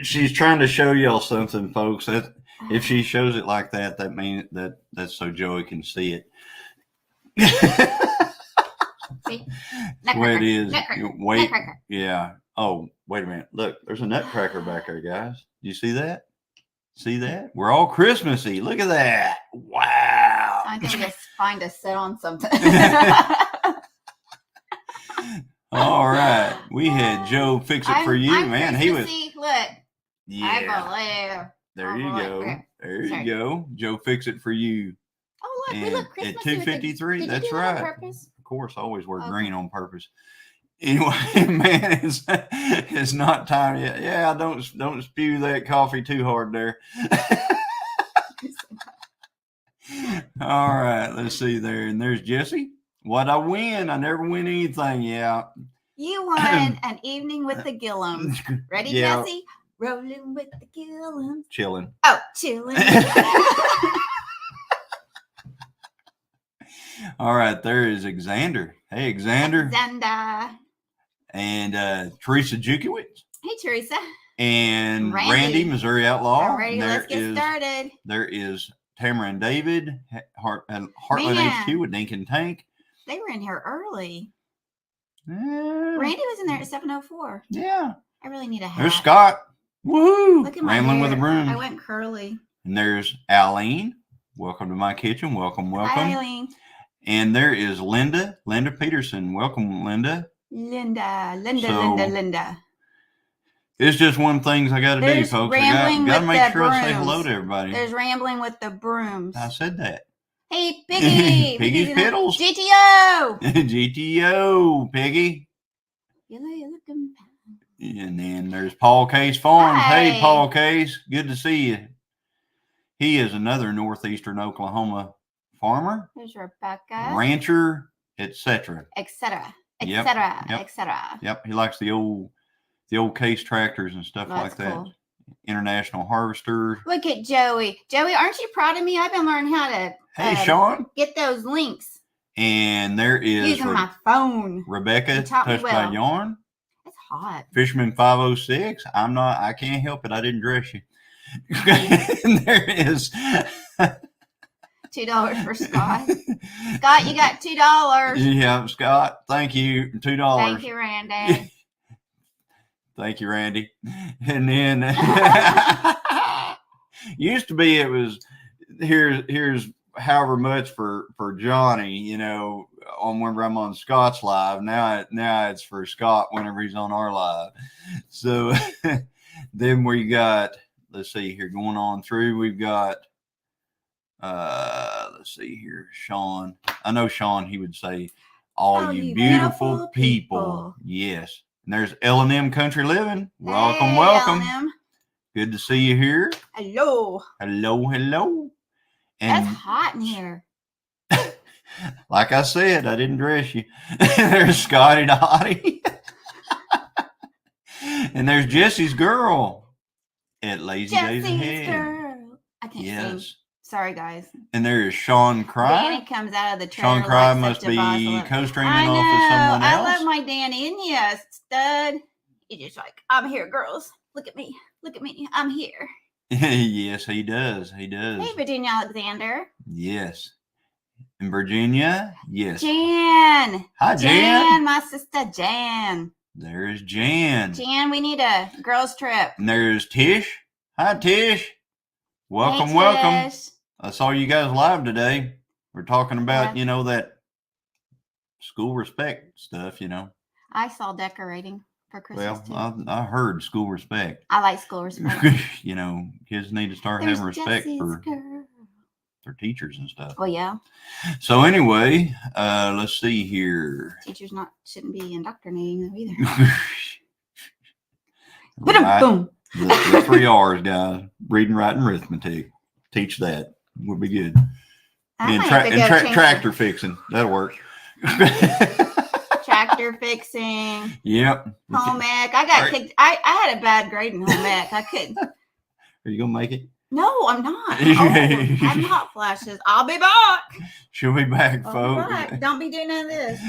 She's trying to show y'all something, folks. That if she shows it like that, that means that's so Joey can see it. See? That's where it is. Wait, Nutcracker. yeah. Oh, wait a minute. Look, there's a nutcracker back there, guys. Do you see that? See that? We're all Christmassy. Look at that. Wow. I think it's fine to sit on something. All right. We had Joe fix it for you, I'm man. He was. Look. Yeah. I believe. There you go. Okay. There you go. Joe fix it for you. Oh, look. We look Christmassy. At 2:53. That's right. That on purpose? Of course, I always wear green on purpose. Anyway, man, it's not time yet. Yeah, don't spew that coffee too hard there. All right, let's see there. And there's Jesse. What I win? I never win anything. Yeah. You won an evening with the Gilliams. Ready, yeah. Jesse? Rolling with the Gilliams. Chillin. Oh, chillin. All right, there is Xander. Hey, Xander. Xander. And Teresa Jukiewicz. Hey, Teresa. And Randy, Missouri Outlaw. Alrighty, let's get started. There is Tamara and David, Heartland HQ with Dink and Tank. They were in here early. Randy was in there at 7:04. Yeah. I really need a hat. There's Scott. Woohoo! Look at my Rambling hair. with a broom. I went curly. And there's Aline. Welcome to my kitchen. Welcome. Hi, Aline. And there is Linda Peterson. Welcome, Linda. Linda. It's just one thing I got to do, folks. I got to make sure I say hello to everybody. There's rambling with the brooms. I said that. Hey, Piggy. Piggy's Piddles. GTO. GTO, Piggy. You're looking fine. And then there's Paul Case Farms. Hi. Hey, Paul Case. Good to see you. He is another northeastern Oklahoma farmer. There's Rebecca. Rancher, etc. Etc. Yep. He likes the old Case tractors and stuff like that. Cool. International harvester. Look at Joey. Joey, aren't you proud of me? I've been learning how to Sean, get those links. And there is using my phone. Rebecca, touched by yarn. It's hot. Fisherman 506. I can't help it. I didn't dress you. And there is $2 for Scott. Scott, you got $2. Yeah, Scott. Thank you. $2. Thank you, Randy. Thank you, Randy. And then used to be it was here's however much for Johnny, on whenever I'm on Scott's live. Now it's for Scott whenever he's on our live. So then we got, let's see here, going on through, we've got let's see here, Sean. I know Sean, he would say, all you beautiful people. Yes. And there's L&M Country Living. Welcome, hey, welcome. L&M. Good to see you here. Hello. And that's hot in here. Like I said, I didn't dress you. There's Scotty Dottie. And there's Jesse's girl at Lazy Days Ahead. Girl. I can't sing. Sorry, guys. And there is Sean Cry. Danny comes out of the trailer. Sean Cry must be co-streaming off of someone else. I love my Danny. And yes, stud. He's just like, I'm here, girls. Look at me. I'm here. Yes, he does. Hey, Virginia Alexander. Yes. In Virginia, yes. Jan. Hi, Jan. Jan, my sister Jan. There is Jan. Jan, we need a girls trip. And there's Tish. Hi, Tish. Welcome, hey, welcome. Tish. I saw you guys live today. We're talking about, Yeah. That school respect stuff, I saw decorating for Christmas Well, too. I heard school respect. I like school respect. Kids need to start There's having respect Jesse's for girl. their teachers and stuff. Well, yeah. So anyway, let's see here. Teachers shouldn't be indoctrinating them either. Right. Boom. The 3 R's, guys. Reading, writing, arithmetic. Teach that. We'll be good. And tractor fixing. That'll work. Tractor fixing. Yep. Home ec. I got kicked. I had a bad grade in home ec. I couldn't. Are you gonna make it? No, I'm not. I'm hot flashes. I'll be back. She'll be back, folks. Right. Don't be doing none of this.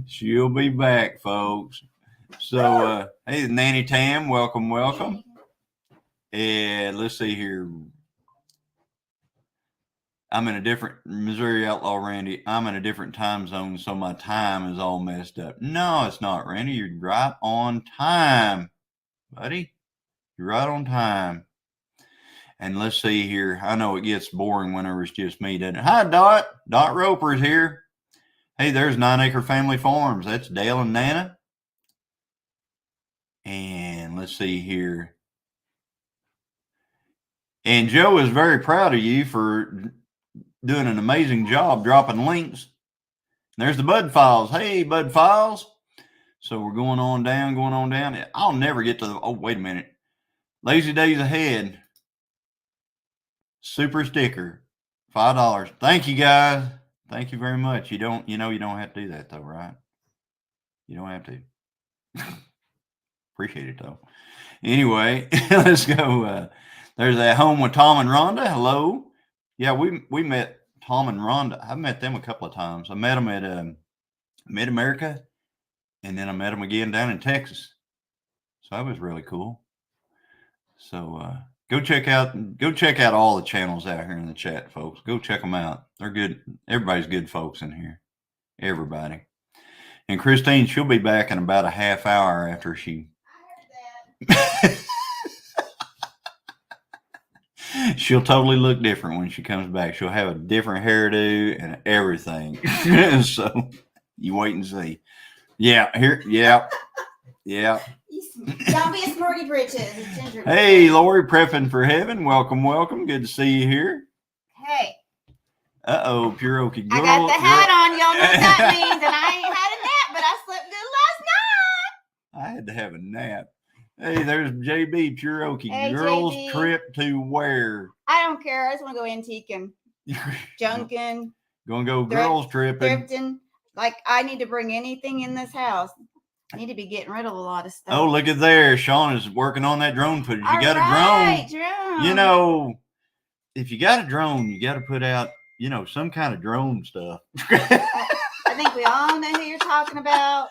She'll be back, folks. So, hey, Nanny Tam, welcome. And let's see here. I'm in a different Missouri Outlaw Randy. I'm in a different time zone, so my time is all messed up. No, it's not, Randy. You're right on time, buddy. You're right on time. And let's see here. I know it gets boring whenever it's just me, doesn't it? Hi, Dot. Dot Roper's here. Hey, there's 9 Acre Family Farms. That's Dale and Nana. And let's see here. And Joe is very proud of you for doing an amazing job dropping links. There's the Bud Files. Hey, Bud Files. So we're going on down. I'll never get to the, oh, wait a minute. Lazy Days Ahead. Super sticker. $5. Thank you, guys. Thank you very much. You don't have to do that though, right? You don't have to. Appreciate it though. Anyway, let's go. There's At Home with Tom and Rhonda. Hello. Yeah, we met Tom and Rhonda. I've met them a couple of times. I met them at Mid-America, and then I met them again down in Texas. So that was really cool. So go check out all the channels out here in the chat, folks. Go check them out. They're good. Everybody's good folks in here. Everybody. And Christine, she'll be back in about a half hour after she. I heard that. She'll totally look different when she comes back. She'll have a different hairdo and everything. So you wait and see. Yeah, here. Yeah. Don't be a smarty britches. Hey, Lori, prepping for heaven. Welcome. Good to see you here. Hey. Uh-oh, Puroki girl. I got the hat on. Y'all know what that means. And I ain't had a nap, but I slept good last night. I had to have a nap. Hey, there's JB Puroki. Hey, Girls JB. trip to where? I don't care. I just want to go antique and junking. Gonna go girls tripping. Thrifting. Like, I need to bring anything in this house. I need to be getting rid of a lot of stuff. Oh, look at there. Sean is working on that drone footage. You got a drone. If you got a drone, you got to put out, some kind of drone stuff. I think we all know who you're talking about.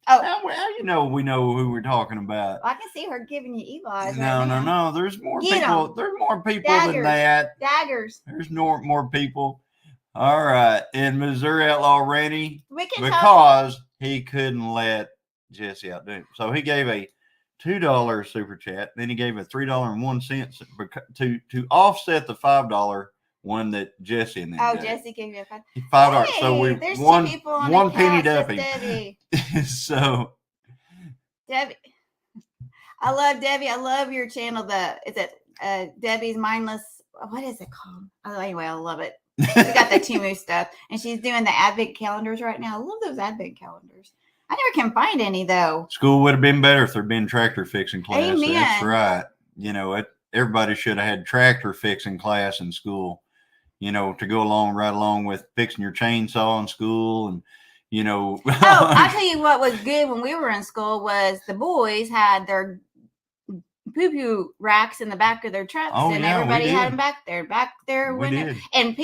Oh, well, we know who we're talking about. I can see her giving you Eli's. No. There's more people. There's more people than that. Daggers. There's more people. All right, in Missouri Outlaw Randy, because he couldn't let Jesse outdo him, so he gave a $2 super chat. Then he gave a $3.01 to offset the $5 one that Jesse and them. Oh, Jesse gave you a $5. Hey, so we there's one 2 people on one penny Duffy. Debbie. So Debbie, I love Debbie. I love your channel. Debbie's Mindless? What is it called? Oh, anyway, I love it. She got the Timu stuff, and she's doing the advent calendars right now. I love those advent calendars. I never can find any though. School would have been better if there'd been tractor fixing class. Amen. That's right. Everybody should have had tractor fixing class in school. To go right along with fixing your chainsaw in school, and Oh, I'll tell you what was good when we were in school was the boys had their poo-poo racks in the back of their trucks, and everybody had them back there. And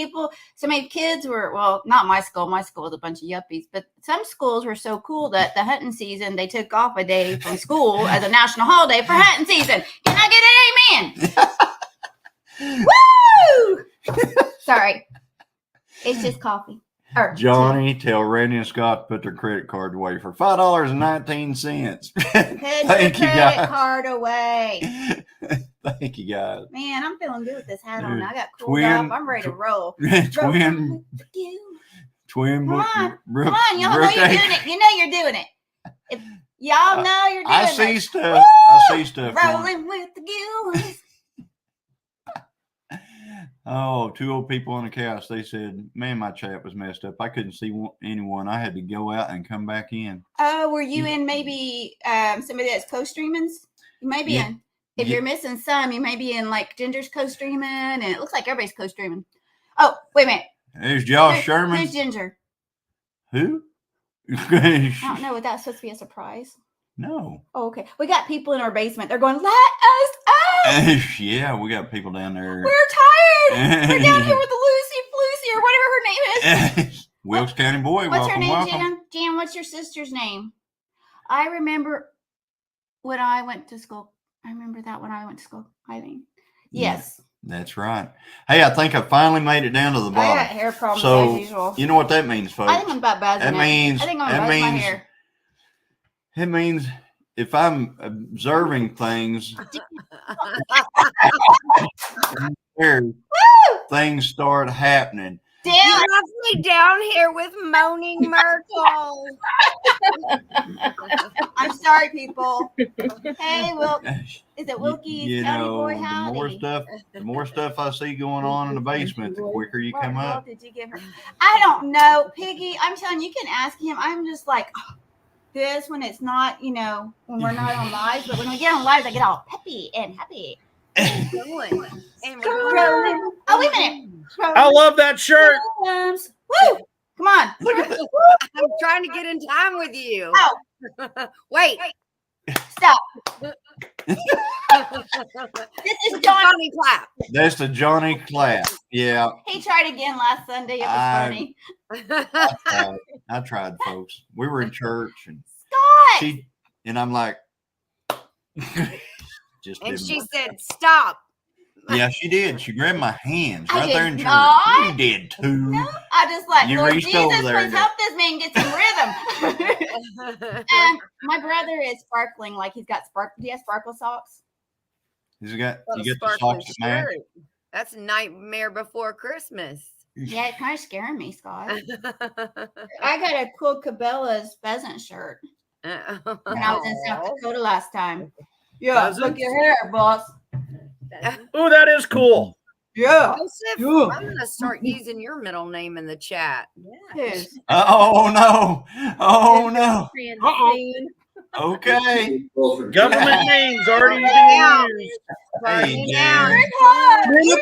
so many kids were, well, not my school. My school was a bunch of yuppies, but some schools were so cool that the hunting season, they took off a day from school as a national holiday for hunting season. Can I get an amen? Woo! Sorry. It's just coffee. Johnny, tell Randy and Scott to put their credit card away for $5.19. Put your credit card away. Thank you, guys. Man, I'm feeling good with this hat on. I got cooled Twin- up. I'm ready to roll. Twin, Come Come on, y'all know you're doing it. You know you're doing it. If y'all know you're doing it. I see stuff. I see stuff. Rolling with the Gilliams. Oh, two old people on the couch. They said, "Man, my chat was messed up. I couldn't see anyone. I had to go out and come back in." Oh, were you in maybe somebody that's co-streamings? You may be in. If you're missing some, you may be in like Ginger's co-streaming, and it looks like everybody's co-streaming. Oh, wait a minute. There's Josh Sherman. Who's Ginger? Who? I don't know. Was that supposed to be a surprise? No. Oh, okay. We got people in our basement. They're going, let us out. Yeah, we got people down there. We're tired. We're down here with the Lucy Flusy or whatever her name is. Wilkes County boy. What's her name, welcome. Jan? Jan, what's your sister's name? I remember when I went to school. I remember that when I went to school. Eileen. Yes. That's right. Hey, I think I finally made it down to the bottom. I got hair problems as usual. You know what that means, folks? I think I'm about buzzing. I think I'm buzzing my hair. It means if I'm observing things, things start happening. You left me down here with moaning Myrtle. I'm sorry, people. Hey, Wilk. Is it Wilkie's County Boy? Howdy. The more stuff I see going on in the basement, the quicker you come up. Did you give her? I don't know, Piggy. I'm telling you, you can ask him. I'm just like this when it's not, when we're not on live. But when we get on live, I get all peppy and happy. Oh, wait a minute. I love that shirt. Woo! Come on. Look at that. I'm trying to get in time with you. Oh. Wait. Stop. This is Johnny Clap. That's the Johnny Clap. Yeah. He tried again last Sunday. It was funny. I tried, folks. We were in church and Scott. And I'm like, and she said, "Stop." Yeah, she did. She grabbed my hands I right there in did church. not. You did too. No, I just like, You Lord reached Jesus, over there please help this man get some rhythm. And my brother is sparkling, like he's got sparkle. Do you have sparkle socks? You get the Sparkling socks that match. shirt. That's Nightmare Before Christmas. Yeah, it's kind of scaring me, Scott. I got a cool Cabela's pheasant shirt when I was in South Dakota last time. Yeah, look your hair, boss. Oh, that is cool. Yeah. Joseph, I'm going to start using your middle name in the chat. Yes. Oh no! Oh no! Uh-oh. Okay. Government names already being used. Hey, Jan. Little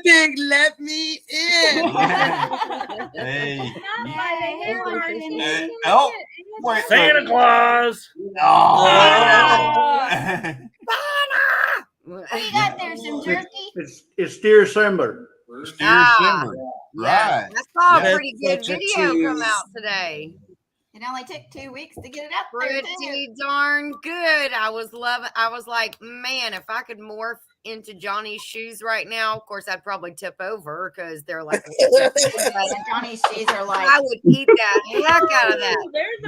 pig, let me in. Hey. Hey, Oh, wait. Santa Claus. Oh. what you got there? Some jerky? It's steer assembler. Steer Simber. Right. I saw a Yeah. pretty good video come out today. It only took 2 weeks to get it up there, too. Pretty darn good. I was like, man, if I could morph into Johnny's shoes right now, of course I'd probably tip over because they're like Johnny's shoes are like, I would eat the heck out of that.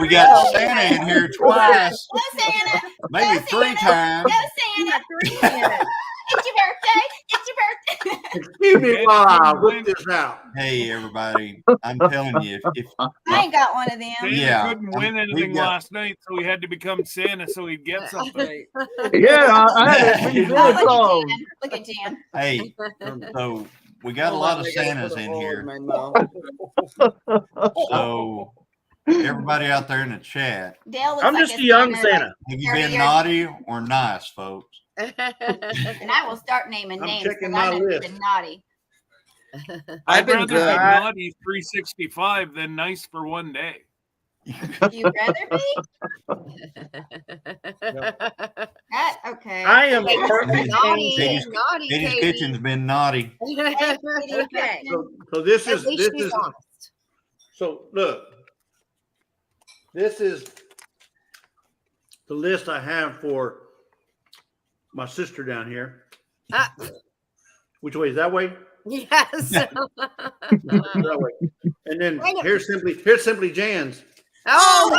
We got Santa in here twice, go Santa, maybe Go 3 Santa. times. Go Santa. It's your birthday. It's your birthday. Excuse me while I whip this out. Hey, everybody! I'm telling you, if I ain't got one of them. Yeah. Couldn't win anything last night, so he had to become Santa so he'd get something. Yeah, I had it. Oh, look at Jan. hey, so we got a lot of Santas in here. So everybody out there in the chat, Dale looks I'm like just a young Santa. have you been naughty or nice, folks? And I will start naming I'm names checking because I my know you've list. been naughty. I'd been rather good. be naughty 365 than nice for one day. You'd rather be? That, okay. I am a perfect Naughty, Katie's- naughty, Katie's Katie. Kitchen's been naughty. Okay. So this At is least she's honest. so look. This is the list I have for my sister down here. Ah, Which way is that way? yes. That way. And then here's simply Jan's. Oh,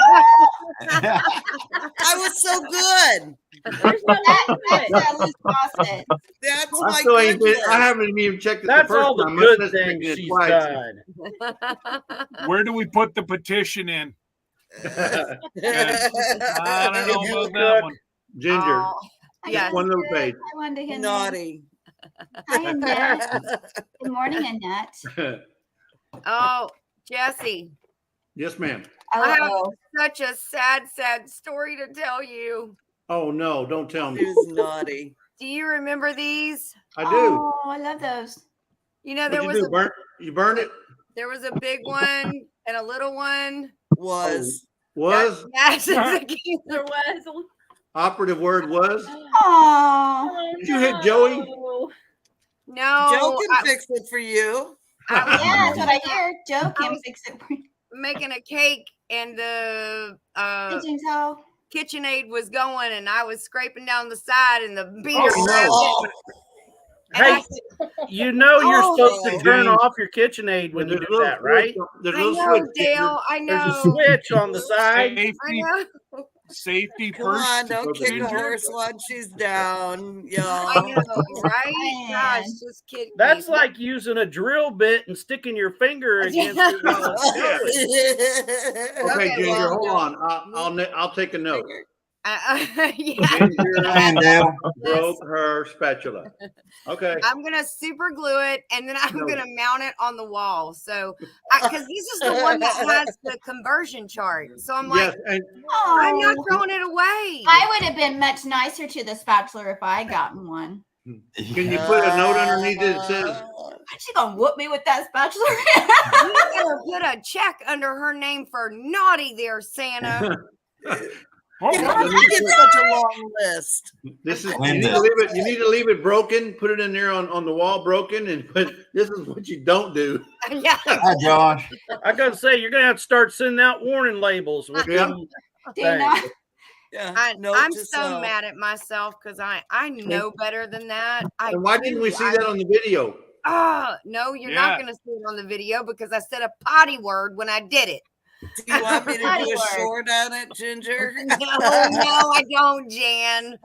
I was so good. That's that loose faucet. That's I my still ain't been, goodness. I haven't even checked it That's the first all the time. good Must have things taken it she's twice. done. Where do we put the petition in? I don't know about that one. Ginger. Oh, I yes. wanted One little to- page. I wanted to hit Naughty. Hi, Annette. Good morning, Annette. Oh, Jesse, Yes, ma'am. I have Oh, such a sad story to tell you. Oh no, don't tell She me. was naughty. Do you remember these? I do. Oh, I love those. You know, What'd there you was do? a Burn it? there was a big one and a little one. Was. Was? Yes, There was. Operative word was? Oh, Did you hit Joey? no. Joe can fix it for you. I was yeah, that's what I hear. Joe I can was- fix it for you. making a cake and the Pigeon toe. KitchenAid was going and I was scraping down the side and the beater Oh, grabbed Oh, it. And I Hey, you know you're Oh, supposed to turn James. off your KitchenAid when you There's do a little that, right? switch- There's a I little know, switch. Dale. I There's a know. switch on the side. I Safety, know. safety come first. on, don't kick a Ginger. horse while she's down, I y'all. know, right? Gosh, Man. just kidding. That's me. like using a drill bit and sticking your finger against it while it's going. Okay, Okay, Ginger, well, hold don't- on. I'll take a note. yeah. Ginger And Dale. broke her spatula. Okay. I'm gonna super glue it and then I'm No. gonna mount it on the wall. So, because this is the one that has the conversion chart. So I'm like, Yes, and I'm not Oh, throwing it away. I would have been much nicer to the spatula if I had gotten one. can you put a note underneath it that says, She gonna whoop me with that spatula. You better put a check under her name for naughty there, Santa. Oh, It's such a long list. this is, you Linda. need to leave it broken, put it in there on the wall broken, and put, this is what you don't do. Yeah. Hi, Josh. I gotta say, you're gonna have to start sending out warning labels with Yeah. them. Do Thanks. not. Yeah, I'm so mad at myself because I know better than that. And why didn't we see that on the video? No, you're not Yeah. going to see it on the video because I said a potty word when I did it. Do you want me to Potty do a word. short on it, Ginger? No, I don't, Jan.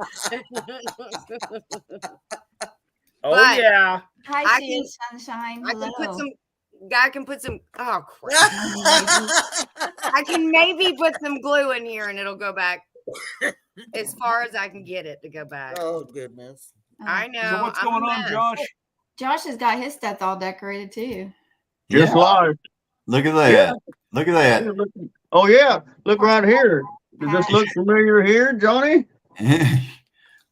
Oh But- yeah. Hi, I Tia can- Sunshine. I can put Hello. some. I can put some. Oh crap! I can maybe put some glue in here and it'll go back as far as I can get it to go back. Oh goodness. Oh. I know. so what's I'm a going on, mess. Josh? Josh has got his stuff all decorated too. Just Yeah. live. Look at that. Look at that. Oh yeah, look right here. Does this look familiar here, Johnny?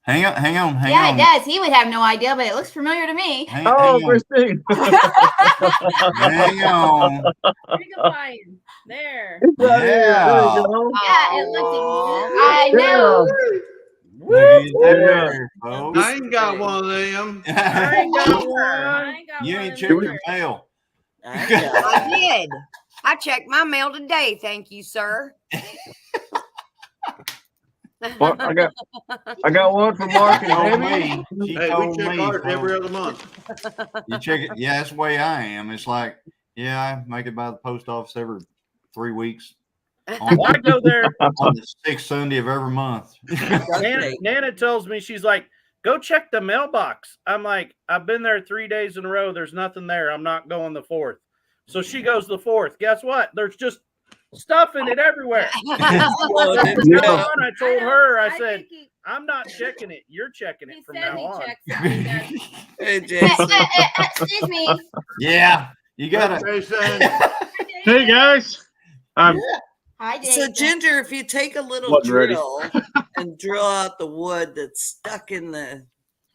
Hang on. Yeah, it does. He would have no idea, but it looks familiar to me. Hang Oh, on. Christine. Hang on. Where you go find? There. It's right here. There Yeah. you go. Yeah, it looks. Aw. I know. Look at there, folks. I ain't got one of them. I ain't got one. I ain't got You one ain't in checked there. your mail. I got I did. I checked my mail today. Thank you, sir. Well, I got one for Mark and Told Debbie. me. She Hey, we told check me. ours every folks. other month. You check it. Yeah, that's the way I am. It's like, yeah, I make it by the post office every 3 weeks on, Well, I go there. on the 6th Sunday of every month. Nana tells me, she's like, go check the mailbox. I'm like, I've been there 3 days in a row. There's nothing there. I'm not going the 4th. So she goes the 4th. Guess what? There's just stuff in it everywhere. Yeah. I told her, I said, think he I'm not checking it. You're checking it from says now he on. checks it. He does. Hey, Jason. Excuse me. Yeah, you gotta. Jason, Hey guys. Hi, So Jason. Ginger, if you take a little Wasn't ready. drill and drill out the wood that's stuck in the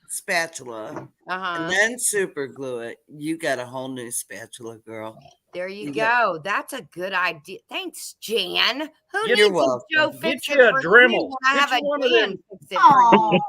spatula Uh-huh. and then super glue it, you got a whole new spatula, girl. There you Yeah. go. That's a good idea. Thanks, Jan. Who You're needs welcome. Joe Get fix you it a for Dremel. you when I Get have you a one of Jan them. fix it for you? Aw.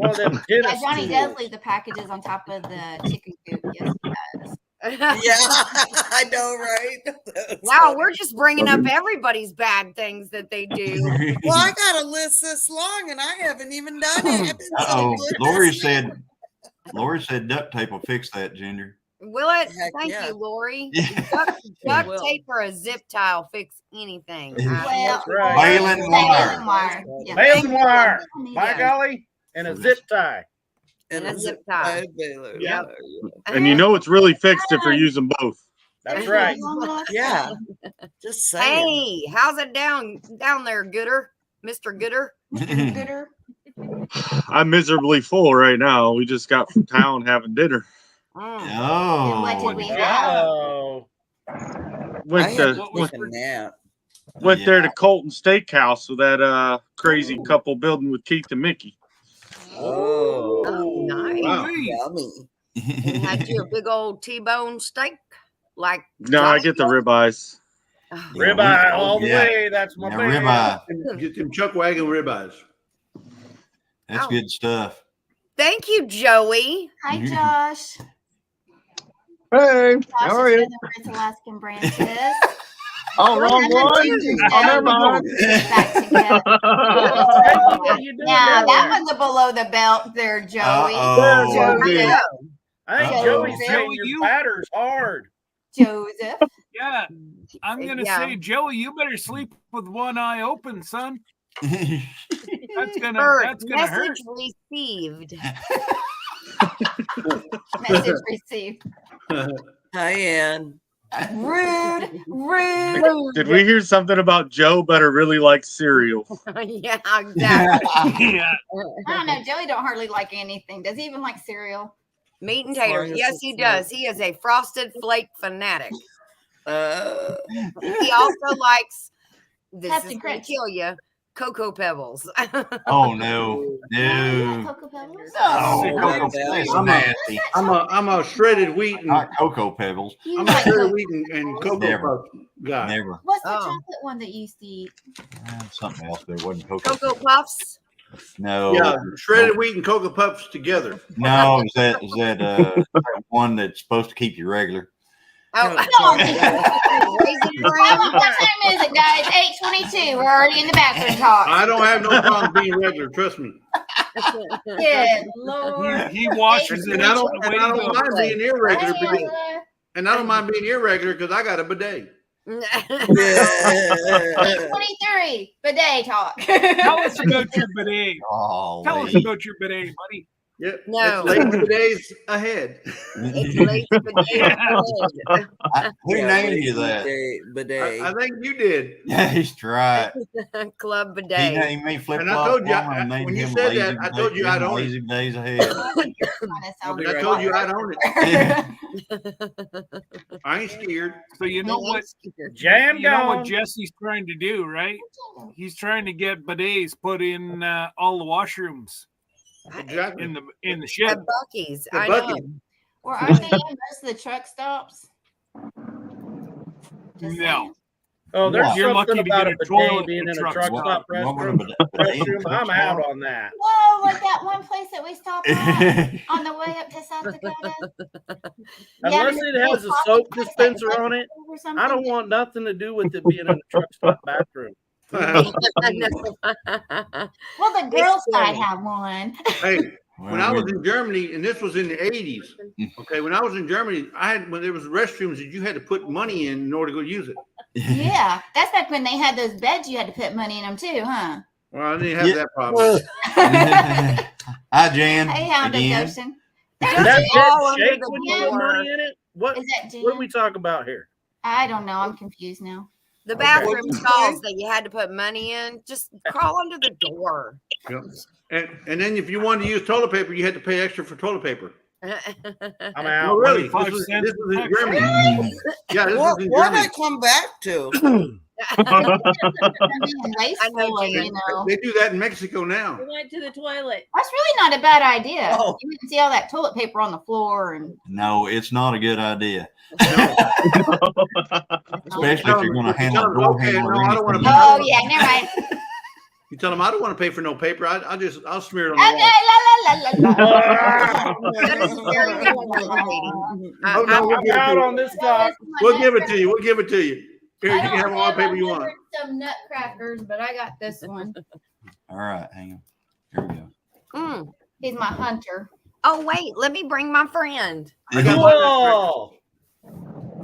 One of them Yeah, dentist Johnny tools. does leave the packages on top of the chicken coop. Yes, he does. Yeah, I know, right? That's Wow, funny. we're just bringing up everybody's bad things that they do. Well, I got a list this long and I haven't even done it. I've been so Uh-oh. good Lori this year. said duct tape will fix that, Ginger. Will it? Heck Thank yeah. you, Lori. Yeah. Duct will. tape or a zip tie will fix anything. Well, That's right. Baling wire. Baling wire. Yeah. Baling wire. Yeah. By golly, and a zip tie. And a zip tie. baler. Yep. And you know it's really fixed if you're using both. That's right. Yeah. Just saying. Hey, how's it down there, Gooder? Mr. Gooder? Gooder. I'm miserably full right now. We just got from town having dinner. And what did we Oh. have? Oh. I Went had to to take a nap. went there to Colton Steakhouse with that crazy couple building with Keith and Mickey. Oh, Oh, nice. Wow. yummy. And had you a big old T-bone steak? Like No, I get the ribeyes. Oh, Ribeye all the Yeah. way. That's my Yeah, man. ribeye. Get them chuck wagon ribeyes. That's Ow. good stuff. thank you, Joey. Hi, Mhm. Josh. Hey, Josh how are is you? from the Alaskan branches. Oh, wrong Remember one. Ginger Oh, never Stone? mind. Back together. What you doing Now down that there? one's a below the belt there, Joey. Uh-oh. Joey. I think Uh-oh. Joey's Joey, hitting your you- batters hard. Joseph. Yeah, I'm gonna Yeah. say, Joey, you better sleep with one eye open, son. That's gonna First, gonna hurt. message received. Message received. Hi, Ann. Rude. Rude. Did we hear something about Joe better really like cereal? Yeah, exactly. Yeah, I don't know. Joey don't hardly like anything. Does he even like cereal? Meat and As long taters. as Yes, it's he not- does. He is a frosted flake fanatic. Uh, He also likes, this Captain is going Crunch. to kill you, Cocoa Pebbles. Oh no, no. Cocoa Pebbles? Oh, Sick Cocoa of that. Pebbles I'm a- nasty. I'm a shredded wheat and Not Cocoa Pebbles. You I'm a like shredded Cocoa- wheat and cocoa Never. puff guy. Never. What's the Oh. chocolate one that you used to eat? Something else, but it wasn't Cocoa. Cocoa Puffs. No. Yeah, shredded wheat and cocoa puffs together. No, is that that one that's supposed to keep you regular? Oh, Raisin What Bran. time is it, guys? 8:22. We're already in the bathroom talk. I don't have no problem being regular. Trust me. Good Lord. he washes it. And I It's don't, the and way I to don't go. mind being irregular Hey, because, and I don't mind being irregular because I got a bidet. yeah. 23. Bidet talk. Tell us about your bidet. Oh, Tell us about your bidet, buddy. Yep. No. It's lazy bidets ahead. It's lazy bidet. Who Yeah, named you that? Bidet. I think you did. Yeah, he's right. Club He bidet. named me flip And I flop. told you, and named when you him said lazy that, I told you days- I'd own it. lazy days ahead. Sounds I like told you water. I'd own it. I ain't scared. So you know what? Jam You know what gone. Jesse's trying to do, right? He's trying to get bidets put in all the washrooms Exactly. in the ship. At Bucky's. The I Buc-ee's. know. Or are they in most of the truck stops? Just No. saying. Oh, there's Wow. You're something lucky to about get a a bidet toilet being in in a a truck truck stop. stop You want one restroom. of the Restroom, I'm out on that. Whoa, like that one place that we stopped at on the way up to South Dakota. Unless Yeah, it has a coffee soap place dispenser that on it, or I something. don't want nothing to do with it being in a truck stop bathroom. Well, the girls' side have one. Hey, Well, when I was we- in Germany, and this was in the 80s, okay, when I was in Germany, when there was restrooms that you had to put money in order to go use it. Yeah, that's back when they had those beds. You had to put money in them too, huh? Well, I didn't have Yeah. that problem. Hi, Jan. Hey, Hound Again. Ocean. Does that all bed under shake the when you put door. money in it? What Is that Jan? what are we talking about here? I don't know. I'm confused now. The Okay. bathroom What'd you say? stalls that you had to put money in, just crawl under the door. Yep. And then if you wanted to use toilet paper, you had to pay extra for toilet paper. I'm No, out. really. 25 This cents was in extra. Germany. Yeah, this What was in what Germany. I come back to? I mean, wasteful, Jan. you know. They do that in Mexico now. We went to the toilet. That's really not a bad idea. Oh. You can see all that toilet paper on the floor, and No, it's not a good idea. No. Especially if you're going to handle a Tell them, door okay, handle. no, or I don't wanna anything. pay- oh yeah, never mind. You tell them I don't want to pay for no paper. I'll smear it on Okay, the wall. la la la la. That is very irritating. Oh, no, we'll I'm give it out to on you. this talk. We'll give it to you. We'll give it to you. Here, you I can have don't all the paper have you want. some nutcrackers, but I got this one. All right, hang on. Here we go. Mm. He's my hunter. Oh, wait. Let me bring my friend. I got my nutcracker. Whoa.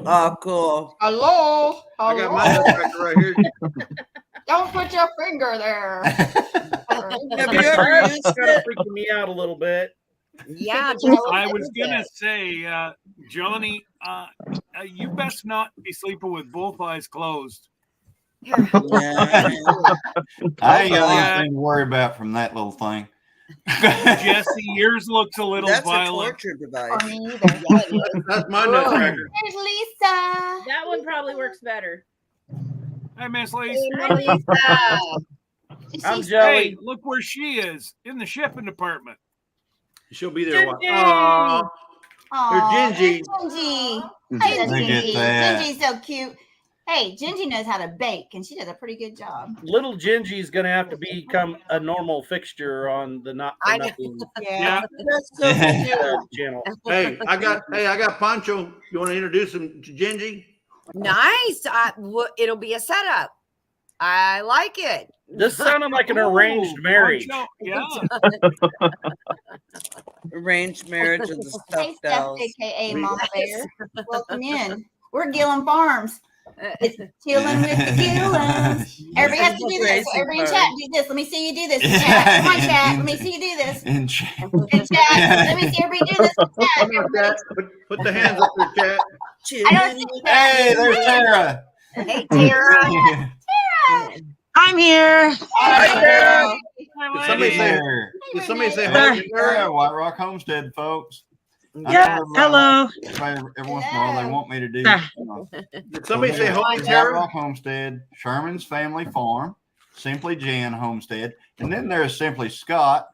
Oh, cool. Hello. I got my nutcracker right here. Don't put your finger there. Have you ever That's used kind of it? freaking me out a little bit. Yeah. I was gonna say, Johnny, you best not be sleeping with both eyes closed. Yeah. I ain't got Yeah. anything to worry about from that little thing. Jesse, yours looks a little That's a violent. torture For device. me either. That's my nutcracker. There's Lisa. That one probably works better. Hi, Miss Lisa. Hey, Lisa. I'm She's- jelly. Hey, look where she is in the shipping department. She'll be there a while. Gingy. Aw. Aw, Gingy. Gingy. Hey, Look at Gingy. that. Gingy's so cute. Hey, Gingy knows how to bake, and she does a pretty good job. Little Gingy's gonna have to become a normal fixture on the Not For I know. Nothing Yeah. That's so cute. channel. Hey, I got Pancho. You want to introduce him to Gingy? Nice. It'll be a setup. I like it. This sounded like an arranged Ooh, marriage. Poncho, yeah. Arranged marriage of the Hey, stuffed Steph, dolls. aka Mama Bear. Welcome in. We're Gilliam Farms. It's chilling with the Gilliams. Everybody has to do this. So everybody in chat, do this. Let me see you do this. Chat. Come on, chat. Let me see you do this. In chat. In chat. Let me see everybody do this. In chat. Come on, Everybody. Chat. Put the hands up there, chat. I don't see chat. Hey, there's Tara. Hey, Tara. I'm here. Hi, Tara. Hey, Did somebody say? there. Did somebody say Hi. hi to Tara? Tara, White Rock Homestead, folks. I Yeah. told everybody Hello. Every once in a while, they want me to do. Ah. Did somebody say hi White to Tara? Rock Homestead, Sherman's Family Farm, Simply Jan Homestead, and then there's Simply Scott,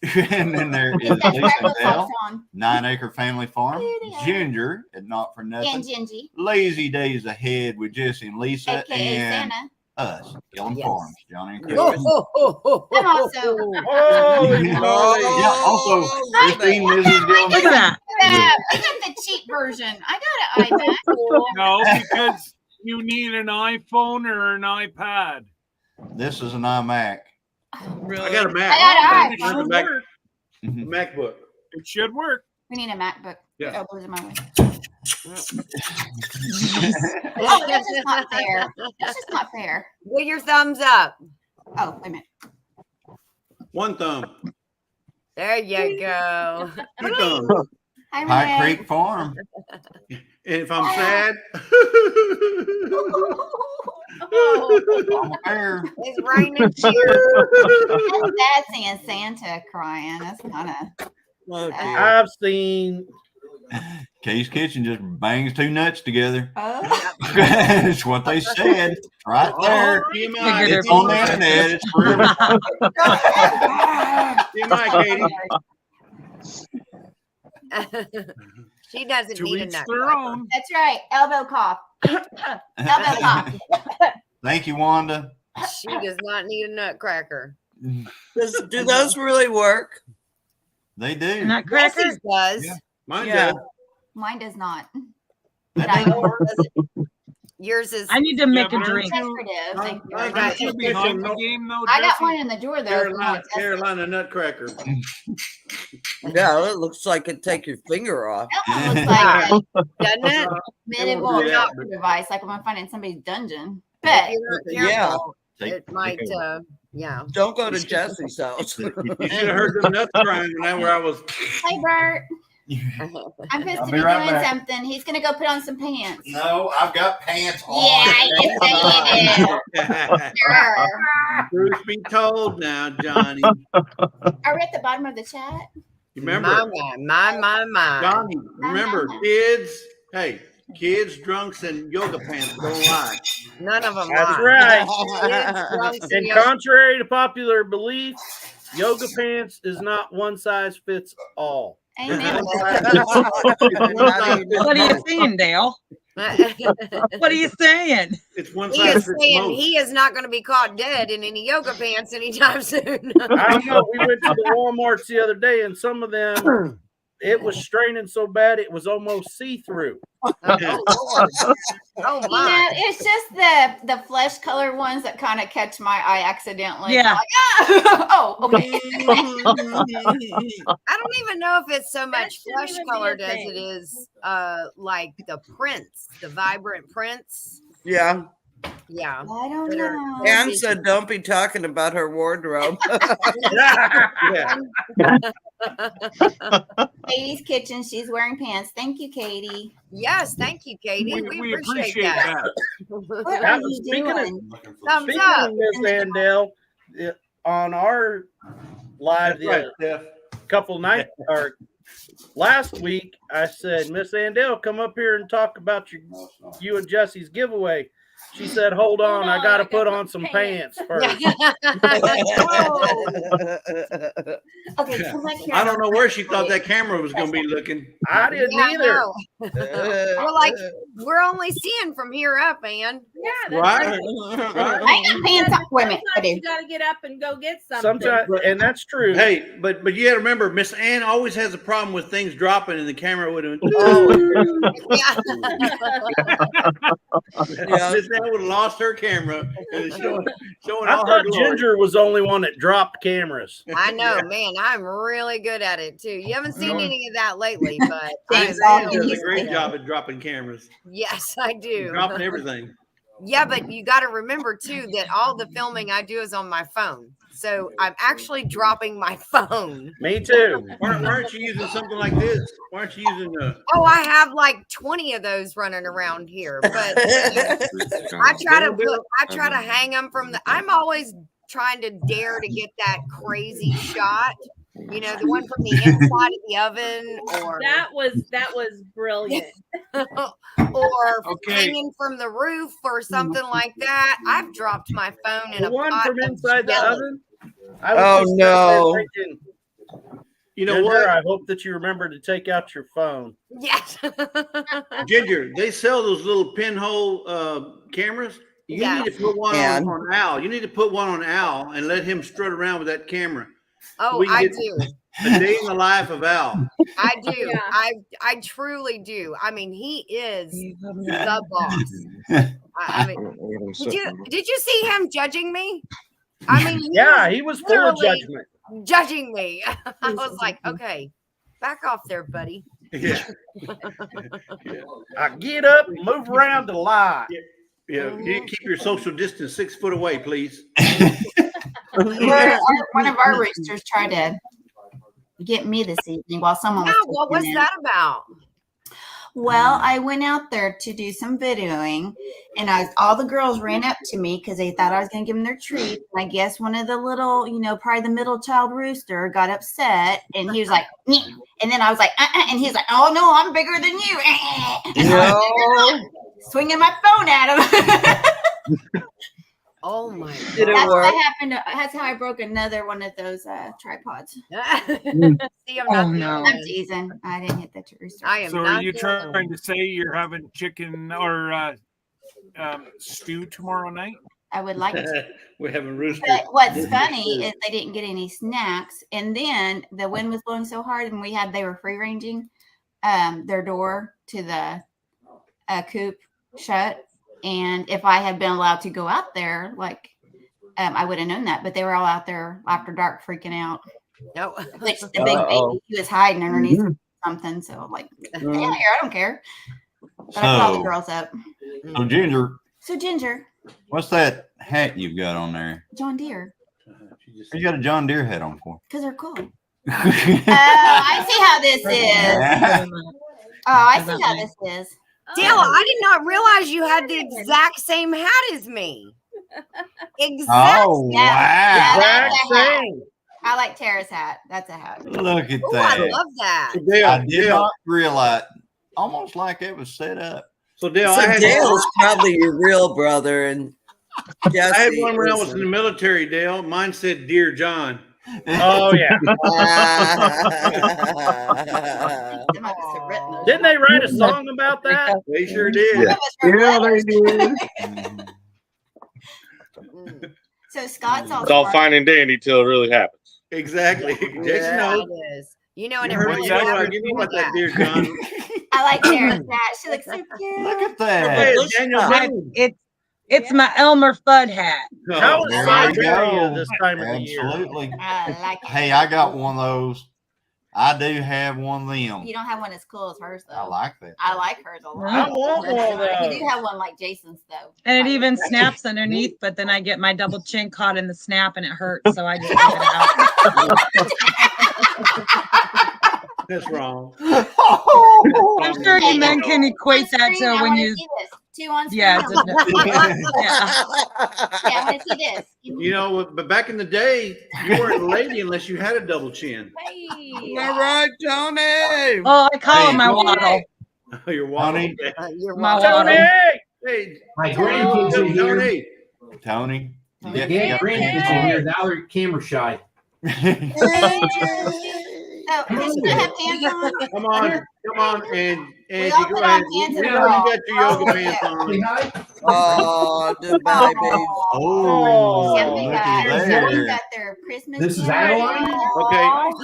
and then there is That's Lisa right. and Dale, On. 9 Acre Family Farm, Here they are. Ginger, and Not For And Nothing, Gingy, Lazy Days Ahead with Jesse and Lisa, aka and Santa. us, Gilliam Yes. Farms, Johnny and Chris. I'm also. Holy Yeah. moly. Yeah, also, Christine, Mrs. Gilliam. Look at that. I got the cheap version. I got an iPad. No, because you need an iPhone or an iPad. This is an iMac. Really? I got a Mac. I got an It Where's the should Mac? work. Mhm. MacBook. It should work. We need a MacBook. Yeah. Your elbows in my way. Oh, that's just not fair. That's just not fair. Put your thumbs up. Oh, wait a minute. One thumb. There you go. Two thumbs. Hi, Pike Renee. Creek Farm. And if I'm sad, Oh, Bear. It's raining cheers. That's bad seeing Santa crying. That's kind of. Oh, dear. I've seen Kay's Kitchen just bangs two nuts together. Oh. That's what they said. Right there. TMI. Figured It's on the internet. It's forever. TMI, Katie. She doesn't To need a each nut. their own. That's right. Elbow cough. Elbow cough. Thank you, Wanda. She does not need a nutcracker. Do those really work? They do. Nutcracker. Jesse's does. Yeah. Mine Yeah. does. Mine does not. That But I doesn't work. Yours is. I need to make a but drink. decorative. Thank you very Mine- much. Aren't you behind the game, though, I got Jesse? one in the drawer though. if you want to test it. Carolina Nutcracker. Yeah, it looks like it'd take your finger off. That one looks like a Doesn't it? medieval do that, doctor device, like when I'm finding somebody's dungeon. But If you're not Yeah. careful, Take- it might. take over. Yeah. Don't go to Jesse's house. You should have heard them nuts crying when I was. hey, Bert, I'm supposed I'll to be be right doing back. something. He's gonna go put on some pants. No, I've got pants on. Yeah, you say you do. Sure. Truth be told now, Johnny. Are we at the bottom of the chat? Remember, My. Johnny, remember, kids, hey, kids, drunks, and yoga pants don't lie. None of them. That's lie. right. Kids, And drunks, contrary to popular belief, yoga pants is not one size fits all. Amen. What are you saying, Dale? What are you saying? It's one He size is fits saying most. he is not going to be caught dead in any yoga pants anytime soon. I don't know. We went to the Walmarts the other day, and some of them it was straining so bad it was almost see-through. Oh, Lord. Oh, my. It's just the flesh colored ones that kind of catch my eye accidentally. Yeah. Like, oh, okay. I don't even know if it's so much shouldn't flesh even be a colored as thing. it is like the prints, the vibrant prints. Yeah. Yeah. I don't That are- know. Ann said, "Don't be talking about her wardrobe." Yeah. Katie's kitchen. She's wearing pants. Thank you, Katie. Yes, thank you, Katie. We appreciate that. What Now, are you speaking of- doing? Thumbs Speaking up. of Miss Andell, on our live That's right, Steph. couple nights or last week, I said, Miss Andell, come up here and talk about you and Jesse's giveaway. She said, hold on, I got to put on some pants first. Okay, come back here. I don't know where she thought that camera was going to be looking. I didn't Yeah, I either. know. We're like, we're only seeing from here up, Ann. Yeah, that's Right? I ain't got pants on. Wait a minute. I Sometimes do. you got to get up and go get something. Sometimes, and that's true. Hey, but you got to remember, Miss Ann always has a problem with things dropping, and the camera would have. Yeah. Miss Ann would have lost her camera and showing I all her thought glory. Ginger was the only one that dropped cameras. I know, man. I'm really good at it too. You haven't seen any of that lately, but Thanks, I'm Ann. She does really a great good at job at dropping cameras, it. Yes, I do. dropping everything. Yeah, but you got to remember too that all the filming I do is on my phone. So I'm actually dropping my phone. Me too. Why aren't you using something like this? Why aren't you using Oh, I have like 20 of those running around here, but I try to hang them from the. I'm always trying to dare to get that crazy shot. You know, the one from the inside of the oven, or That was brilliant. or Okay. hanging from the roof, or something like that. I've dropped my phone in The a one pot from of inside the jelly. oven? I was Oh, just sitting there no. thinking, You know Ginger, what, I hope that you remember to take out your phone. Yes. Ginger? They sell those little pinhole cameras. You Yes. need to put one And- on Al. You need to put one on Al and let him strut around with that camera. Oh, We can I get- do. A day in the life of Al. I do. Yeah. I truly do. I mean, he is the boss. I mean, did you see him judging me? I mean, Yeah, he was full of literally judgment. judging me. I was like, okay, back off there, buddy. Yeah, I get up and move around to lie. yeah. You need to keep your social distance 6 foot away, please. One of our roosters tried to get me this evening while someone was. Yeah, what was taking in. that about? Well, I went out there to do some videoing, and all the girls ran up to me because they thought I was going to give them their treat. And I guess one of the little, probably the middle child rooster got upset, and he was like, "Nyeh." And then I was like, and he's like, "Oh no, I'm bigger than you!" And I was swinging my phone at him. Oh my Did it That's work? what happened. That's how I broke another one of those tripods. God. See, I'm not Oh, the no. only I'm one. teasing. I didn't hit the rooster. I am So not are you the only trying one. to say you're having chicken or stew tomorrow night? I would like to. We're having rooster. But what's funny is they didn't get any snacks, and then the wind was blowing so hard, and they were free ranging their door to the coop shut. And if I had been allowed to go out there, I would have known that. But they were all out there after dark, freaking out. No. Which the big baby, he was hiding underneath something. So I'm like, yeah, here, I don't care. But I called the girls up. So Ginger, So Ginger, what's that hat you've got on there? John Deere, You got a John Deere hat on for? because they're cool. Oh, I see how this is. Oh, I see how this is. Dale, I did not realize you had the exact same hat as me. Exactly. Oh wow! Exact that's a hat. same. I like Tara's hat. That's a hat. Look at Oh, I that! love that. I did not realize, almost like it was set up. So Dale, So I had Dale's probably your real brother, and I had Jesse one when I was isn't. in the military, Dale. Mine said "Dear John." Oh yeah. They must have written it. Didn't they write a song about that? They sure did. Yeah. Yeah, they did. So Scott's all It's all smart. fine and dandy till it really happens. Exactly. Jason Yeah, knows. it is. You know, and it Give really me what that beer, John. I like Sarah's hat. She looks so cute. Look at Hey, that. Daniel, It's my Elmer Fudd hat. How is There we Siberia go. this time of the year? Absolutely. I like it. Hey, I got one of those. I do have one of them. You don't have one as cool as hers, though. I like that. I like hers a lot. I want one of those. You do have one like Jason's, though. And it even snaps underneath, but then I get my double chin caught in the snap and it hurts. So I just take it out. That's wrong. I'm sure you men can equate that to when you. Two on screen. Yeah. I want to see this. You know, but back in the day, you weren't a lady unless you had a double chin. Hey. All right, Tony. Oh, I call him my waddle. You're waddling. You're My welcome. waddle. Hey, My grandkids are here. Tony. My grandkids are here. Now they're camera shy. Oh, does she have pants on? Come on, and We you all go put ahead. on pants We in know the you got your ball. yoga pants on. Say hi. Oh, the baby. Oh, Yeah, we look got, at somebody there. got their Christmas. This is dinner Adeline?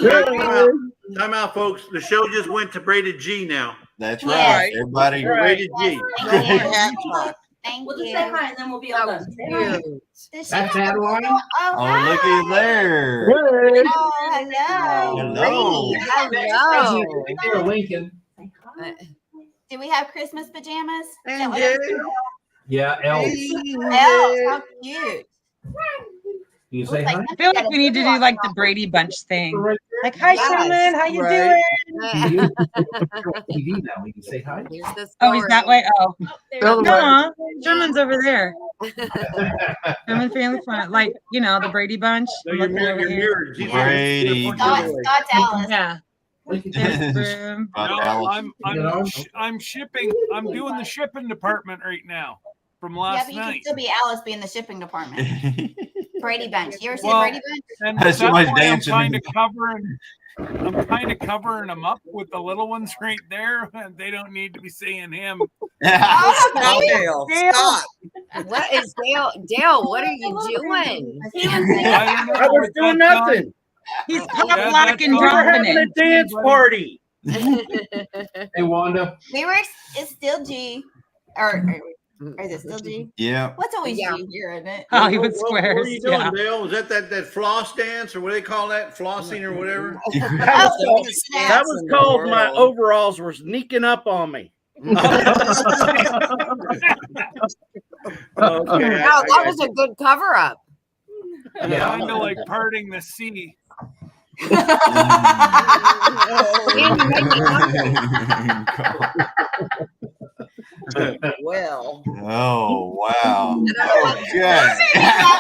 ready. Okay. Time out, folks. The show just went to braided G now. That's Yeah. right. Everybody. Rated G. Thank you. Hat talk. Thank We'll you. just say hi and then we'll be all done. Cute. Does she That's have a Adeline? little- Oh, hi. looky there. Oh, hello. Hello. Hello. They're Lincoln. Do we have Christmas pajamas? Is that And what Jay. it's called? Yeah, elves. Elves, how cute. You say Looks hi? I feel like we need to do like the Brady Bunch thing. Right Like, hi, Yes. Sherman. How you Right. doing? there. TV now. We can say hi. Here's the Oh, he's that way. Oh, There. no, Sherman's over there. Sherman Family Fun, like the Brady Bunch. So I'm you're looking over mirrored. here. Brady. Scott's Alice. Yeah. Yes, room. But No, Alice. I'm shipping. I'm doing the shipping department right now from Yeah, last but you can night. still be Alice, be in the shipping department. Brady Bunch. You ever see Well, the Brady Bunch? And That's that's too why much I'm dancing. kind of covering. I'm kind of covering them up with the little ones right there. They don't need to be seeing him. Oh, Stop, baby. Dale. Stop. What is Dale? Dale, what are you doing? I don't know, I was but doing that's nothing. He's Yeah, pop that's locking, all. We're dropping having a it. dance party. Hey, Wanda. We were, it's still G. Or is it still G? Yeah. What's always Yeah. G here, isn't it? Hollywood What Squares. are you doing, Yeah. Dale? Is that floss dance or what do they call that? Flossing or whatever? That was called my overalls were sneaking up on me. Okay, Wow, that was a good cover up. Yeah. Kind of like parting the sea. Well. Oh, wow. Okay. Laughed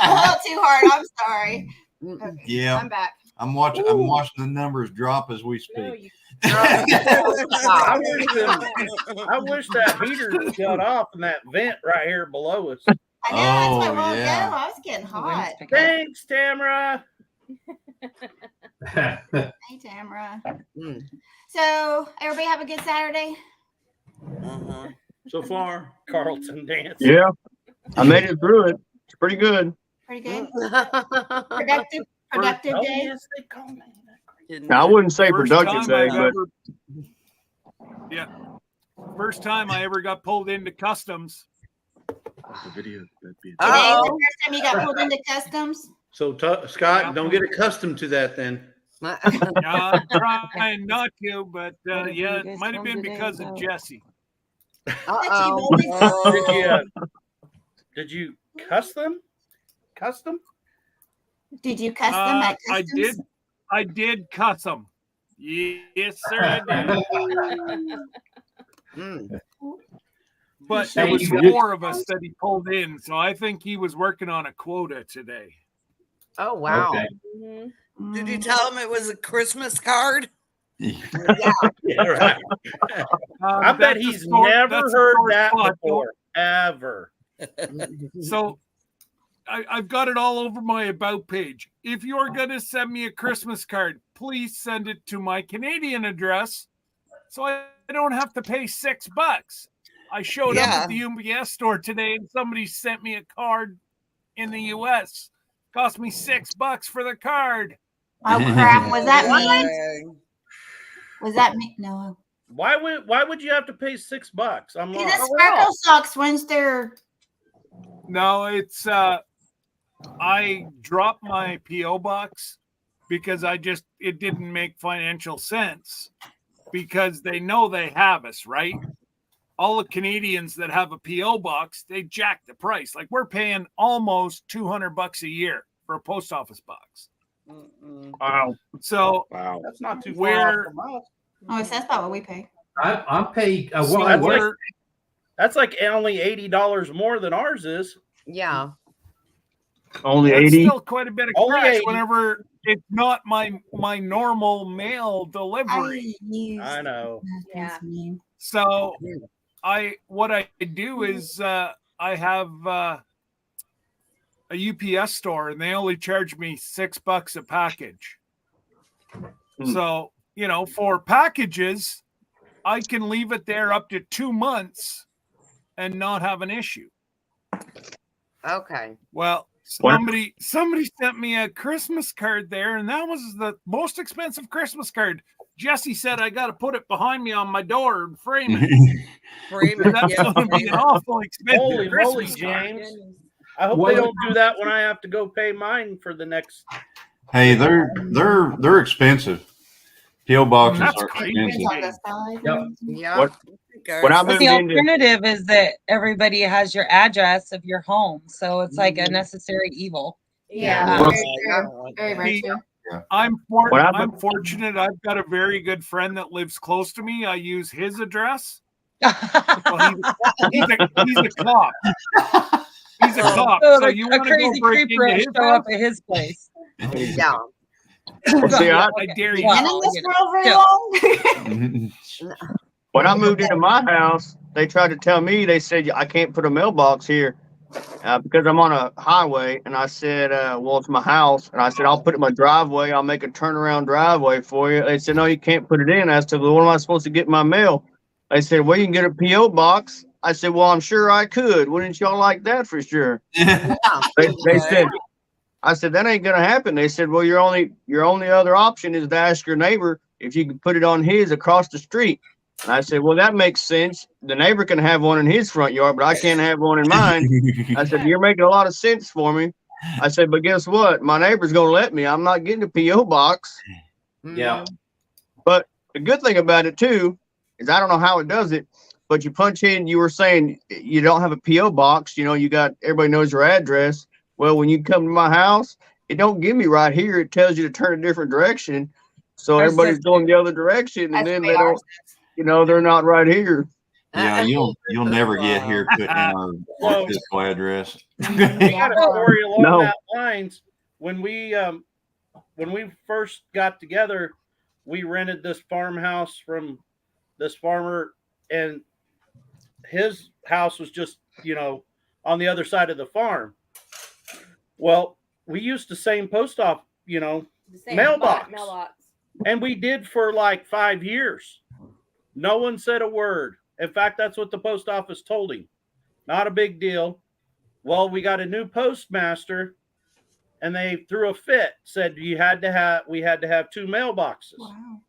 a little too hard. I'm sorry. Yeah. I'm back. I'm watching the numbers drop as we speak. I wish that heater got off in that vent right here below us. I know, that's Oh, why a while yeah. ago I was getting hot. Thanks, Tamara. Hey, Tamara. So, everybody have a good Saturday? Uh-huh. So far, Carlton dance. Yeah, I made it through it. It's pretty good. Pretty good? Productive Oh, day? yes, they call me that. Now, I wouldn't say First productive time day, I've but ever- yeah. First time I ever got pulled into customs. the video. Today is the first time you got pulled into customs? so Scott, don't get accustomed to that then. I'm trying not to, but yeah, it might have been because of Jesse. Did you cuss them? Custom? Did you cuss them at customs? I did cuss them. Yes, sir, I did. But there was four of us that he pulled in, so I think he was working on a quota today. Oh, wow. Okay. Did you tell him it was a Christmas card? Yeah, right. I bet That's a he's sore- never that's a heard sore that spot. before, ever. So I've got it all over my about page. If you're going to send me a Christmas card, please send it to my Canadian address so I don't have to pay $6. I showed up at the UPS store today and somebody sent me a card in the US. Cost me $6 for the card. Oh, crap. Was that me? Was that me? No. Why would you have to pay $6? I'm See, lost. the sparkle socks once they're. No, it's I dropped my PO box because it didn't make financial sense because they know they have us, right? All the Canadians that have a PO box, they jack the price. Like we're paying almost $200 a year for a post office box. Wow. So that's not too far off from us. Oh, that's about what we pay. I'm paid. So that's like only $80 more than ours is. Yeah. Only That's 80. still quite a bit of Only cash 80. whenever it's not my normal mail delivery. I know. Yeah. So what I do is I have a UPS store and they only charge me $6 a package. So, for packages, I can leave it there up to 2 months and not have an issue. Okay. Well, somebody sent me a Christmas card there, and that was the most expensive Christmas card. Jesse said I got to put it behind me on my door and frame it. That's going to be an awful expensive Holy Christmas moly, card. James! I hope they don't do that when I have to go pay mine for the next. Hey, they're expensive. PO boxes That's are crazy. expensive. Yeah. When I But moved the into alternative is that everybody has your address of your home, so it's like a necessary evil. Yeah. Well, Very, very true. I'm fortunate. I've got a very good friend that lives close to me. I use his address. Well, he's a cop. He's a cop. So, So you a want to go crazy break creeper into will his show house? up at his place. Yeah. see, I dare you. Been in this world very long? when I moved into my house, they tried to tell me, they said, I can't put a mailbox here because I'm on a highway. And I said, well, it's my house. And I said, I'll put it in my driveway. I'll make a turnaround driveway for you. They said, no, you can't put it in. I said, well, what am I supposed to get my mail? They said, well, you can get a P.O. box. I said, well, I'm sure I could. Wouldn't y'all like that for sure? They said, I said, that ain't going to happen. They said, well, your only other option is to ask your neighbor if you can put it on his across the street. And I said, well, that makes sense. The neighbor can have one in his front yard, but I can't have one in mine. I said, you're making a lot of sense for me. I said, but guess what? My neighbor's going to let me. I'm not getting a P.O. box. Yeah. But the good thing about it, too, is I don't know how it does it, but you punch in, you were saying you don't have a P.O. box. You got, everybody knows your address. Well, when you come to my house, it don't give me right here. It tells you to turn a different direction. So everybody's going the other direction, and then they don't, they're not right here. Yeah, you'll never get here putting in our physical address. We got a story along that lines. When we first got together, we rented this farmhouse from this farmer, and his house was just on the other side of the farm. Well, we used the same post office, mailbox. And we did for like 5 years. No one said a word. In fact, that's what the post office told him. Not a big deal. Well, we got a new postmaster, and they threw a fit. Said we had to have 2 mailboxes. Wow.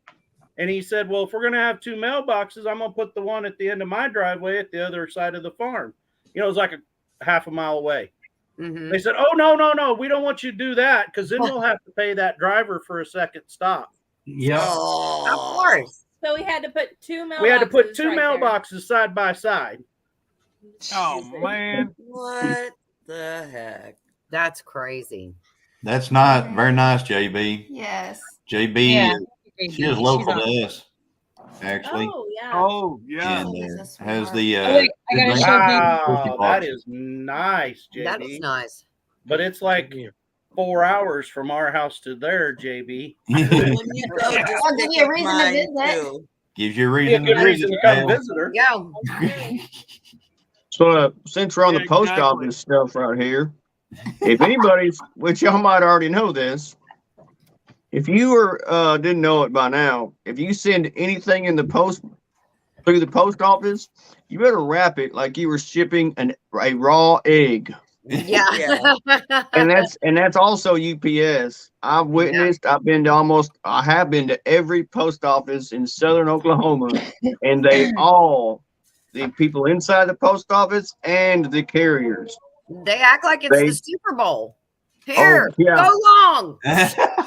And he said, well, if we're going to have 2 mailboxes, I'm going to put the one at the end of my driveway at the other side of the farm. It was like a half a mile away. Mm-hmm. They said, oh, no, we don't want you to do that because then we'll have to pay that driver for a second stop. Yeah. Of course. So we had to put 2 mailboxes. We had to put 2 right mailboxes side by side. Oh, man. What the heck? That's crazy. That's not very nice, JB. Yes. JB, she is local to us, actually. Oh, yeah. Oh, yeah. And has the I gotta show wow, that is nice, JB. That is nice. But it's like 4 hours from our house to there, JB. I'll give you a reason to visit. Gives you a reason to come visit her. Yeah. So since we're on the post office stuff right here, if anybody, which y'all might already know this, if you didn't know it by now, if you send anything in the post through the post office, you better wrap it like you were shipping a raw egg. Yeah. And that's also UPS. I've witnessed. I have been to every post office in southern Oklahoma, and the people inside the post office and the carriers. They act like it's the Super Bowl. Here, yeah. go long.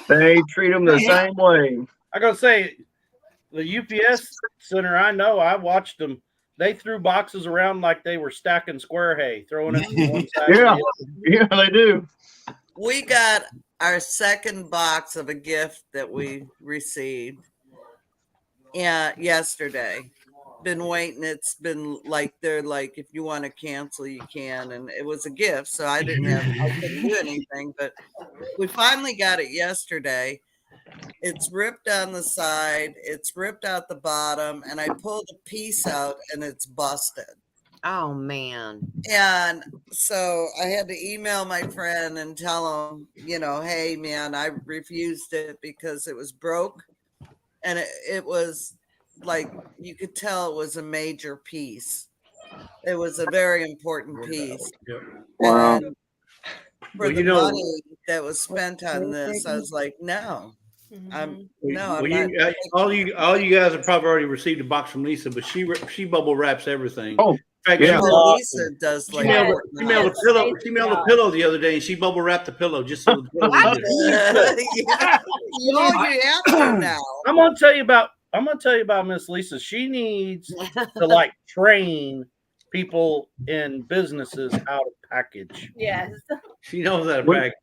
They treat them the same way. I gotta say, the UPS center, I know, I watched them. They threw boxes around like they were stacking square hay, throwing it from one side to the other. Yeah, they do. We got our second box of a gift that we received yesterday. Been waiting. It's been like they're like, if you want to cancel, you can. And it was a gift, so I couldn't do anything. But we finally got it yesterday. It's ripped on the side, it's ripped out the bottom, and I pulled a piece out and it's busted. Oh man. And so I had to email my friend and tell him, hey man, I refused it because it was broke. And it was like, you could tell it was a major piece. It was a very important piece. Wow. And for the money that was spent on this, I was like, no. All you guys have probably already received a box from Lisa, but she bubble wraps everything. Oh, in fact, yeah. Lisa does she mailed a pillow. She mailed a pillow the other day, and she bubble wrapped the pillow just so the pillow was now. I'm gonna tell you about Miss Lisa. She needs to train people in businesses how to package. Yes. She knows how to package.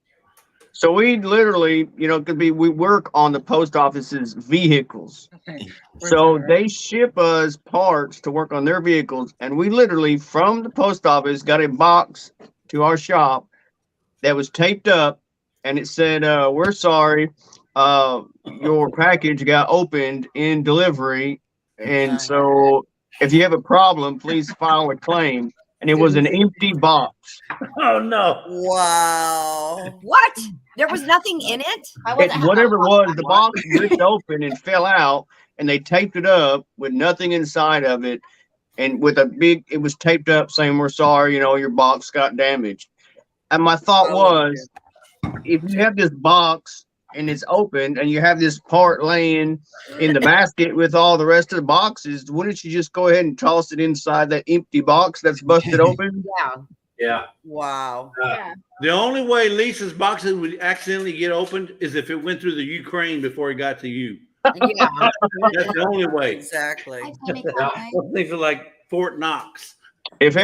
So we literally, we work on the post office's vehicles. Okay. So they ship us parts to work on their vehicles. And we literally, from the post office, got a box to our shop that was taped up. And it said, we're sorry, your package got opened in delivery. And so if you have a problem, please file a claim. And it was an empty box. Oh no! Wow! What? There was nothing in it? Whatever it was, the box ripped open and fell out, and they taped it up with nothing inside of it, and it was taped up saying, "We're sorry, your box got damaged." And my thought was, if you have this box and it's open, and you have this part laying in the basket with all the rest of the boxes, wouldn't you just go ahead and toss it inside that empty box that's busted open? Yeah. Wow. The only way Lisa's boxes would accidentally get opened is if it went through the Ukraine before it got to you. Yeah. That's the only way. Exactly. Things are like Fort Knox. If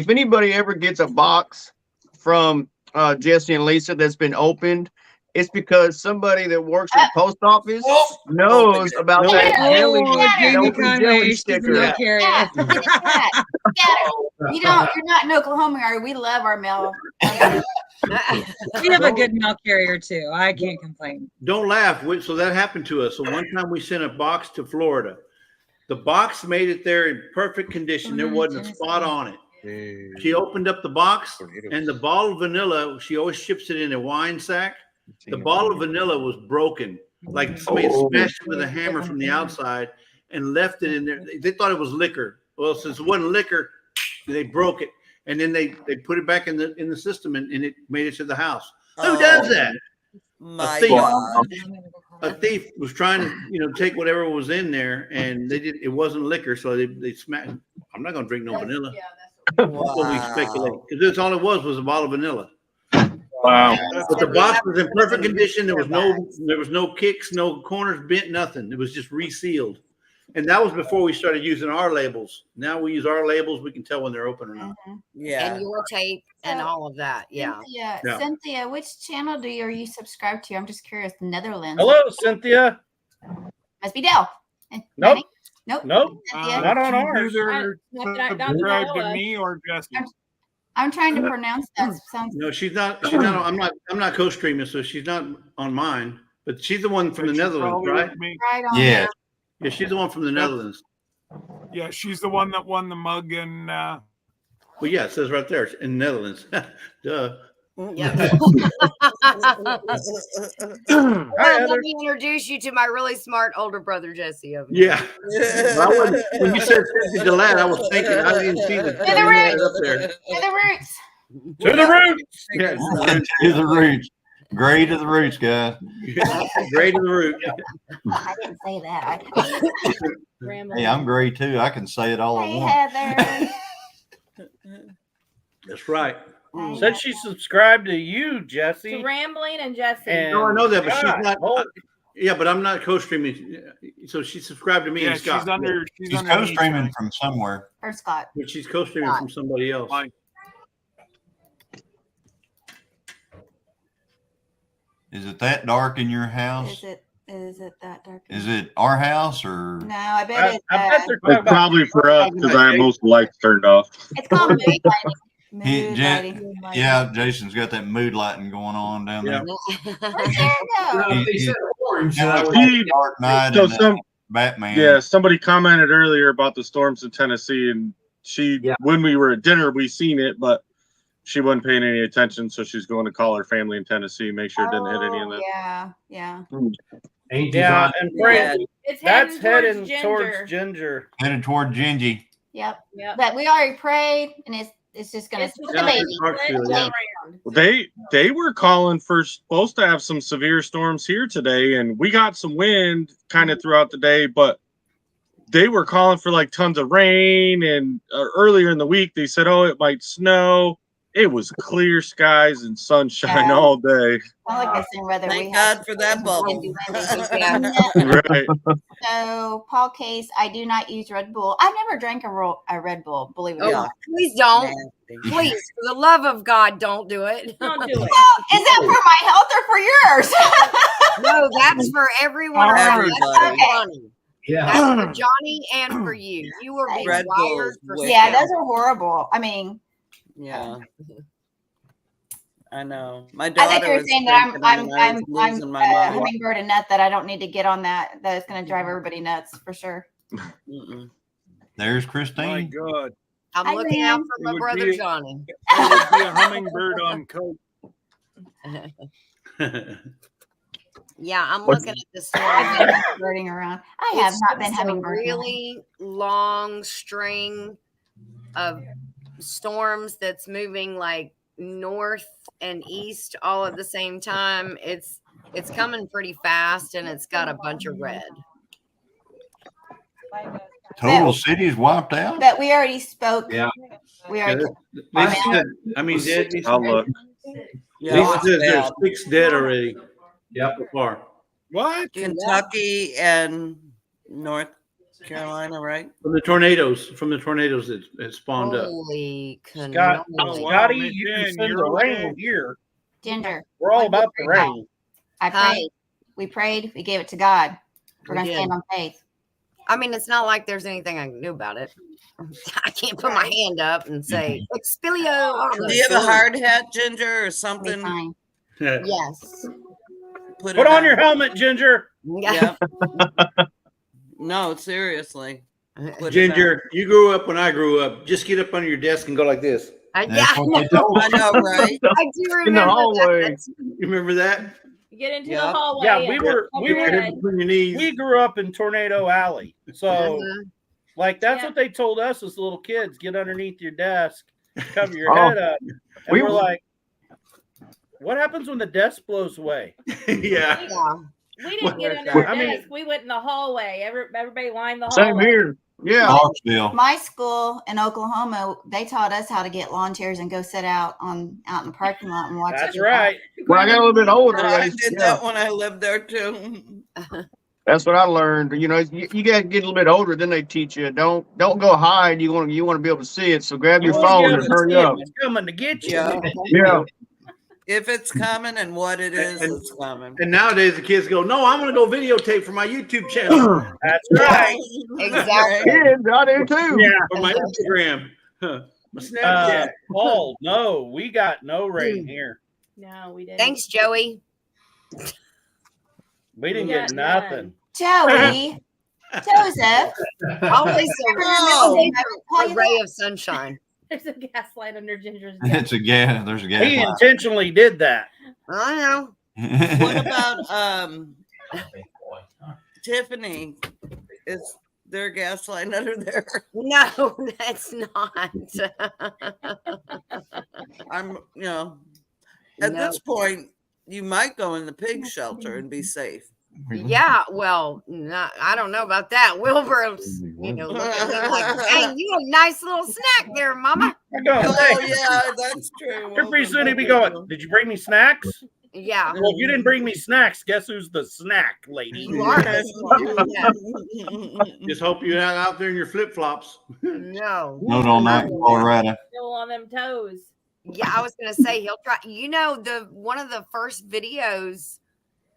anybody ever gets a box from Jesse and Lisa that's been opened, it's because somebody that works at the post office knows about that jelly sticker. You're not in Oklahoma, are you? We love our mail. We have a good mail carrier too. I can't complain. Don't laugh. So that happened to us. So one time we sent a box to Florida. The box made it there in perfect condition. There wasn't a spot on it. She opened up the box, and the bottle of vanilla, she always ships it in a wine sack. The bottle of vanilla was broken. Like somebody smashed it with a hammer from the outside and left it in there. They thought it was liquor. Well, since it wasn't liquor, they broke it. And then they put it back in the system, and it made it to the house. Who does that? A thief was trying to, take whatever was in there, and it wasn't liquor, so they smashed. I'm not going to drink no vanilla. That's what we speculate. Because that's all it was a bottle of vanilla. Wow. But the box was in perfect condition. There was no kicks, no corners bent, nothing. It was just resealed. And that was before we started using our labels. Now we use our labels. We can tell when they're open or not. Yeah. And your tape and all of that. Yeah. Cynthia, which channel are you subscribed to? I'm just curious. The Netherlands. Hello, Cynthia. Must be Dell. Nope. Nope. Not on ours. Either subscribe to me or Jesse. I'm trying to pronounce that. No, she's not. I'm not co-streaming, so she's not on mine. But she's the one from the Netherlands, right? Right on. Yeah. Yeah, she's the one from the Netherlands. Yeah, she's the one that won the mug and Well, yeah, it says right there in the Netherlands. Duh. Yeah. Hi, Let Heather. me introduce you to my really smart older brother, Jesse. Over Yeah. here. Well, when you said Cindy Gillette, I was thinking I didn't see the To the roots. up there. To the roots. To the roots. Yeah, To the roots. Gray to the roots, guys. Gray to the root. I didn't say that. Hey, I'm gray too. I can say it all Hey, at once. Heather. That's right. Said she subscribed to you, Jesse. To Rambling and Jesse. And No, I know that, but she's God, not. oh, Yeah, but I'm not co-streaming. So she subscribed to me Yeah, and Scott. she's She's co-streaming from somewhere. Or Scott. But she's co-streaming from somebody else. Fine. Is it that dark in your house? Is it that dark? Is it our house or? No, I bet it's. I bet they're talking It's probably for us because I have most of the lights turned off. It's called mood lighting. He- Mood Jan- lighting. Yeah, Jason's got that mood lighting going on down there. Where's Jared go? They said orange. and I Yeah, was like like, Dark Knight So and Batman. Yeah, somebody commented earlier about the storms in Tennessee, and when we were at dinner, we seen it, but she wasn't paying any attention, so she's going to call her family in Tennessee, make sure it didn't hit any of them. Yeah. Yeah, and Frank, It's that's heading heading towards towards Ginger. Headed toward Gingy. Yep. Yep. But we already prayed, and it's just gonna It's split just the baby. Go around. They were calling for supposed to have some severe storms here today, and we got some wind kind of throughout the day, but they were calling for like tons of rain. And earlier in the week, they said, "Oh, it might snow." It was clear skies and sunshine all day. I like the same weather we Thank have. God for that bubble. Right. So, Paul Case, I do not use Red Bull. I've never drank a Red Bull, believe it or Oh, not. please don't. Please, for the love of God, don't do it. Don't do it. Well, is that for my health or for yours? No, that's for everyone around. That's for Everybody. Johnny. yeah. That's for Johnny and for you. You were Red Bull required is for way- Yeah, those are horrible. I mean, Yeah. I know. My I daughter think you're was saying that drinking them and I was losing my mind. hummingbird and nut that I don't need to get on that. That is going to drive everybody nuts for sure. Mm-mm. There's My Christine. God. I'm Hi, looking out Graham. for It my would brother be- Johnny. It would be a hummingbird on coke. Yeah, I'm looking at this I've story. been birding around. I have not been It's having a bird. really long string of storms that's moving like north and east all at the same time. It's coming pretty fast and it's got a bunch of red. Total city's wiped out. But we already spoke. Yeah. We already. They said, dead. I'll look. Yeah, They it was said there's bad. 6 dead already. Yep. So far. What? Kentucky and North Carolina, right? From the tornadoes that spawned up. Holy Scott, cannoli. wow, Scotty, Miss you Ann, can send you're the rain okay. here. Ginger. We're all about the rain. I Huh? prayed. We prayed. We gave it to God. We're We going to did. stand on faith. I mean, it's not like there's anything I can do about it. I can't put my hand up and say Expelio. Do you have a hard hat, Ginger, or We'll be something? fine. Yes. Put Put it on your helmet, Ginger. Yeah. Yep. No, seriously. Put it Ginger, you grew up when I grew up. Just get up under your desk and go like this. Yeah, That's what they on. told I know, right? I do remember In the hallway. that. You remember that? You get into Yeah. the hallway. Yeah, and we it's were red. Between your knees. we grew up in Tornado Alley. So Mhm. like that's Yeah. what they told us as little kids. Get underneath your desk, cover your Oh. head up. And We we're were- like, what happens when the desk blows away? Yeah. Yeah. We didn't get under I our mean- desk. We went in the hallway. Everybody lined the Same hallway. here. Yeah. Clarksville. My school in Oklahoma, they taught us how to get lawn chairs and go sit out in the parking lot and watch. That's it. right. When I got a little bit older, I I- did yeah, that when I lived there too. that's what I learned. You know, you got to get a little bit older, then they teach you don't go hide. You want to be able to see it. So grab your You wanna phone be and able to hurry see it, up. it's coming to get you. Yeah. Yeah. If it's coming and what it is, it's coming. And nowadays the kids go, no, I'm going to go videotape for my YouTube channel That's right. Exactly. Kids, I do too. Yeah. or my Instagram. Huh. My Snapchat. Paul, no, we got no rain here. No, we didn't. Thanks, Joey. We didn't We get got nothing. Joey, Joseph. Always Oh, a ray of sunshine. There's a gas line under Ginger's desk. It's a gas. There's a gas. He line. intentionally did that. I know. What about Tiffany? Is there a gas line under there? No, that's not. I'm, at this point, you might go in the pig shelter and be safe. Yeah, well, I don't know about that. Wilbur's, look at me like, hey, you a nice little snack there, Mama. Yeah, that's true. Pretty soon he'd be going, did you bring me snacks? Yeah. Well, if you didn't bring me snacks, guess who's the snack lady? You are the snack. Just hope you're not out there in your flip flops. No. No, don't knock Colorado. Still on them toes. Yeah, I was gonna say he'll try. One of the first videos.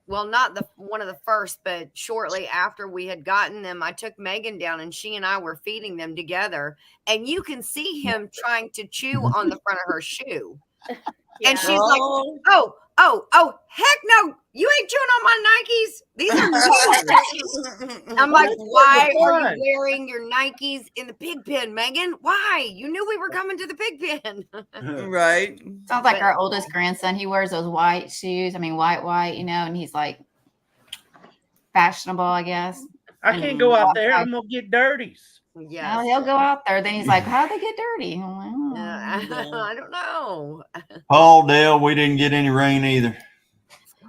Well, not one of the first, but shortly after we had gotten them, I took Megan down and she and I were feeding them together. And you can see him trying to chew on the front of her shoe. Yeah. And she's like, oh, heck no, you ain't chewing on my Nikes. These are Nikes. I'm like, why are you wearing your Nikes in the pig pen, Megan? Why? You knew we were coming to the pig pen. Right. Sounds like our oldest grandson. He wears those white shoes. I mean, white, and he's like fashionable, I guess. I can't go out there. I'm going to get dirties. Yeah, he'll go out there. Then he's like, how'd they get dirty? I'm like, I don't know. Paul, Dale, we didn't get any rain either.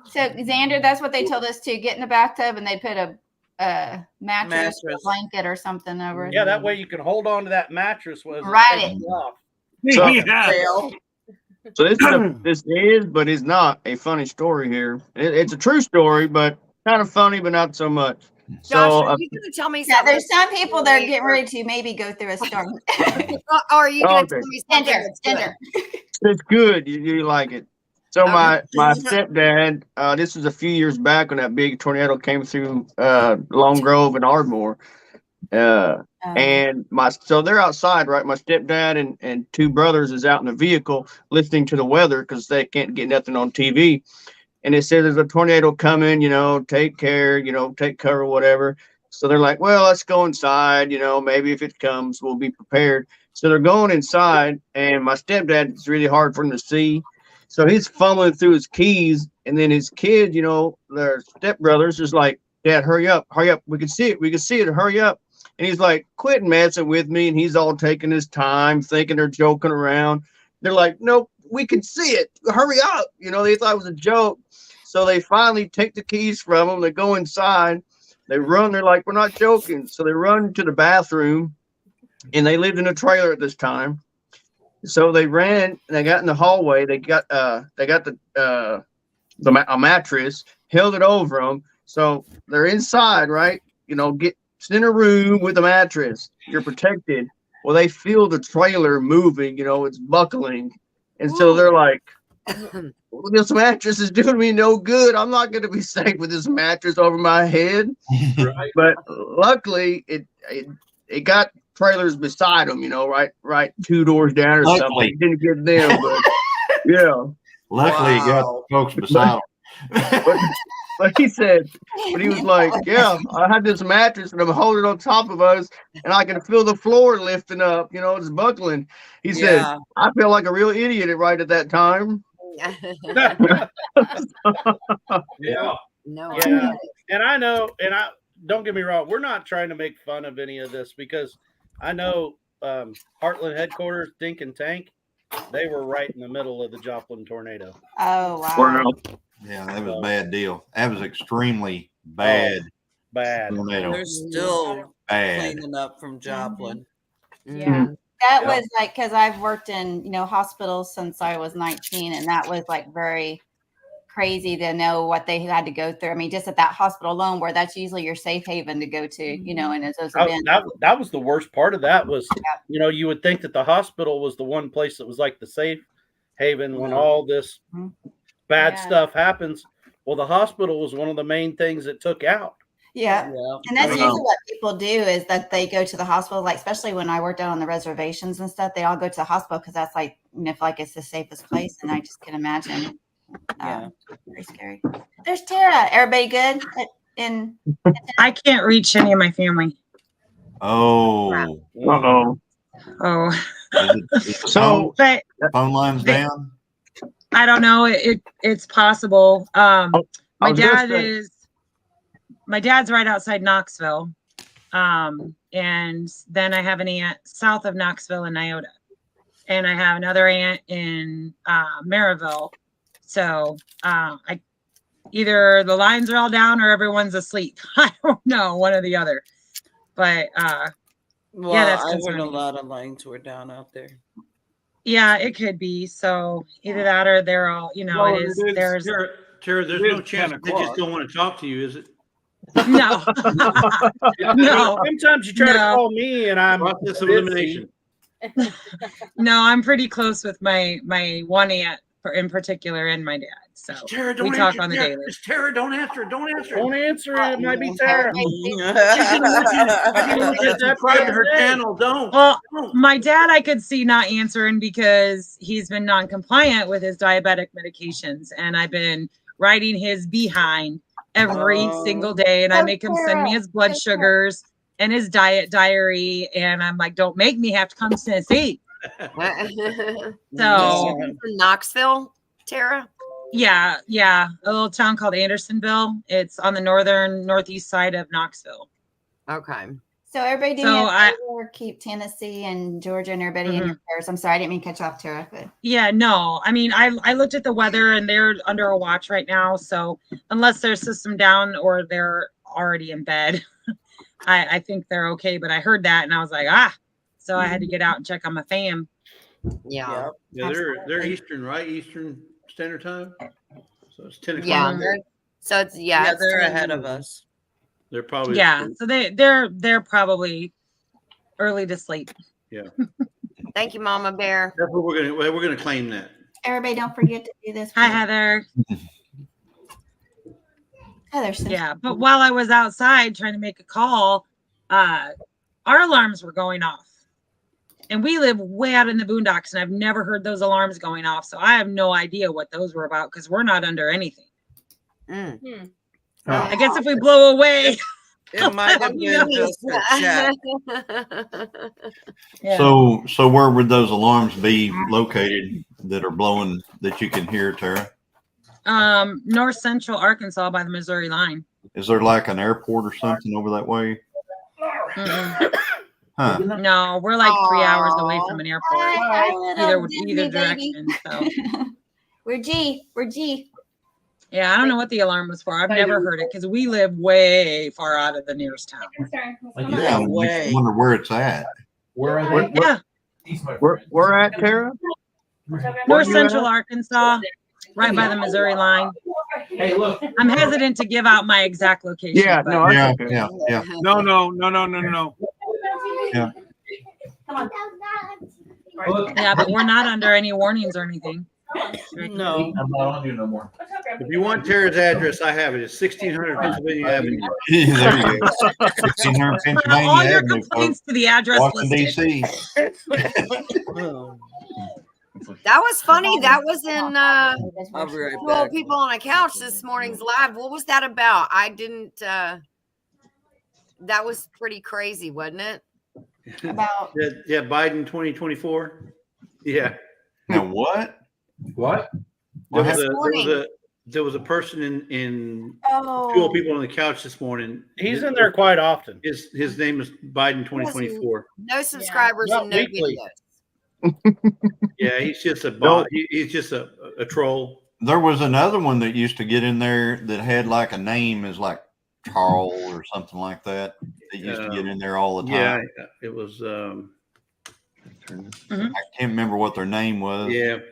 So, Xander, that's what they told us to get in the bathtub and they put a mattress. Or a blanket or something over it. Yeah, that way you can hold on to that mattress. Ride it. So, Yeah. so this is, but it's not a funny story here. It's a true story, but kind of funny, but not so much. Josh, So, are you going to tell me Yeah, something? there's some people that are getting ready to maybe go through a storm. Or are you going to Okay. tell me something? that's good? Gender. it's good. You like it. So my stepdad, this was a few years back when that big tornado came through Long Grove and Ardmore. And so they're outside, right? My stepdad and two brothers is out in the vehicle listening to the weather because they can't get nothing on TV. And it says there's a tornado coming, take care, take cover, whatever. So they're like, well, let's go inside, maybe if it comes, we'll be prepared. So they're going inside, and my stepdad, it's really hard for him to see. So he's fumbling through his keys, and then his kid, their stepbrothers is like, Dad, hurry up, we can see it, hurry up. And he's like, quit messing with me. And he's all taking his time, thinking they're joking around. They're like, nope, we can see it, hurry up. They thought it was a joke. So they finally take the keys from them. They go inside. They run. They're like, we're not joking. So they run to the bathroom, and they lived in a trailer at this time. So they ran. And they got in the hallway. They got a mattress, held it over them. So they're inside, right? Get in a room with a mattress. You're protected. Well, they feel the trailer moving. It's buckling, and so they're like, this mattress is doing me no good. I'm not going to be safe with this mattress over my head. Right. But luckily, it got trailers beside them, right 2 doors down or something. It didn't get them, but yeah. Luckily, it got folks beside them. But he said, he was like, yeah, I had this mattress and I'm holding it on top of us and I can feel the floor lifting up, it's buckling. He said, I feel like a real idiot right at that time. Yeah. No. Yeah. And I know, don't get me wrong, we're not trying to make fun of any of this because I know Heartland headquarters, Dink and Tank, they were right in the middle of the Joplin tornado. Oh, wow. Yeah, that was a bad deal. That was extremely bad. Bad. Tornado. They're still bad. cleaning up from Joplin. Yeah. That was like, because I've worked in, hospitals since I was 19, and that was like very crazy to know what they had to go through. I mean, just at that hospital alone, where that's usually your safe haven to go to, and as those events. That was the worst part of that was, you would think that the hospital was the one place that was like the safe haven when all this bad stuff happens. Well, the hospital was one of the main things that took out. Yeah. And that's usually what people do is that they go to the hospital, like especially when I worked out on the reservations and stuff, they all go to the hospital because that's like, like it's the safest place. And I just can imagine. Very scary. There's Tara. Everybody good? I can't reach any of my family. Oh. Uh-oh. Oh, Is it So but phone lines they- down? I don't know. It's possible. I My was gonna dad say- my dad's right outside Knoxville. And then I have an aunt south of Knoxville in Nyota. And I have another aunt in Maryville. So I either the lines are all down or everyone's asleep. I don't know, one or the other. But Well, yeah, that's I heard a concerning. lot of lines were down out there. Yeah, it could be. So either that or they're all, Well, it is it is- there's Tara, there's It no is chance 10 they just o'clock. don't want to talk to you, is it? no. No. Sometimes you try to No. call me and I'm Process of busy. elimination. No, I'm pretty close with my one aunt in particular and my dad. So Tara, we don't talk answer. on the Tara, daily. it's Tara, don't answer. Don't answer. Don't answer it. It might be Tara. Subscribe to her channel. Don't. Well, Don't. my dad, I could see not answering because he's been non-compliant with his diabetic medications, and I've been riding his behind every single day, and I make him send me his blood sugars and his diet diary, and I'm like, don't make me have to come to see. So From Knoxville, Tara. yeah, a little town called Andersonville. It's on the northeast side of Knoxville. Okay. So everybody do So me a I- favor, keep Tennessee and Georgia and everybody in your prayers. I'm sorry, I didn't mean to cut you off, Tara. But Yeah, no. I mean, I looked at the weather and they're under a watch right now. So unless their system down or they're already in bed, I think they're okay. But I heard that and I was like, so I had to get out and check on my fam. Yeah. Yeah, they're Eastern, right? Eastern Standard Time. So it's 10 o'clock. Yeah. there. So it's Yeah, it's they're 10. ahead of us. They're probably Yeah. So they're probably early to sleep. Yeah. Thank you, Mama Bear. That's what we're gonna claim that. everybody don't forget to do this. Hi, please. Heather. Heather says, Yeah. But while I was outside trying to make a call, our alarms were going off. And we live way out in the boondocks, and I've never heard those alarms going off. So I have no idea what those were about because we're not under anything. Mm. I guess if we blow away. It might have You know. been just a check. Yeah. So where would those alarms be located that are blowing that you can hear, Tara? North Central Arkansas by the Missouri line. Is there like an airport or something over that way? Mm-mm. Huh. No, we're like 3 hours away from an airport. Hi, little Either Disney baby. direction. So We're G. yeah, I don't know what the alarm was for. I've never heard it because we live way far out of the nearest town. Yeah, I wonder where it's at. Where are they? Yeah, Where at, Tara? North Central Arkansas, right by the Missouri line. Hey, look. I'm hesitant to give out my exact location. Yeah, but- no, Yeah, that's okay. yeah. No. Yeah. Yeah, but we're not under any warnings or anything. No. I'm not on you no more. If you want Tara's address, I have it. It's 1600 Pennsylvania Avenue. There you go. 1600 All Pennsylvania your Avenue, complaints to the address Washington, listed. D.C. That was funny. That was in I'll be right Two Old back. People on a Couch this morning's live. What was that about? I didn't that was pretty crazy, wasn't it? About Yeah, Biden 2024. Yeah. Now what? What? There was a person in Two Old People on the Couch this morning. He's in there quite often. His name is Biden 2024. No subscribers Not and no weekly. videos. Yeah, he's just a bot. He's just a troll. There was another one that used to get in there that had like a name as like Charles or something like that. That used to get in there all the Yeah, time. it was. I can't remember what their name was. Yeah, If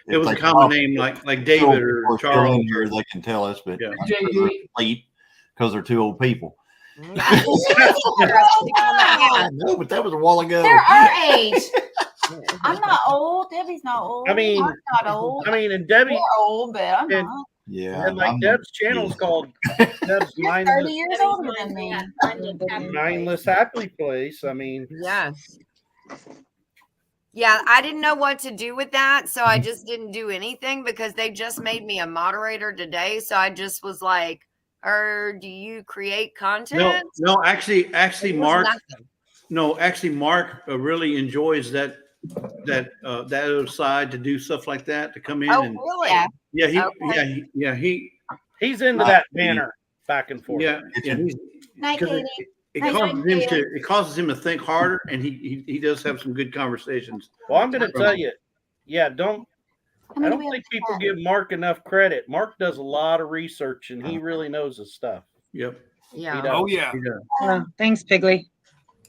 it was they a common talk- name like David or If they're Charles. in here, they can tell us, but Yeah. I'm sure they're asleep because they're two old people. No, but that was a while ago. they're our age. I'm not old. Debbie's not old. I mean- I'm not old. and Debbie You're old, but I'm and- not. Yeah, and like I'm- Deb's channel's called Deb's You're 30 Mindless, years older than me. Mindless Happy Place. I mean, Yeah. Yeah, I didn't know what to do with that, so I just didn't do anything because they just made me a moderator today. So I just was like, do you create content? No, actually, It was Mark. nothing. No, actually, Mark really enjoys that other side to do stuff like that, to come in Oh, and really? he's into that banner back and forth. Yeah. Night, Katie. It causes him to think harder, and he does have some good conversations. Well, I'm going to tell you, I don't think people give Mark enough credit. Mark does a lot of research, and he really knows his stuff. Yep. Yeah. Oh yeah. He does. Thanks, Piggly.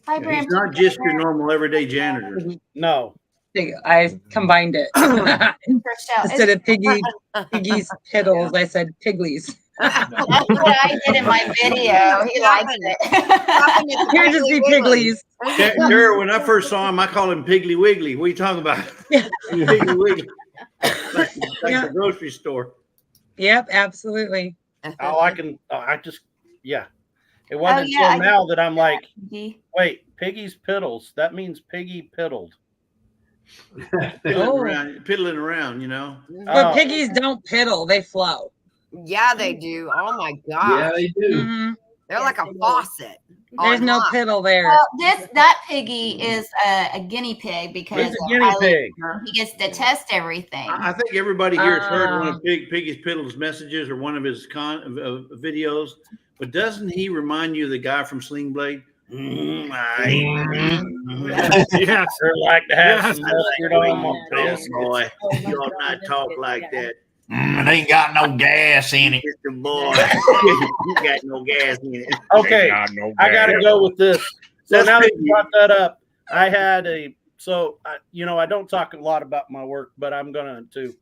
He's not just your normal everyday janitor. No. I combined it. Instead of Piggy's piddles, I said Pigglies. That's what I did in my video. He likes it. Here, just be Pigglies. Jared, when I first saw him, I called him Piggly Wiggly. What are you talking about? Piggly Wiggly. Like the grocery store. Yep, absolutely. It wasn't until now that I'm like, wait, Piggy's piddles. That means Piggy piddled. Piddling around, you know. But piggies don't piddle; they flow. Yeah, they do. Oh my god. Yeah, they do. Mm-hmm. They're like a faucet. There's no piddle there. Well, that piggy is a guinea pig because he gets to test everything. I think everybody here has heard one of Piggy's Piddle's messages or one of his videos. But doesn't he remind you of the guy from Sling Blade? Yes, sir, like to have some mustard on my biscuits. Boy, you ought not talk like that. It ain't got no gas in it. Mr. Boy, you got no gas in it. Okay, I got to go with this. So now that you brought that up, I had I don't talk a lot about my work, but I'm going to.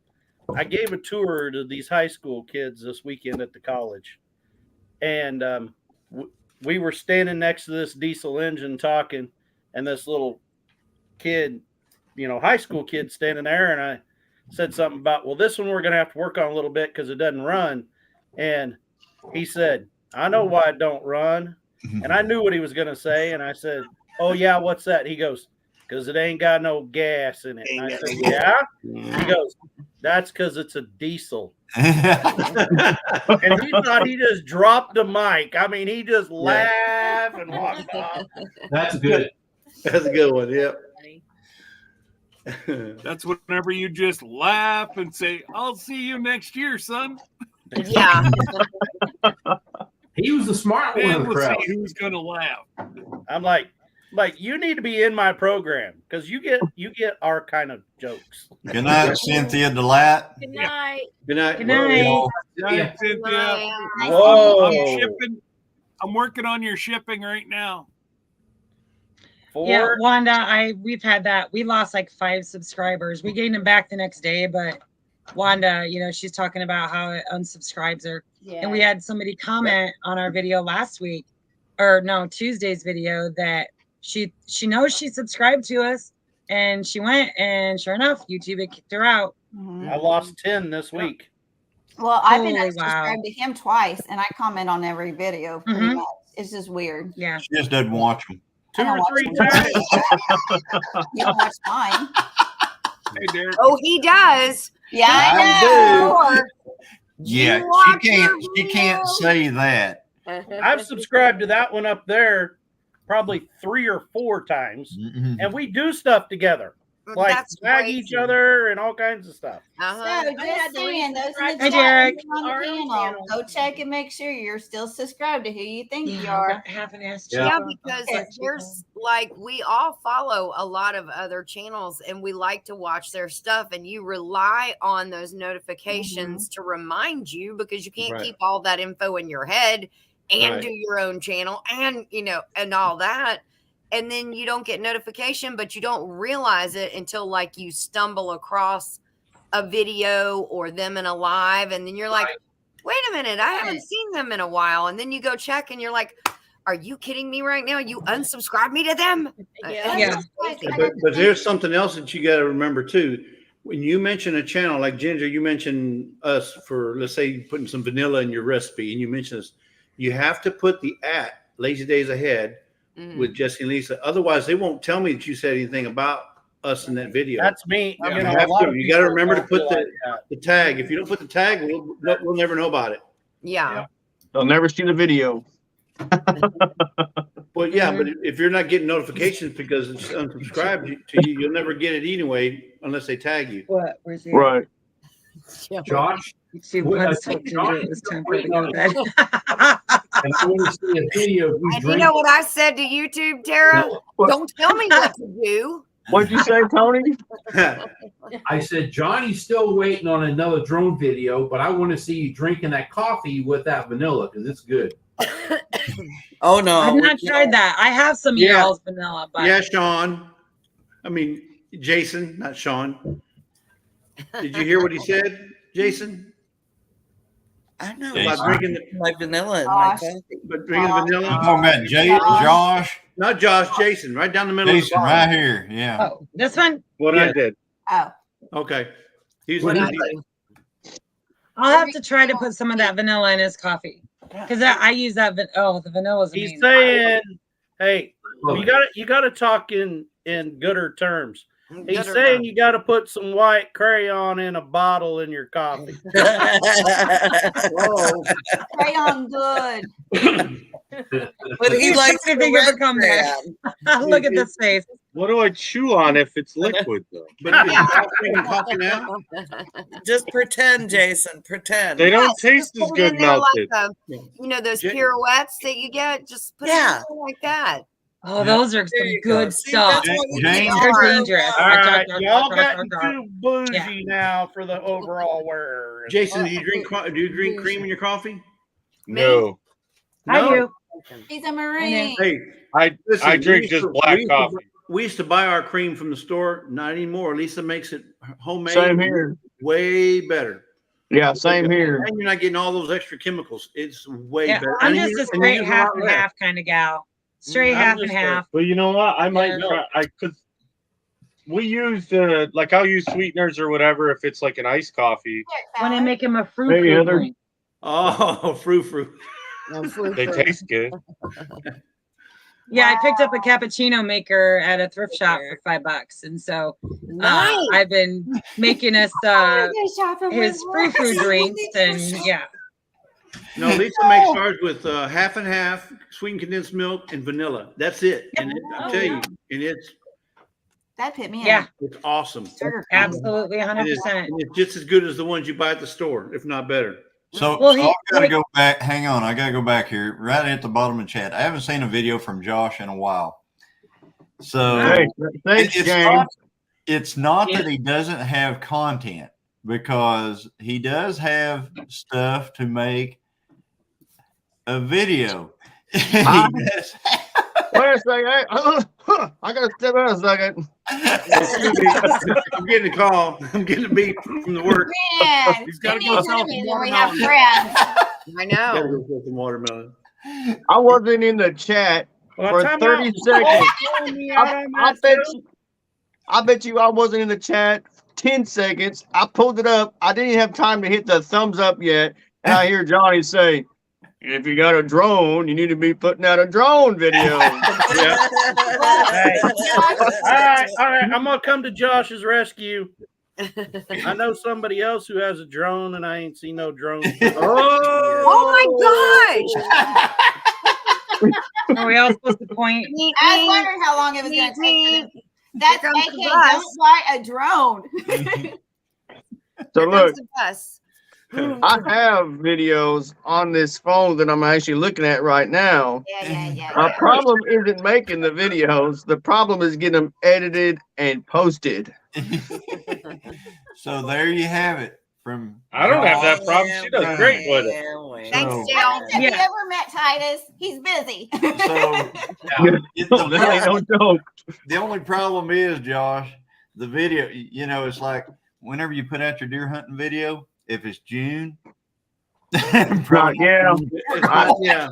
I gave a tour to these high school kids this weekend at the college. And we were standing next to this diesel engine talking, and this little kid, high school kid standing there, and I said something about, well, this one we're going to have to work on a little bit because it doesn't run. And he said, I know why it don't run. And I knew what he was going to say. And I said, oh, yeah, what's that? He goes, because it ain't got no gas in it. And I said, yeah? He goes, that's because it's a diesel. And he thought he just dropped the mic. I mean, he just laughed and walked off. That's good. That's a good one. Yep. That's whenever you just laugh and say, I'll see you next year, son. Yeah. He was the smart one of the crowd. See who's going to laugh. I'm like, you need to be in my program because you get our kind of jokes. Good night, Cynthia Delat. Good night. Good night. Good night. Good night, Cynthia. Whoa. I'm working on your shipping right now. Yeah, Wanda, we've had that. We lost like 5 subscribers. We gained them back the next day, but Wanda, she's talking about how it unsubscribes her. Yeah. And we had somebody comment on our video last week, or no, Tuesday's video, that she knows she subscribed to us, and she went, and sure enough, YouTube had kicked her out. I lost 10 this week. Well, I've been unsubscribed to him twice, and I comment on every video. Pretty much. It's just weird. Yeah. She just doesn't watch them. 2 or 3 times. You don't watch mine. Hey, Derek. Oh, he does. Yeah, I know. Yeah, she can't say that. I've subscribed to that one up there probably 3 or 4 times, and we do stuff together, like tag each other and all kinds of stuff. So just saying, those in the Hey, chat Derek. on the panel, go check and make sure you're still subscribed to who you think you are. Haven't asked Yeah, because there's we all follow a lot of other channels, and we like to watch their stuff, and you rely on those notifications to remind you, because you can't keep all that info in your head and do your own channel and and all that, and then you don't get notification, but you don't realize it until you stumble across a video or them in a live, and then you're like, wait a minute, I haven't seen them in a while, and then you go check and you're like, are you kidding me right now? You unsubscribe me to them? Yeah. But there's something else that you got to remember too. When you mention a channel like Ginger, you mention us for, let's say, putting some vanilla in your recipe, and you mention us. You have to put the Lazy Days Ahead with Jesse and Lisa. Otherwise, they won't tell me that you said anything about us in that video. That's me. You got to remember to put the tag. If you don't put the tag, we'll never know about it. Yeah. They'll never see the video. Well, yeah, but if you're not getting notifications because it's unsubscribed to you, you'll never get it anyway unless they tag you. What? Where's he? Right. Josh, She once told Ginger it was time for her to go to bed. and I want to see a video of you And you drinking. know what I said to YouTube, Tara? Don't tell me what to do. What'd you say, Tony? I said, Johnny's still waiting on another drone video, but I want to see you drinking that coffee with that vanilla because it's good. Oh no, I've not tried that. I have some y'all's vanilla, but Yeah, Sean. I mean, Jason, not Sean. Did you hear what he said, Jason? I know Jason. about drinking my vanilla in my Josh. coffee. But drinking the vanilla? I'm talking about Josh. Not Josh, Jason, right down the middle Jason, of the right bar. here. Yeah. oh, this one. What I did. Oh, Okay. He's What he's- I do. I'll have to try to put some of that vanilla in his coffee because I use that. The vanilla's amazing. He's saying, "Hey, you gotta talk in gooder terms." He's Gooder Oh. saying you got to put some white crayon in a bottle in your coffee. Whoa. crayon good. But he likes to the think of red a comeback. crayon. Look at this face. What do I chew on if it's liquid though? But is Josh drinking coffee now? Just pretend, Jason. Pretend. They don't Yes, taste just as put it in good there melted. Like those J- pirouettes that you get. Just put it in there like that. Oh, those are There some you go. good See, stuff. that's what we James- need. They're dangerous. All right, y'all Gar. getting too bougie now for the overall wear. Jason, do you drink cream in your coffee? No, I do. He's a Marine. Hey, I listen, drink we used just to- black we used to- coffee. We used to buy our cream from the store. Not anymore. Lisa makes it homemade. Same here. Way better. Yeah, same here. And you're not getting all those extra chemicals. It's way Yeah, better. I'm And just you- a and you straight use a half lot and less. half kind of gal. Straight I'm half and just half. But you know what? I might Yeah. try. Cause we use like I'll use sweeteners or whatever if it's like an iced coffee. When I make him a fruit Hey, Heather. drink. Oh, frou. They taste good. Yeah, I picked up a cappuccino maker at a thrift shop for $5, and so Nice. I've been making us his frou drinks, and yeah. No, Lisa makes ours with half and half, sweetened condensed milk, and vanilla. That's it. And I tell you, and it's That put me Yeah. it's awesome. Sugar. Absolutely, It is, 100%. and it's just as good as the ones you buy at the store, if not better. So, Well, so he- I gotta go back. Hang on, I gotta go back here. Right at the bottom of the chat, I haven't seen a video from Josh in a while. So Hey, thanks, it's James. not, it's not that he doesn't have content, because he does have stuff to make a video. He does. Wait a second. I gotta step out a second. I'm getting a call. I'm getting a beep from the work. Man, He's gotta we go need sell enemies some when we have watermelon. friends. I Gotta know. go get some watermelon. I wasn't in the chat Well, for time 30 out. seconds. Calling me out on I that bet too? you. I bet you I wasn't in the chat 10 seconds. I pulled it up. I didn't even have time to hit the thumbs up yet. And I hear Johnny say, if you got a drone, you need to be putting out a drone video. Hey. All right. I'm gonna come to Josh's rescue. I know somebody else who has a drone, and I ain't seen no drone. Oh my gosh. Are we all supposed to point? I was wondering how long it was going to take. That's Here comes AK. the bus. Don't fly a drone. So Here look, comes the bus. I have videos on this phone that I'm actually looking at right now. Yeah. My problem isn't making the videos. The problem is getting them edited and posted. So there you have it. From I don't have that problem. She does great with it. Thanks, So- Dale. Have you Yeah. ever met Titus? He's busy. So That ain't no joke. the only problem is, Josh, the video, it's like whenever you put out your deer hunting video, if it's June, Right, yeah. Yeah.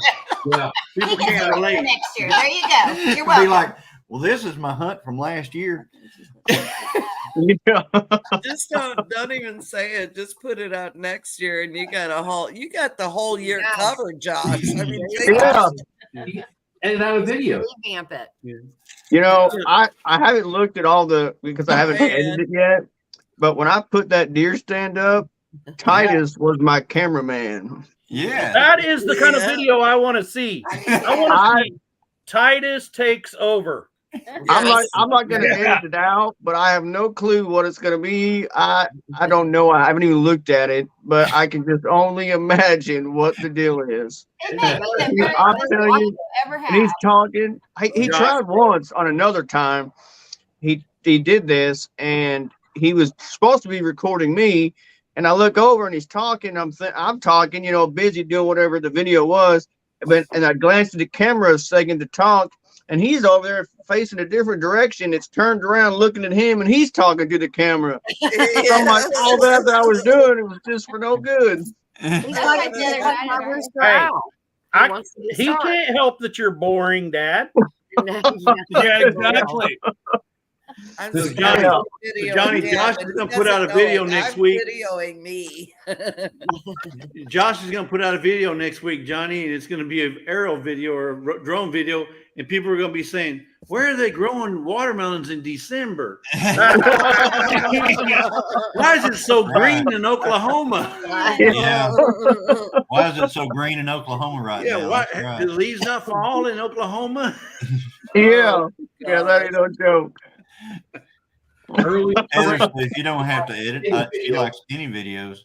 Yeah. He People can can't do it relate. next year. There you go. You're it'll be welcome. like, well, this is my hunt from last year. Yeah. Just don't even say it. Just put it out next year, and you got the whole year Yes. covered, Josh. I mean, Yeah. Edit out a video. Revamp it. I haven't looked at all because I haven't edited it yet. But when I put that deer stand up, Titus was my cameraman. Yeah. That is the kind of video I want to see. I want to see Titus takes over. I'm not gonna edit it out, but I have no clue what it's gonna be. I don't know. I haven't even looked at it, but I can just only imagine what the deal is. It may be the very I'm best telling one you, you ever and he's had. talking. He tried once on another time. He did this, and he was supposed to be recording me, and I look over and he's talking. I'm talking, you know, busy doing whatever the video was, and I glanced at the camera a second to talk. And he's over there facing a different direction. It's turned around looking at him, and he's talking to the camera. So I'm like, all that I was doing, it was just for no good. He's like the other night. He can't help that you're boring, Dad. Yeah, exactly. So Johnny, Josh is going to put out a video next week. Videoing me. Josh is going to put out a video next week, Johnny, and it's going to be an aerial video or a drone video, and people are going to be saying, "Where are they growing watermelons in December? Why is it so green in Oklahoma?" Yeah. Why is it so green in Oklahoma right now? Yeah, why the leaves not fall in Oklahoma? Yeah, that ain't no joke. If you don't have to edit, she likes skinny videos.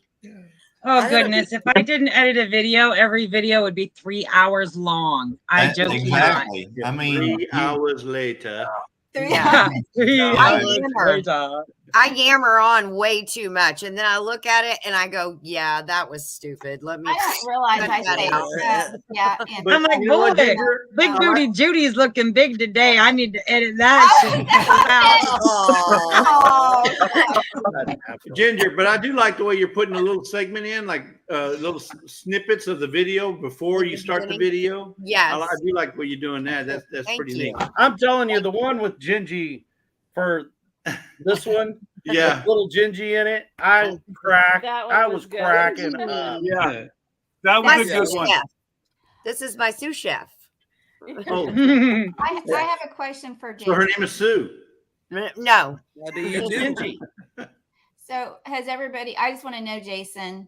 Oh goodness! If I didn't edit a video, every video would be 3 hours long. I just exactly. I mean, 3 hours later. I yammer on way too much, and then I look at it and I go, "Yeah, that was stupid." Let me. I don't realize I say that. Yeah, I'm like, boy, Big Booty Judy's looking big today. I need to edit that shit. Ginger, but I do like the way you're putting a little segment in, like little snippets of the video before you start the video. Yes, I do like what you're doing that. That's pretty neat. I'm telling you, the one with Gingy for this one, yeah, little Gingy in it. I was cracking up. Yeah, that was a good one. This is my sous chef. Oh, I have a question for Gingy. so her name is Sue. No. What do you do? So has everybody? I just want to know, Jason.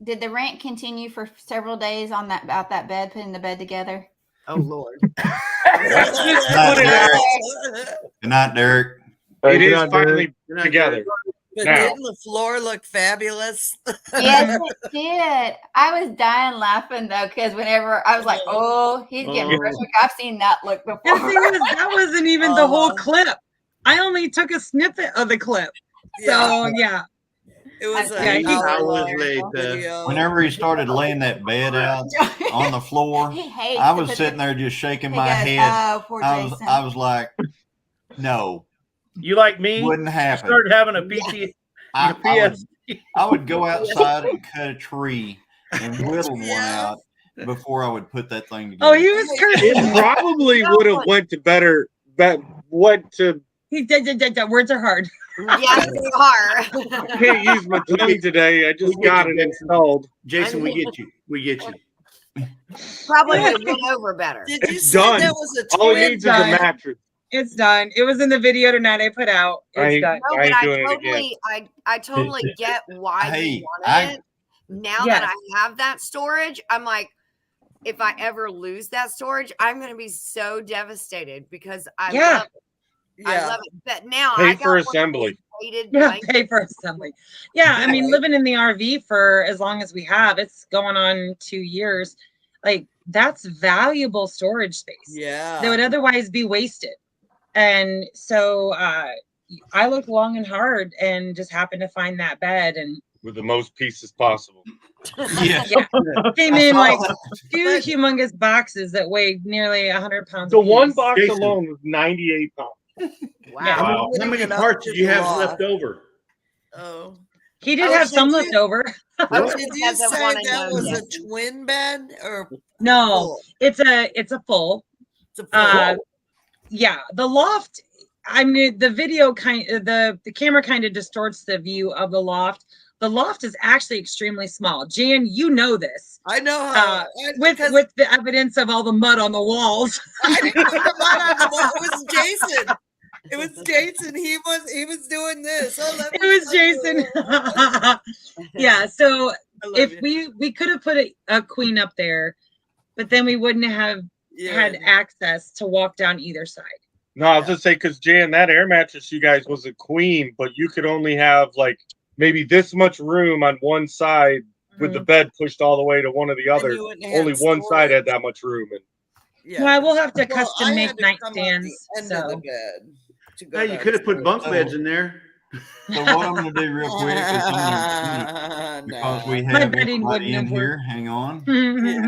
Did the rant continue for several days on that about that bed, putting the bed together? Oh Lord. Good night, Derek. It is finally together. But now. didn't the floor look fabulous? Yes, it did. I was dying laughing though, because whenever I was like, "Oh, he's getting perfect," I've seen that look before. That wasn't even the whole clip. I only took a snippet of the clip. So yeah. It was hours later. Whenever he started laying that bed out on the floor, I was sitting there just shaking my head. Oh, poor Jason. I was like, no. You like me? Wouldn't happen. Started having a PT. I would go outside and cut a tree and whittle one out before I would put that thing together. Oh, he was cursing. It probably would have went to better. Words are hard. Yes, they are. I can't use my tongue today. I just got it installed. Jason, we get you. We get you. Probably would have went over better. Did you say that was a twin? All it needs is a mattress. It's done. It was in the video tonight I put out. It's done. No, but I totally get why you wanted it. Now that I have that storage, I'm like, if I ever lose that storage, I'm going to be so devastated because I love it. I love it. But now pay for assembly. Pay for assembly. Yeah, I mean, living in the RV for as long as we have, it's going on 2 years. Like, that's valuable storage space. Yeah. That would otherwise be wasted. And so I looked long and hard and just happened to find that bed and with the most pieces possible. Yeah. Came in like 2 humongous boxes that weighed nearly 100 pounds. The one box alone was 98 pounds. Wow. How many parts did you have left over? Oh. He did have some left over. Did you say that was a twin bed or no? It's a full. It's a full. Yeah, the loft. I mean, the video the camera kind of distorts the view of the loft. The loft is actually extremely small. Jan, you know this. I know how. With the evidence of all the mud on the walls. I didn't put the mud on the wall. It was Jason. It was Jason. He was doing this. It was Jason. Yeah. So if we could have put a queen up there, but then we wouldn't have had access to walk down either side. No, I was just say because Jan, that air mattress you guys was a queen, but you could only have like maybe this much room on one side with the bed pushed all the way to one of the other. Only one side had that much room. And yeah, well, I will have to custom make nightstands. So Hey, you could have put bunk beds in there. So what I'm going to do real quick is because we have everybody in here. Hang on.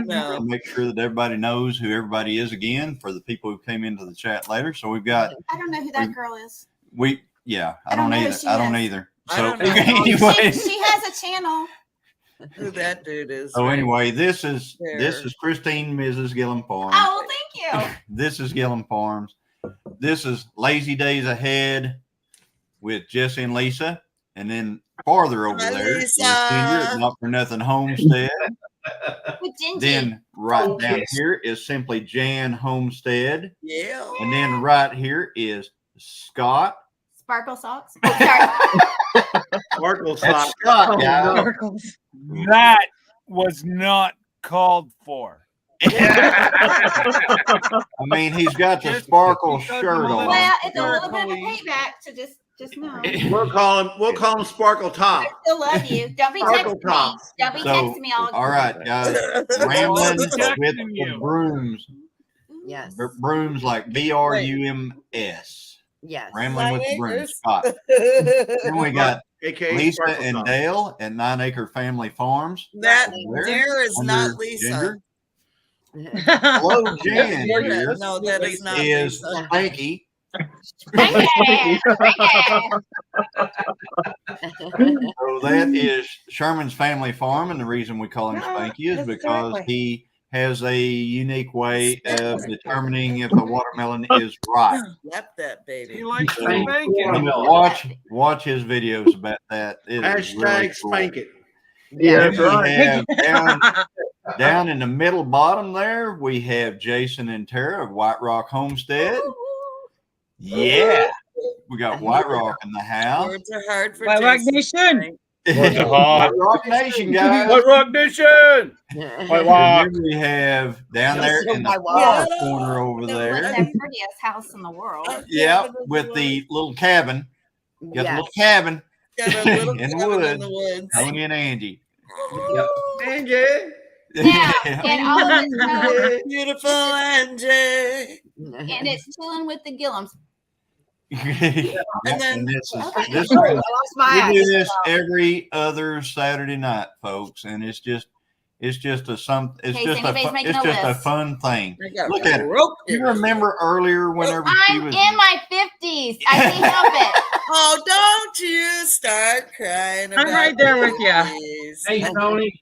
I'll make sure that everybody knows who everybody is again for the people who came into the chat later. So we've got. I don't know who that girl is. I don't either. I don't either. So anyway, she has a channel. Who that dude is. So anyway, this is Christine, Mrs. Gilliam Farms. Oh, well, thank you. This is Gilliam Farms. This is Lazy Days Ahead with Jesse and Lisa, and then farther over there is Ginger, Not For Nothing Homestead. Then right down here is simply Jan Homestead. Yeah. And then right here is Scott. Sparkle Socks. Sparkle Socks. Scott, That was not called for. I mean, he's got the sparkle shirt on. Well, it's a little bit of a payback to just know. We'll call him Sparkle Top. I still love you. Don't be texting me. Don't be texting me all right, guys. Rambling with the brooms. Yes. Brooms like BRUMS. Yes. Rambling with the brooms. Scott. Then we got Lisa and Dale at 9 Acre Family Farms. That there is not Lisa. Ginger. Hello, Jan. No, that is not Lisa. Spanky. So that is Sherman's family farm, and the reason we call him Spanky is because he has a unique way of determining if a watermelon is ripe. Yep, that baby. He likes So, spanking. watch his videos about that. It is really cool. Spank it. Yeah, Then that's we right. have down in the middle bottom there, we have Jason and Tara of White Rock Homestead. Yeah, we got White Rock in the house. Words are hard for White Rock Nation. White Rock Nation, guys. White Rock Nation. White Rock. We have down there in the far corner over The there. prettiest house in the world. Yeah, with the little cabin. Got the little cabin Got a little in the cabin woods. in the woods. Tony and Angie. Yep. Angie. Yeah, and all of it's Beautiful Angie. and it's chilling with the Gilliams. And then this is I lost my we do eyes. this every other Saturday night, folks, and it's just a fun thing. Look at it. You remember earlier whenever she I'm was in my 50s. I can't help it. Oh, don't you start crying. I'm right there with you. Hey, Tony.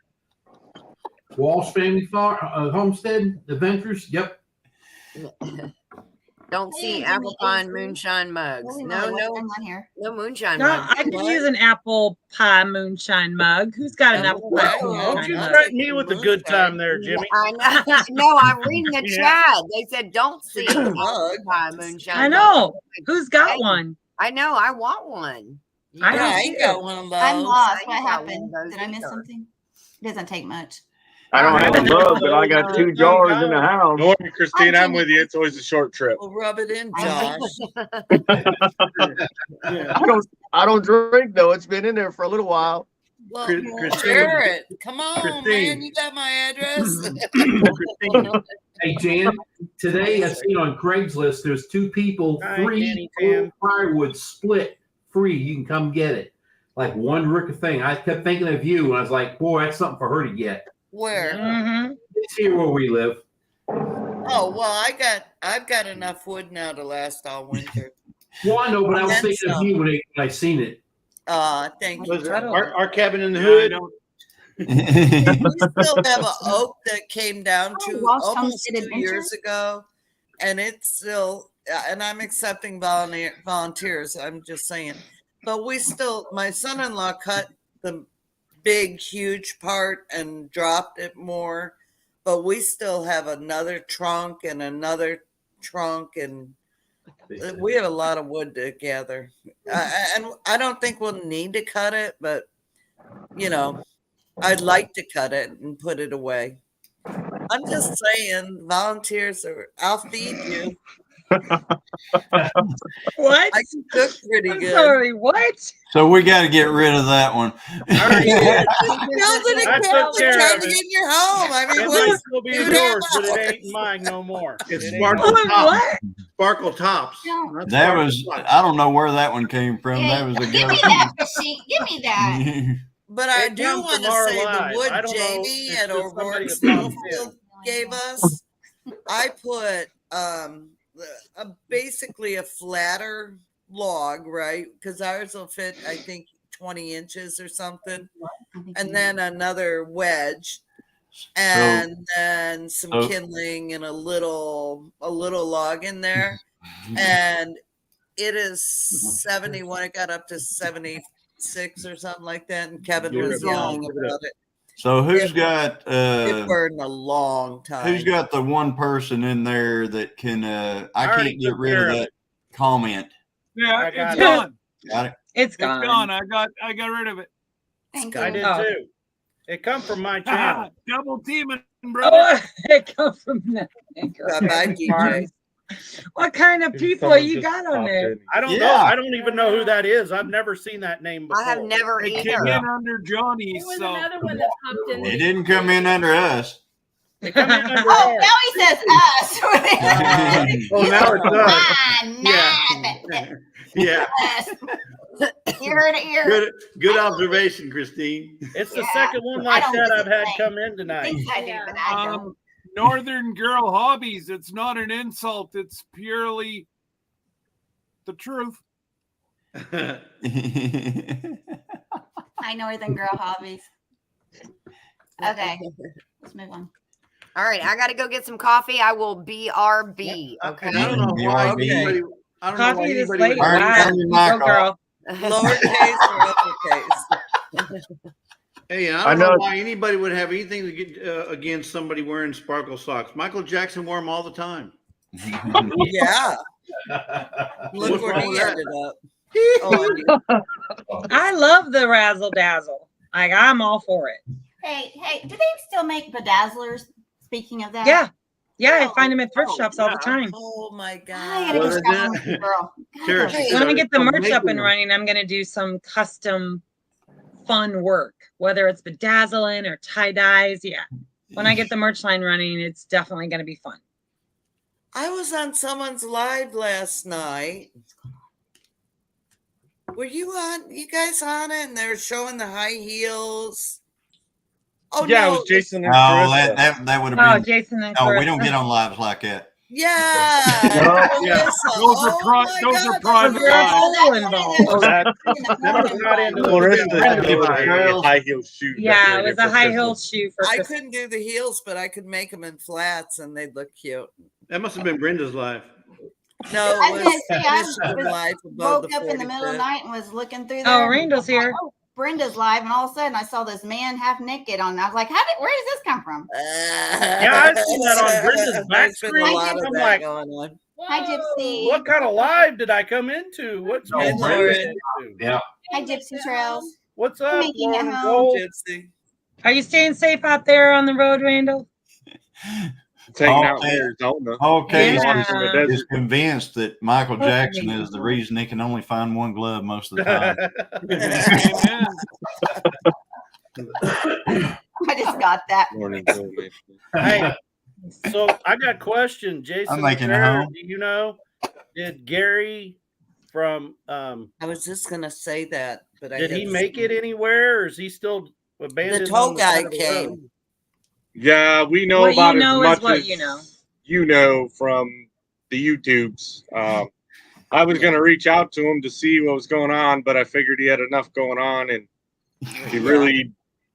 Walsh Family Farm, Homestead Adventures. Yep. Don't see apple pie moonshine mugs. No moonshine No, mugs. I could use an apple pie moonshine mug. Who's got an apple pie Don't moonshine you mug? threaten me with a good time there, Jimmy. I know. No, I'm reading the Yeah. chat. They said don't see apple pie moonshine. I know. Who's got one? I know. I want one. I ain't got one of those. I'm lost. What I got happened? one of those Did I miss either. something? It doesn't take much. I don't have a mug, but I got 2 jars in the house. Don't worry, Christine, I'm with you. It's always a short trip. We'll rub it in, Josh. I don't drink though. It's been in there for a little while. Well, Christine. share it. Come on, Christine. man. You got my address. Hey, Jan, today I seen on Craigslist there's 2 people, Hi, 3 Danny full Tam. firewood split free. You can come get it. Like one rick of thing. I kept thinking of you, and I was like, boy, that's something for her to get. Where? Mm-hmm. It's here where we live. Oh well, I've got enough wood now to last all winter. Well, I know, but I was And thinking of some. you when I seen it. Thank you. Was it our cabin in the hood? We still have an oak that came down to Lost almost Homestead 2 Adventure? years ago, and it's still. And I'm accepting volunteers. I'm just saying, but we still. My son-in-law cut the big, huge part and dropped it more, but we still have another trunk and another trunk, and we have a lot of wood to gather. And I don't think we'll need to cut it, but I'd like to cut it and put it away. I'm just saying, volunteers are. I'll feed you. What? I can cook pretty I'm good. sorry, what? So we got to get rid of that one. Trying to get in your home. I mean, It what? might still be yours, but it ain't mine no more. It's It Sparkle ain't- Tops. Sparkle Tops. Not That Sparkle was, Tops. I don't know where that one came from. That was a Give me that, Christine. Give me that. But I It do comes want from to our say the live. wood I don't know. Jamie It's at just O'Rourke somebody that popped in. Snowfield gave us. I put basically a flatter log, right? Because ours will fit, I think, 20 inches or something, and then another wedge, and then some kindling and a little log in there, and it is 71. It got up to 76 or something like that, and Kevin was yelling about it. So who's got it burned a long time. Who's got the one person in there that can I can't get rid of that comment. Yeah, got it's it. gone. Got it. It's It's gone. gone. I got rid of it. Thank I you. did Oh. too. It come from my channel. Double teaming, brother. Oh, it comes from that. Bye, DJ. What kind of people you got on there? I don't know. I don't even know who that is. I've never seen that name before. I have never It either. came in under Johnny. There was So another one that popped in. It didn't come in under us. It come in under Oh, ours. now he says us. Oh, now it's us. Mine, Yeah. us. Ear to ear. Good observation, Christine. It's the Yeah. second one I like don't that think I've had it's come in I tonight. think I do, but I don't. Northern Girl Hobbies. It's not an insult. It's purely the truth. Hi, Northern Girl Hobbies. Okay, let's move on. All right, I got to go get some coffee. I will BRB. Okay. And I don't know why anybody. I don't know why Coffee this anybody late. would- Wow. Go girl. Lowercase or uppercase? Hey, I I don't know know- why anybody would have anything to get against somebody wearing sparkle socks. Michael Jackson wore them all the time. Yeah. Look What's where wrong he with that? ended up. Oh, I love the razzle dazzle. Like I'm all for it. Hey, do they still make bedazzlers? Speaking of that, Yeah. Yeah, I find them at thrift shops all the time. oh my I God. gotta go Well, shopping then- with you, girl. Sarah, Gotta go. she When I said, get the "I'm merch up making and them." running, I'm gonna do some custom fun work, whether it's bedazzling or tie dyes. Yeah. When I get the merch line running, it's definitely gonna be fun. I was on someone's live last night. Were you guys on it? And they were showing the high heels. Oh Yeah, no, it was Jason and No, Carissa. that would Oh, have been. Jason and No, we Clarissa. don't get on lives like that. yeah. No, yeah. Melissa. Those are Oh pri- my those are God, private There's a lives. hole involved. That That's not into Clarissa Brenda did was a trails. high heel shoe. Yeah, it was a high heel heel. shoe for I Christmas. couldn't do the heels, but I could make them in flats and they'd look cute. That must have been Brenda's life. No, I it was was gonna say, I Michigan was- Life above Woke the up in the middle of the 45th. night and was looking through Oh, there. and Randall's I was like, here. "Oh, Brenda's live," and all of a sudden I saw this man half naked on. I was like, where does this come from? Yeah, I seen that on Brenda's back There's been screen. a lot of I'm that like, going on. Hi, Gypsy. what kind of live did I come into? What's Hey, Brenda Lauren. into? Yeah. Hi, Gypsy Trails. What's up, Making it Lauren home. Gold? Gypsy. Are you staying safe out there on the road, Randall? It's hanging out in Okay. Arizona. Okay, Yeah. Walking in the is desert. convinced that Michael Okay. Jackson is the reason he can only find one glove most of the time. Amen. I just got that. Morning, Bill, man. Hey, so I got a question, Jason. I'm making it Sarah, home. do you know? Did Gary from I was just gonna say that, but I did he had make seen- it anywhere, or is he still abandoned? The tow on guy side of the came. road? Yeah, we know What about you know as is much what as you know. you know from the YouTubes. I was going to reach out to him to see what was going on, but I figured he had enough going on and he really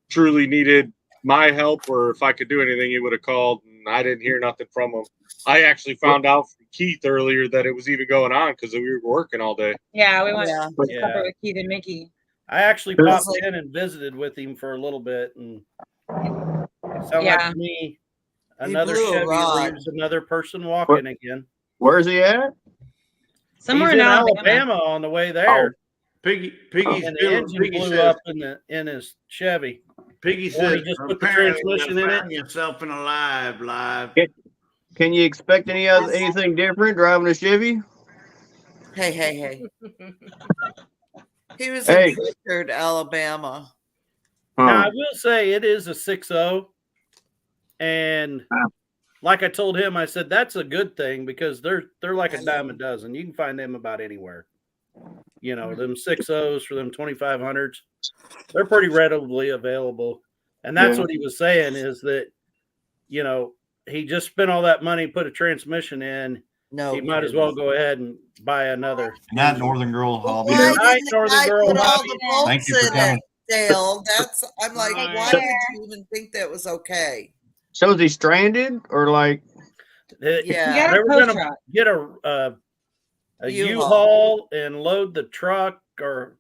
truly needed my help, or if I could do anything, he would have called, and I didn't hear nothing from him. I actually found out from Keith earlier that it was even going on because we were working all day. Yeah, we went Yeah. to Yeah. supper with Keith and Mickey. I actually It was popped like- in and visited with him for a little bit, and it sounded Yeah. like to me another blew a Chevy rod. leaves another person walking again. Where's he at? Somewhere He's in in Alabama. Alabama on the way there, Piggy's and the feeling. engine Piggy blew says, up in his Chevy. Piggy Or he said, just put the apparently transmission you in it. found yourself in a live. Can you expect anything different driving a Chevy? Hey. He was Hey. in Pritchard, Alabama. Now I will say it is a 6.0, and like I told him, I said that's a good thing because they're like a dime a dozen. You can find them about anywhere. You know, them 6.0s for them 2500s, they're pretty readily available. And that's what he was saying is that, you know, he just spent all that money, put a transmission in. No, he might as well go ahead and buy another. Not Northern Girl Hobby. Why Night, didn't the Northern guy Girl put all Hobby. the bolts Thank you for in coming. it, Dale? I'm like, Right. why would you even think that was okay? So is he stranded or like? Yeah. They were going to get a U-Haul and load the truck or.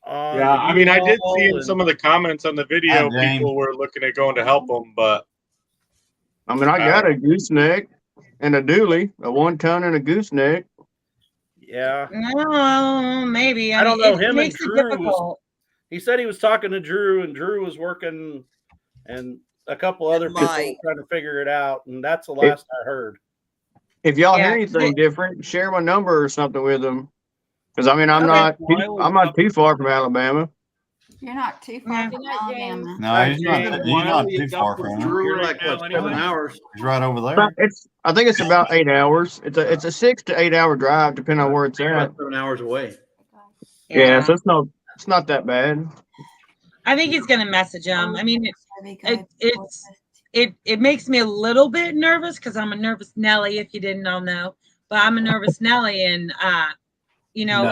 Yeah, I mean, I did see in some of the comments on the video, people were looking at going to help him, but I mean, I got a gooseneck and a dually, a 1 ton and a gooseneck. Yeah. No, maybe. I don't know. It Him and makes it Drew difficult. he said he was talking to Drew, and Drew was working, and a couple other people were trying to figure it out, and that's the last I heard. If y'all hear anything different, share my number or something with them. Because I mean, I'm not too far from Alabama. You're not too far from Alabama. No, he's not too far from him. You're like what, 7 hours? He's right over there. I think it's about 8 hours. It's a 6 to 8 hour drive, depending on where it's at. About 7 hours away. Yeah, so it's not that bad. I think he's gonna message him. I mean, it makes me a little bit nervous because I'm a nervous Nelly. If you didn't all know, but I'm a nervous Nelly, and you know,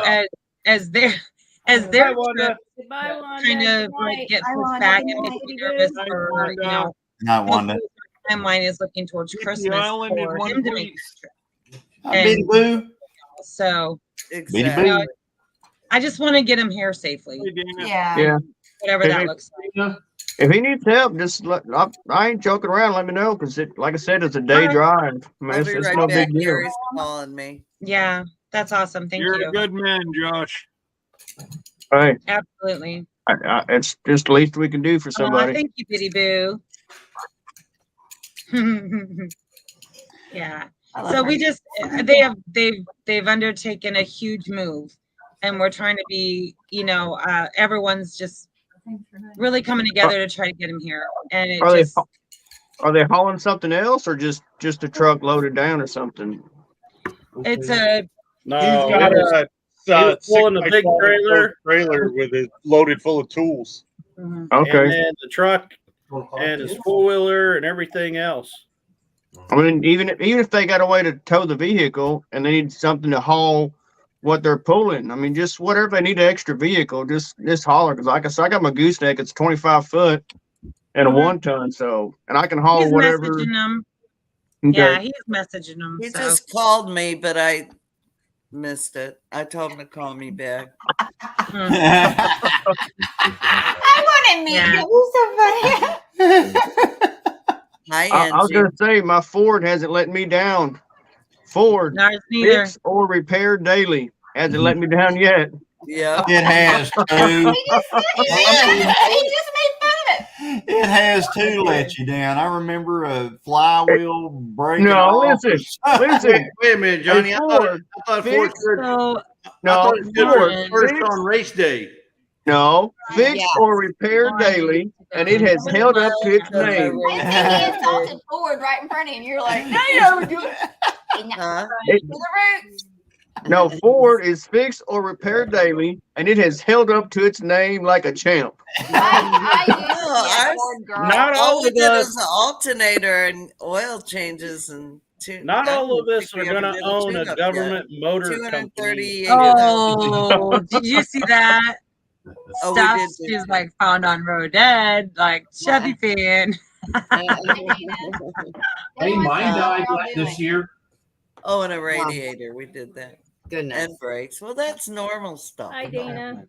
as their trip kind of like get pushed back and makes me nervous for you know. Not Wanda. Timeline is looking towards Christmas for him to make this trip. Big Boo. So exactly. You know, I just want to get him here safely. Yeah. Whatever that looks like. If he needs help, just I ain't joking around. Let me know because like I said, it's a day drive. I mean, it's no big deal. Gary's calling me. Yeah, that's awesome. Thank you. You're a good man, Josh. Hey, absolutely. It's just the least we can do for somebody. Thank you, Bitty Boo. Yeah. So we just they've undertaken a huge move, and we're trying to be, you know, everyone's just really coming together to try to get him here. And it are they hauling something else or just a truck loaded down or something? It's a no. He's got pulling a big trailer with it loaded full of tools. Okay. And then the truck and his 4-wheeler and everything else. I mean, even if they got a way to tow the vehicle and they need something to haul what they're pulling, I mean, just whatever they need an extra vehicle, just holler. Because like I said, I got my gooseneck. It's 25 foot and a 1 ton, so and I can haul he's whatever. Messaging them. Okay. Yeah, he's messaging them. He just called me, but I missed it. I told him to call me back. I want to meet you. You're so funny. Hi, I was going to say, my Ford hasn't let me down. Ford, fix or repair daily. Hasn't let me down yet. Yeah. It has to. He just made fun of it. It has to let you down. I remember a flywheel breaking off. Listen. Wait a minute, Johnny. I thought Ford first on race day. No, fix or repair daily, and it has held up to its name. I think he insulted Ford right in front of you, and you're like, no, you never do it. No, Ford is fixed or repaired daily, and it has held up to its name like a champ. Not all of us. An alternator and oil changes and. Not all of us are going to own a government motor company. Oh, did you see that? Oh, Stuff is like found on road dead, like Chevy fan. Hey, mine died this year. Oh, and a radiator. We did that. Goodness. And brakes. Well, that's normal stuff. Hi, Dana.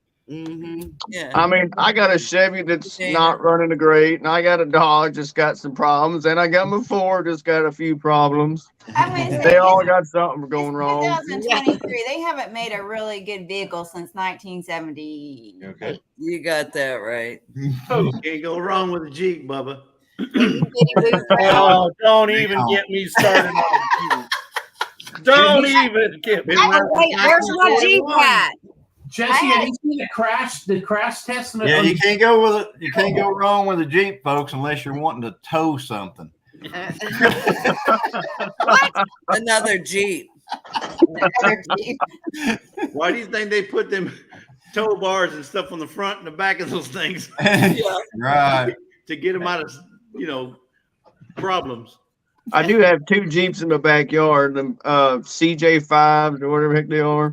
Yeah. I mean, I got a Chevy that's not running great, and I got a Dodge that's got some problems, and I got my Ford that's got a few problems. They all got something going wrong. 2023. They haven't made a really good vehicle since 1970. Okay. You got that right. Can't go wrong with a Jeep, Bubba. Oh, don't even get me started on Jeep. Don't even get me. Wait, where's my Jeep at? Jesse, have you seen the crash test? Yeah, you can't go with it. You can't go wrong with a Jeep, folks, unless you're wanting to tow something. What? Another Jeep. Why do you think they put them tow bars and stuff on the front and the back of those things? Right. To get them out of, problems. I do have 2 Jeeps in the backyard, the CJ5s or whatever the heck they are.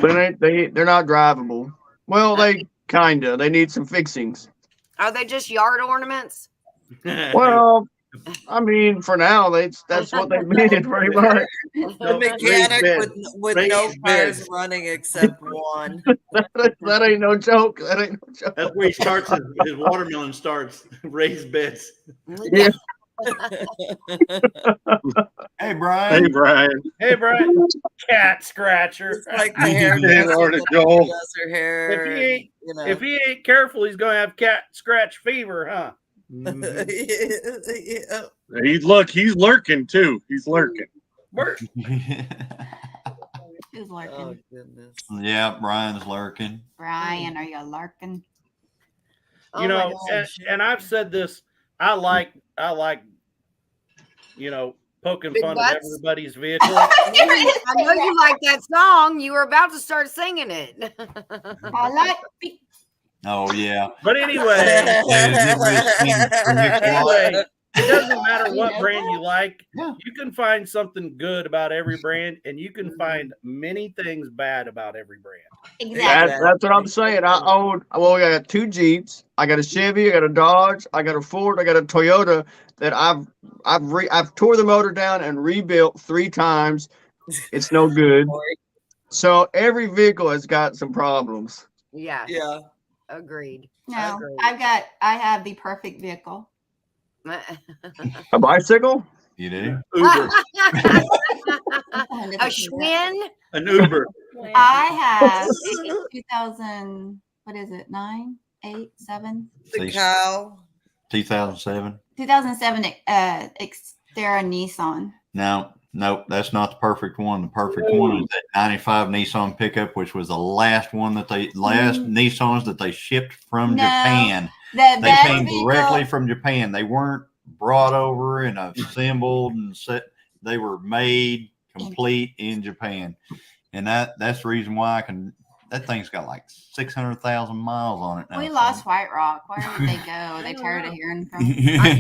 But they're not drivable. Well, they kinda. They need some fixings. Are they just yard ornaments? Well, I mean, for now, that's what they did pretty much. The mechanic with no cars running except one. That ain't no joke. That ain't no joke. That's where he starts his watermelon starts. Raised beds. Yeah. Hey, Brian. Hey, Brian. Hey, Brian. Cat scratcher. It's like the hairdresser does her hair. If he ain't careful, he's gonna have cat scratch fever, huh? Yeah. He's lurking too. He's lurking. Who's lurking? Oh goodness. Yeah, Brian's lurking. Brian, are you lurking? And I've said this. I like poking Big fun butts? at everybody's vehicle. I know you like that song. You were about to start singing it. I like. Oh yeah. But anyway, it doesn't matter what brand you like. You can find something good about every brand, and you can find many things bad about every brand. Exactly. That's what I'm saying. I got 2 Jeeps. I got a Chevy. I got a Dodge. I got a Ford. I got a Toyota that I've tore the motor down and rebuilt 3 times. It's no good. So every vehicle has got some problems. Yeah. Yeah. Agreed. No, Agreed. I have the perfect vehicle. A bicycle? You do? Uber. A Schwinn? An Uber. I have a 2000. What is it? 9, 8, 7. The cow. 2007. 2007 Xterra Nissan. No, that's not the perfect one. The perfect one is that 95 Nissan pickup, which was the last one Nissans that they shipped from Japan. They came directly from Japan. They weren't brought over and assembled and set. They were made complete in Japan. And that's the reason why that thing's got like 600,000 miles on it now. We lost White Rock. Where did they go? They tired of hearing from. The best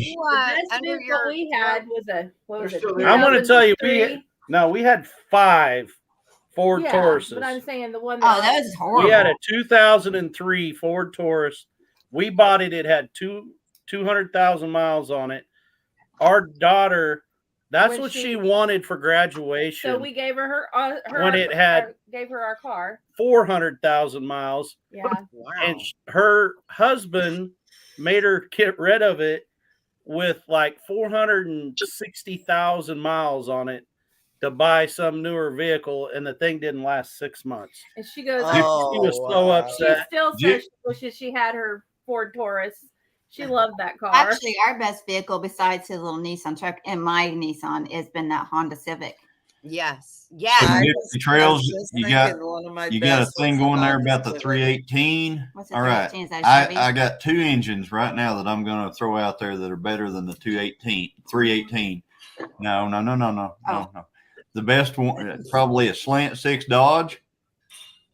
vehicle we had was I'm going to tell you, we had 5 Ford Tauruses. But I'm saying the one. That was horrible. We had a 2003 Ford Taurus. We bought it. It had 200,000 miles on it. Our daughter, that's what she wanted for graduation. So we gave her when it had gave her our car. 400,000 miles. Yeah. Wow. And her husband made her get rid of it with like 460,000 miles on it to buy some newer vehicle, and the thing didn't last 6 months. And she goes, she was so upset. She still says she wishes she had her Ford Taurus. She loved that car. Actually, our best vehicle besides his little Nissan truck and my Nissan has been that Honda Civic. Yes. The trails, you got a thing going there about the 318. All right. I got 2 engines right now that I'm going to throw out there that are better than the 318. No. The best one, probably a slant 6 Dodge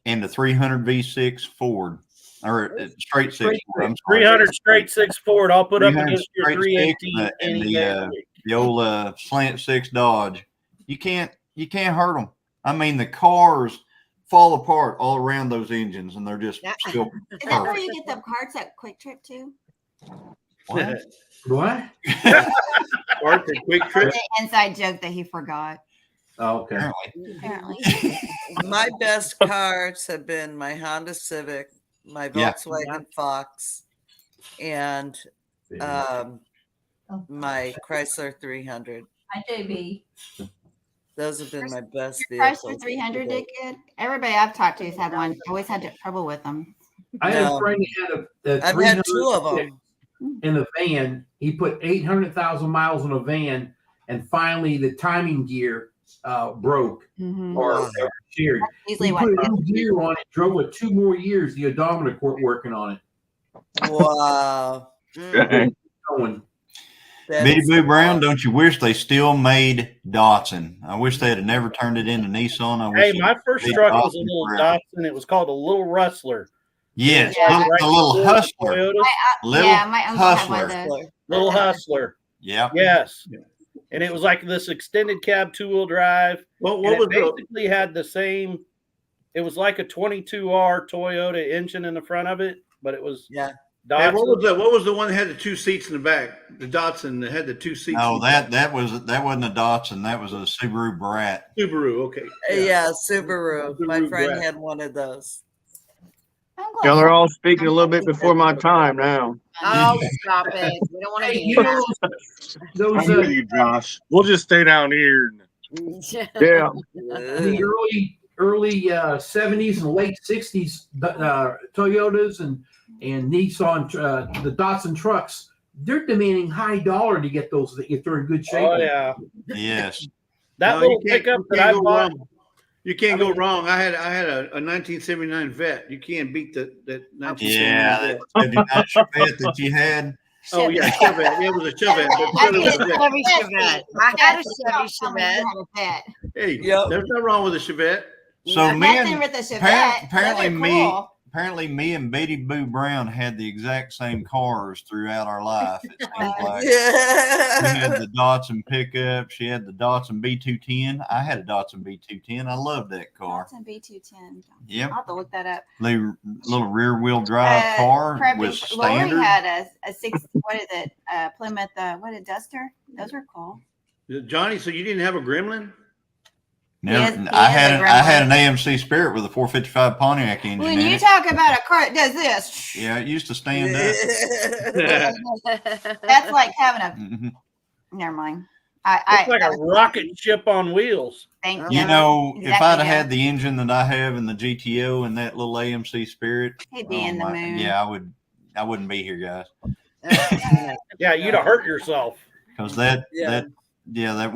and a 300 V6 Ford. Or straight 6 Ford. 300 straight 6 Ford. I'll put up against your 318 and the old slant 6 Dodge. You can't hurt them. I mean, the cars fall apart all around those engines, and they're just still Is that where you get the parts at Quick Trip too? What? Parts at Quick Trip. The inside joke that he forgot. Oh, okay. Apparently. My best cars have been my Honda Civic, my Volkswagen Fox, and my Chrysler 300. Hi, JB. Those have been my best Chrysler vehicles. 300 did good. Everybody I've talked to has had one. Always had trouble with them. I had a friend that had a I've had 2 of them in a van. He put 800,000 miles on a van, and finally the timing gear broke or shared. He put a new gear on it, drove it 2 more years. The odometer quit working on it. Wow. Betty Boo Brown, don't you wish they still made Datsun? I wish they had never turned it into Nissan. I wish my first truck was a little Datsun. It was called a little Rustler. Yes, a little Hustler. My uncle had one of those. Little Hustler. Yeah. Yes. And it was like this extended cab 2-wheel drive. What was basically had the same. It was like a 22R Toyota engine in the front of it, but it was Hey, what was the one that had the 2 seats in the back? The Datsun that had the 2 seats. No, that wasn't a Datsun. That was a Subaru Brat. Subaru, okay. Yeah, Subaru. My friend had one of those. Y'all are all speaking a little bit before my time now. Oh, stop it. We don't want to hear that. I hear you, Josh. We'll just stay down here. Yeah. The early 70s and late 60s Toyotas and Nissan, the Datsun trucks, they're demanding high dollar to get those if they're in good shape. Oh yeah. Yes. That little pickup that I bought. You can't go wrong. I had a 1979 Vet. You can't beat that 1979 Vet. That Chevette that you had. Oh yeah, Chevette. It was a Chevette. Chevy Chevette. I had a Chevy Chevette. Hey, there's nothing wrong with a Chevette. So Nothing with the Chevette. Apparently me and Betty Boo Brown had the exact same cars throughout our life. It seems like. We had the Datsun pickup. She had the Datsun B210. I had a Datsun B210. I loved that car. Datsun B210. Yep. I'll have to look that up. The little rear wheel drive car was standard. Lori had a 6. What is it? Plymouth. Duster. Those were cool. Johnny, so you didn't have a Gremlin? Never, I had an AMC Spirit with a 455 Pontiac engine. When you talk about a car that does this, yeah, it used to stand up. That's like having a. Never mind. It's like a rocket ship on wheels. Thank you. Know, if I'd have had the engine that I have in the GTO and that little AMC Spirit, he'd be in the moon. Yeah, I wouldn't be here, guys. Yeah, you'd have hurt yourself. Because that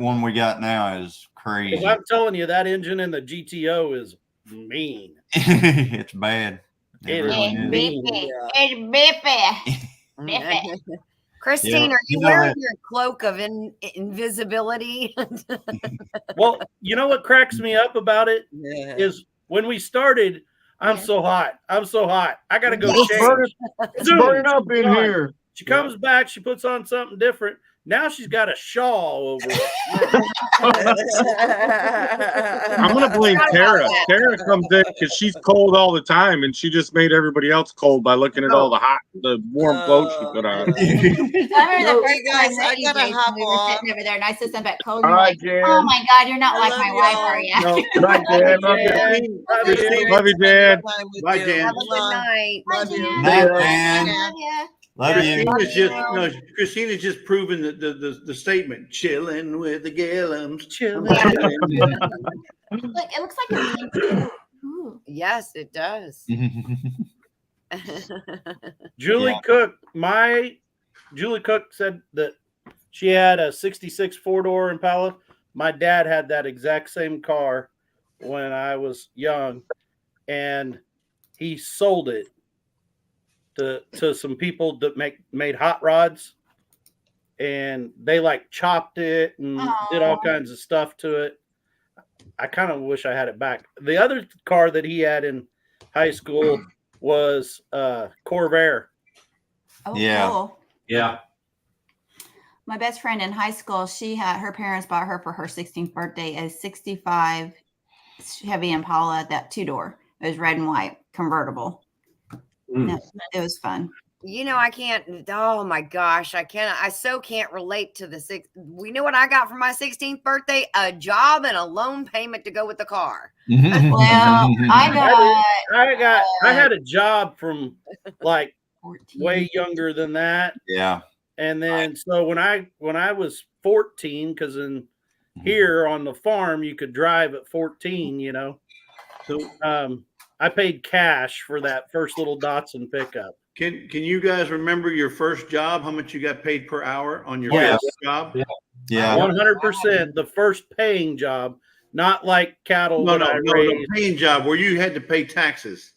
one we got now is crazy. I'm telling you, that engine in the GTO is mean. It's bad. It is mean. It's bippy. Christine, are you wearing your cloak of invisibility? Well, you know what cracks me up about it is when we started, I'm so hot. I got to go change. It's burning up in here. She comes back. She puts on something different. Now she's got a shawl over it. I'm going to blame Tara. Tara comes in because she's cold all the time, and she just made everybody else cold by looking at all the warm clothes she put on. I gotta hop on. Sitting over there, and I said something about cold. All right, Jan. Oh my God, you're not like my wife, are you? Good night, Jan. Love you, Jan. Bye, Jan. Have a good night. Love you. Night, Jan. Love you. Christina's just proving the statement. Chillin' with the Gilliams. Chillin'. Look, it looks like a Yes, it does. Julie Cook said that she had a 66 4-door Impala. My dad had that exact same car when I was young, and he sold it to some people that made hot rods, and they like chopped it and did all kinds of stuff to it. I kind of wish I had it back. The other car that he had in high school was Corvair. Oh, yeah. Cool. Yeah. My best friend in high school, her parents bought her for her 16th birthday a 65 Chevy Impala, that 2-door. It was red and white, convertible. It was fun. You know, I can't. Oh my gosh, I can't. I so can't relate to the six. We know what I got for my 16th birthday: a job and a loan payment to go with the car. Well, I had a job from like 14. way younger than that. Yeah. And then so when I was 14, because in here on the farm you could drive at 14, you know. So I paid cash for that first little Datsun pickup. Can you guys remember your first job? How much you got paid per hour on your Yes. first job? Yeah. 100%. The first paying job, not like cattle that I raised. The paying job where you had to pay taxes.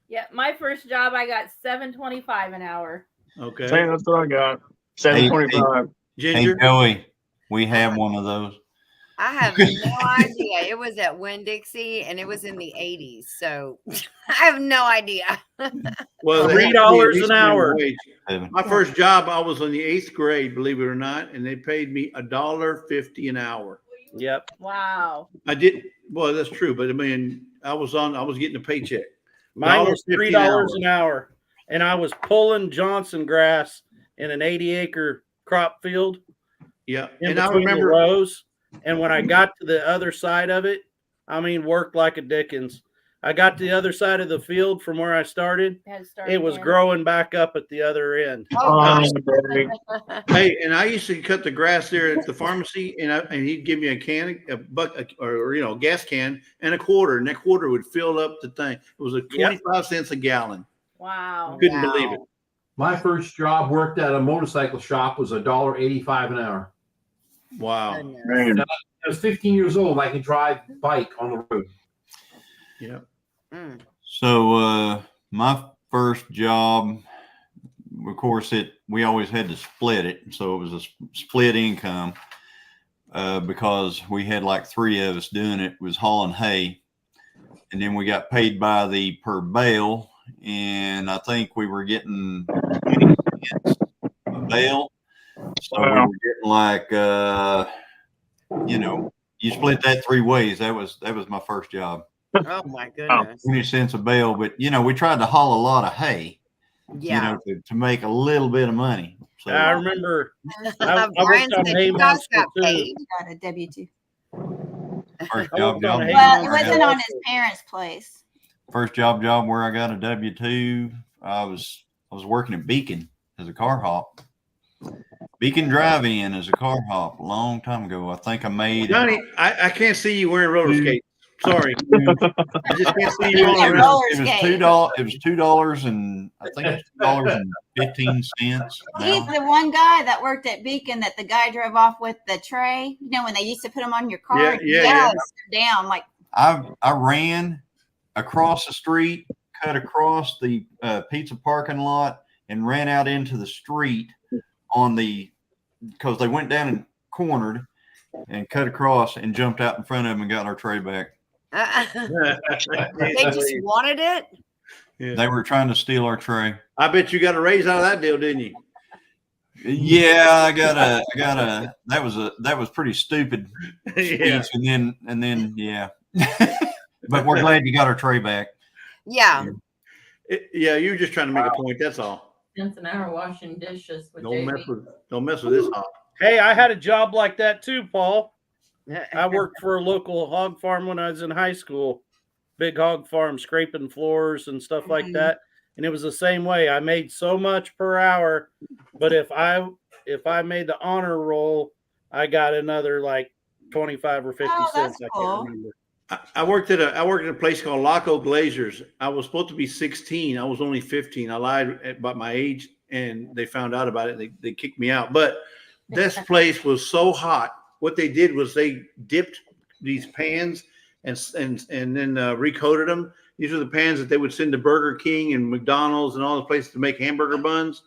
Yeah, my first job, I got $7.25 an hour. Okay. Same, that's what I got. 725. Ginger? Hey, Joey, we have one of those. I have no idea. It was at Winn-Dixie, and it was in the 80s. So I have no idea. Well, $3 an hour. My first job, I was in the 8th grade, believe it or not, and they paid me $1.50 an hour. Yep. Wow. I did. Well, that's true, but I mean, I was getting a paycheck. Mine was $3 $3 an hour, and I was pulling Johnson grass in an 80-acre crop field. Yeah, and I remember rows. And when I got to the other side of it, I mean, worked like a Dickens. I got to the other side of the field from where I started. It was growing back up at the other end. Hey, and I used to cut the grass there at the pharmacy, and he'd give me a gas can and a quarter, and that quarter would fill up the thing. It was 25 cents a gallon. Wow. Couldn't believe it. My first job worked at a motorcycle shop was $1.85 an hour. Wow. I was 15 years old. I could drive bike on the road. Yeah. So my first job, of course, we always had to split it. So it was a split income because we had like 3 of us doing it. It was hauling hay. And then we got paid by the per bale. And I think we were getting 20 cents a bale. So we were getting like, you split that 3 ways. That was my first job. Oh my goodness. 20 cents a bale. But, we tried to haul a lot of hay, to make a little bit of money. So I remember I Brian worked on said hay you guys monster got too. paid. Got a W-2. First I job, worked on hay Well, it monster wasn't on also. his parents' place. first job where I got a W-2. I was working at Beacon as a car hop. Beacon Drive-In as a car hop a long time ago. I think I made Johnny, I can't see you wearing roller skates. Sorry. I just can't see you rolling around. It was $2. It was $2 and I think it was $2.15. He's the one guy that worked at Beacon that the guy drove off with the tray. You know, when they used to put them on your car. Down like I ran across the street, cut across the pizza parking lot, and ran out into the street because they went down and cornered and cut across and jumped out in front of them and got our tray back. They just wanted it. Yeah. They were trying to steal our tray. I bet you got a raise out of that deal, didn't you? Yeah, I got a that was pretty stupid speech. Yeah. and then yeah. But we're glad you got our tray back. Yeah. Yeah, you were just trying to make a point. That's all. Cents an hour washing dishes with Don't JB. mess with this hop. Hey, I had a job like that too, Paul. I worked for a local hog farm when I was in high school. Big hog farm, scraping floors and stuff like that. And it was the same way. I made so much per hour, but if I made the honor roll, I got another like 25 or 50 cents. I can't remember. I worked at a place called Laco Glazers. I was supposed to be 16. I was only 15. I lied about my age, and they found out about it. They kicked me out. But this place was so hot. What they did was they dipped these pans and then recoated them. These are the pans that they would send to Burger King and McDonald's and all the places to make hamburger buns.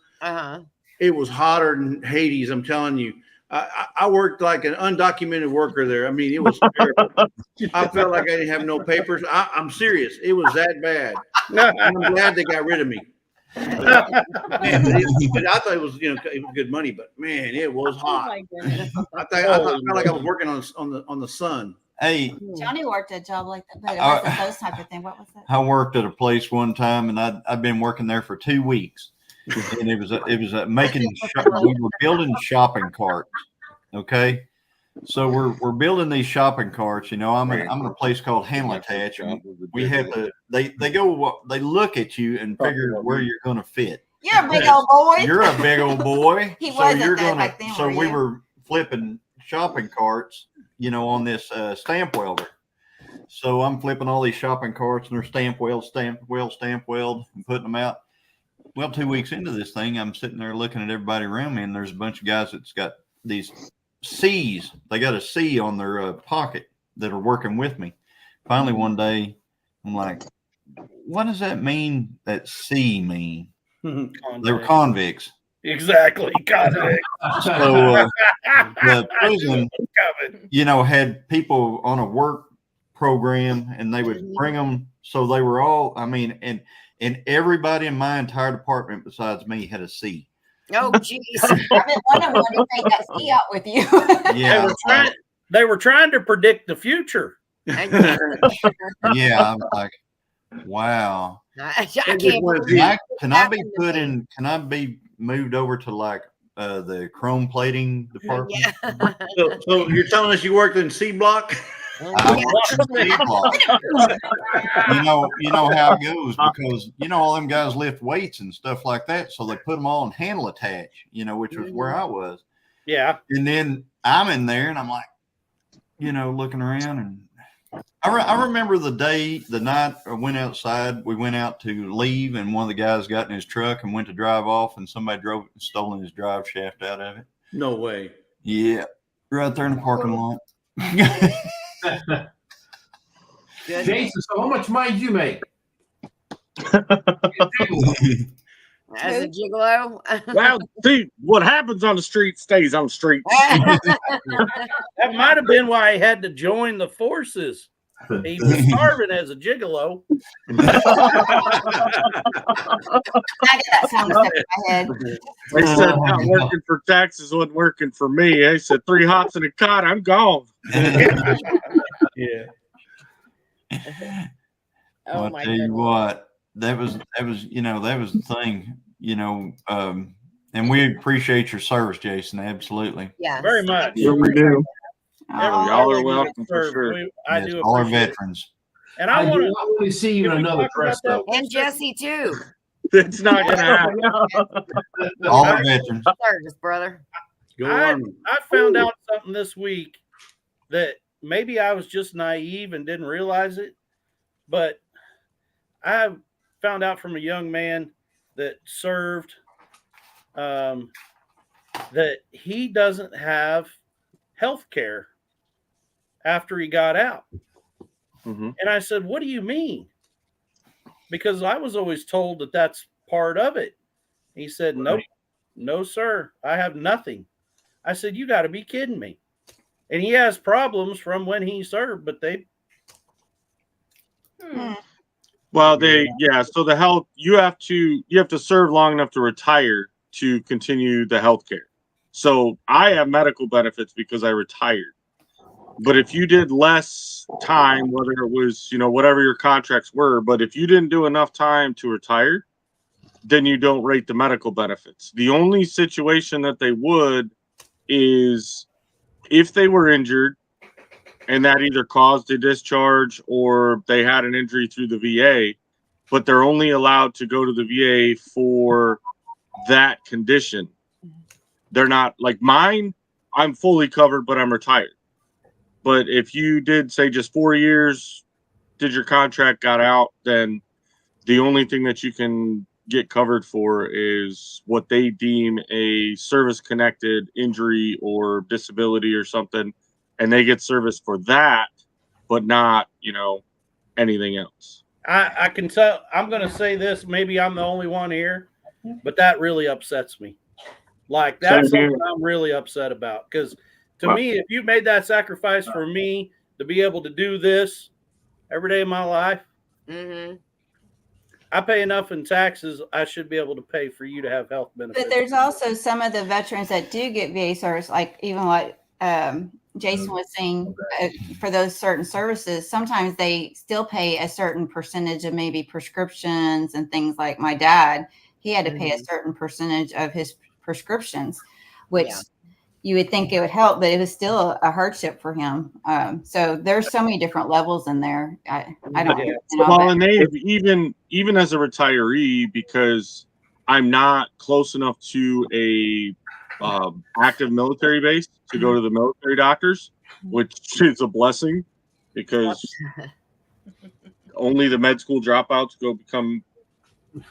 It was hotter than Hades, I'm telling you. I worked like an undocumented worker there. I mean, it was terrible. I felt like I didn't have no papers. I'm serious. It was that bad. I'm glad they got rid of me. Man, but I thought it was good money, but man, it was hot. Oh my goodness. I felt like I was working on the sun. Hey, Johnny worked a job like that, but it wasn't those type of thing. What was that? I worked at a place one time, and I'd been working there for 2 weeks. and it was making. We were building shopping carts. Okay, so we're building these shopping carts. You know, I'm in a place called Handle Attach. We have to. They look at you and figure where you're going to fit. You're a big old boy. You're a big old boy. He so wasn't you're that gonna. back then, So were we you? were flipping shopping carts, you know, on this stamp welder. So I'm flipping all these shopping carts, and they're stamp weld, and putting them out. Well, 2 weeks into this thing, I'm sitting there looking at everybody around me, and there's a bunch of guys that's got these C's. They got a C on their pocket that are working with me. Finally, one day, I'm like, what does that mean? That C mean? They were convicts. Exactly, convicts. So the prison, you know, had people on a work program, and they would bring them. So they were all, I mean, and everybody in my entire department besides me had a C. Oh, jeez. I've been wondering when to take that ski out with you. Yeah, they were trying to predict the future. Yeah, I'm like, wow. I can't Can I be put in? Can I be moved over to like the chrome plating department? Yeah. So you're telling us you worked in C block? I worked in C block. You know how it goes, because you know all them guys lift weights and stuff like that, so they put them all in Handle Attach, you know, which was where I was. Yeah. And then I'm in there, and I'm like, you know, looking around, and I remember the night I went outside. We went out to leave, and one of the guys got in his truck and went to drive off, and somebody drove it and stolen his drive shaft out of it. No way. Yeah, right there in the parking lot. Jason, so how much money did you make? As a gigolo. Well, see, what happens on the street stays on the street. That might have been why he had to join the forces. He was starving as a gigolo. I get that sound stuck in my head. They said not working for taxes wasn't working for me. They said 3 hops and a cot, I'm gone. Yeah. Oh, I'll tell you what, that was you know, that was the thing, you know, and we appreciate your service, Jason. Absolutely. Yeah. Very much. Yeah, we do. Y'all are welcome for sure. I Yes, do all our appreciate it. veterans. And I want to see you in another dress, though. And Jesse, too. It's not going to happen. All our veterans. Service, brother. I found out something this week that maybe I was just naive and didn't realize it, but I found out from a young man that served that he doesn't have health care after he got out. Mm-hmm. And I said, what do you mean? Because I was always told that that's part of it. He said, nope, no, sir, I have nothing. I said, you got to be kidding me. And he has problems from when he served, but they. Well, so the health, you have to serve long enough to retire to continue the health care. So I have medical benefits because I retired. But if you did less time, whether it was, you know, whatever your contracts were, but if you didn't do enough time to retire, then you don't rate the medical benefits. The only situation that they would is if they were injured and that either caused a discharge or they had an injury through the VA, but they're only allowed to go to the VA for that condition. They're not like mine. I'm fully covered, but I'm retired. But if you did say just 4 years, did your contract, got out, then the only thing that you can get covered for is what they deem a service-connected injury or disability or something, and they get service for that, but not, you know, anything else. I can tell. I'm going to say this. Maybe I'm the only one here, but that really upsets me. Like, that's something I'm really upset about. Because to me, if you made that sacrifice for me to be able to do this every day of my life, I pay enough in taxes. I should be able to pay for you to have health benefits. But there's also some of the veterans that do get VA service, like even what Jason was saying, for those certain services, sometimes they still pay a certain percentage of maybe prescriptions and things. Like my dad he had to pay a certain percentage of his prescriptions, which you would think it would help, but it was still a hardship for him. So there's so many different levels in there. I don't. Well, and they've even as a retiree, because I'm not close enough to a active military base to go to the military doctors, which is a blessing because only the med school dropouts go become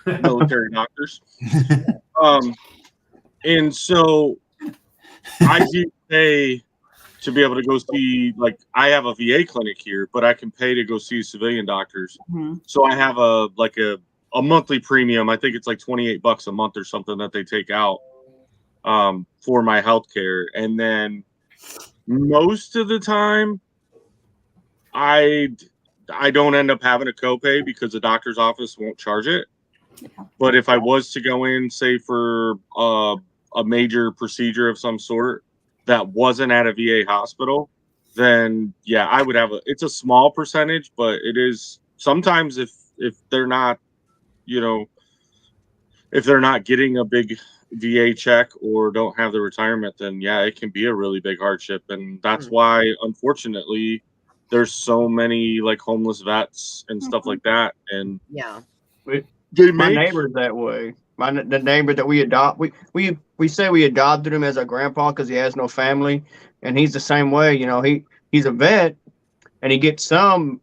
military doctors. And so I do pay to be able to go see, like, I have a VA clinic here, but I can pay to go see civilian doctors. So I have a monthly premium. I think it's like $28 a month or something that they take out for my healthcare. And then most of the time I don't end up having a copay because the doctor's office won't charge it. But if I was to go in, say, for a major procedure of some sort that wasn't at a VA hospital, then yeah, I would have it's a small percentage, but it is sometimes if they're not, if they're not getting a big VA check or don't have the retirement, then yeah, it can be a really big hardship. And that's why, unfortunately, there's so many like homeless vets and stuff like that. And my neighbor's that way. The neighbor that we adopt, we say we adopted him as our grandpa because he has no family, and he's the same way. He's a vet, and he gets some,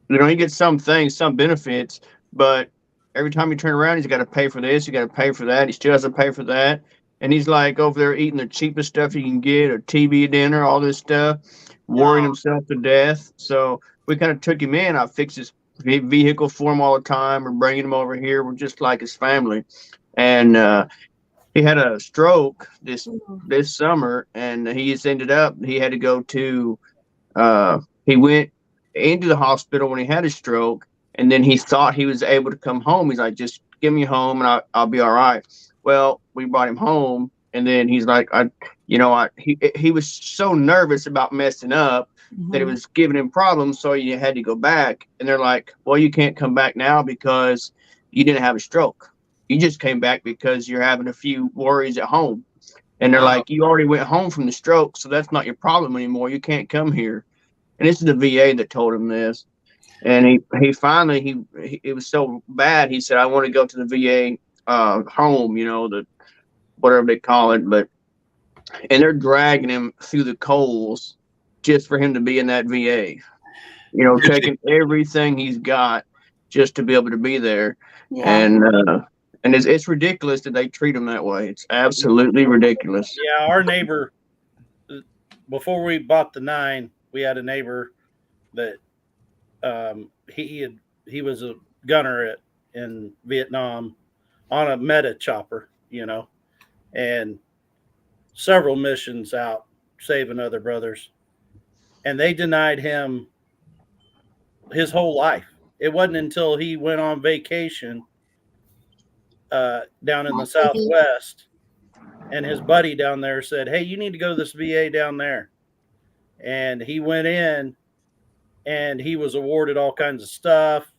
he gets some things, some benefits, but every time you turn around, he's got to pay for this, you got to pay for that. He still has to pay for that, and he's like over there eating the cheapest stuff you can get, or TV dinner, all this stuff, worrying himself to death. So we kind of took him in. I fixed his vehicle for him all the time. We're bringing him over here. We're just like his family. And he had a stroke this summer, and he just ended up, he had to go to, he went into the hospital when he had a stroke, and then he thought he was able to come home. He's like, just give me home and I'll be all right. Well, we brought him home, and then he's like, he was so nervous about messing up that it was giving him problems, so you had to go back. And they're like, well, you can't come back now because you didn't have a stroke. You just came back because you're having a few worries at home. And they're like, you already went home from the stroke, so that's not your problem anymore. You can't come here. And this is the VA that told him this. And he finally, it was so bad, he said, I want to go to the VA home, the whatever they call it. And they're dragging him through the coals just for him to be in that VA, taking everything he's got just to be able to be there. And it's ridiculous that they treat him that way. It's absolutely ridiculous. Yeah. Our neighbor, before we bought the 9, we had a neighbor that he was a gunner in Vietnam on a meta chopper, and several missions out saving other brothers. And they denied him his whole life. It wasn't until he went on vacation down in the Southwest, and his buddy down there said, hey, you need to go to this VA down there. And he went in, and he was awarded all kinds of stuff.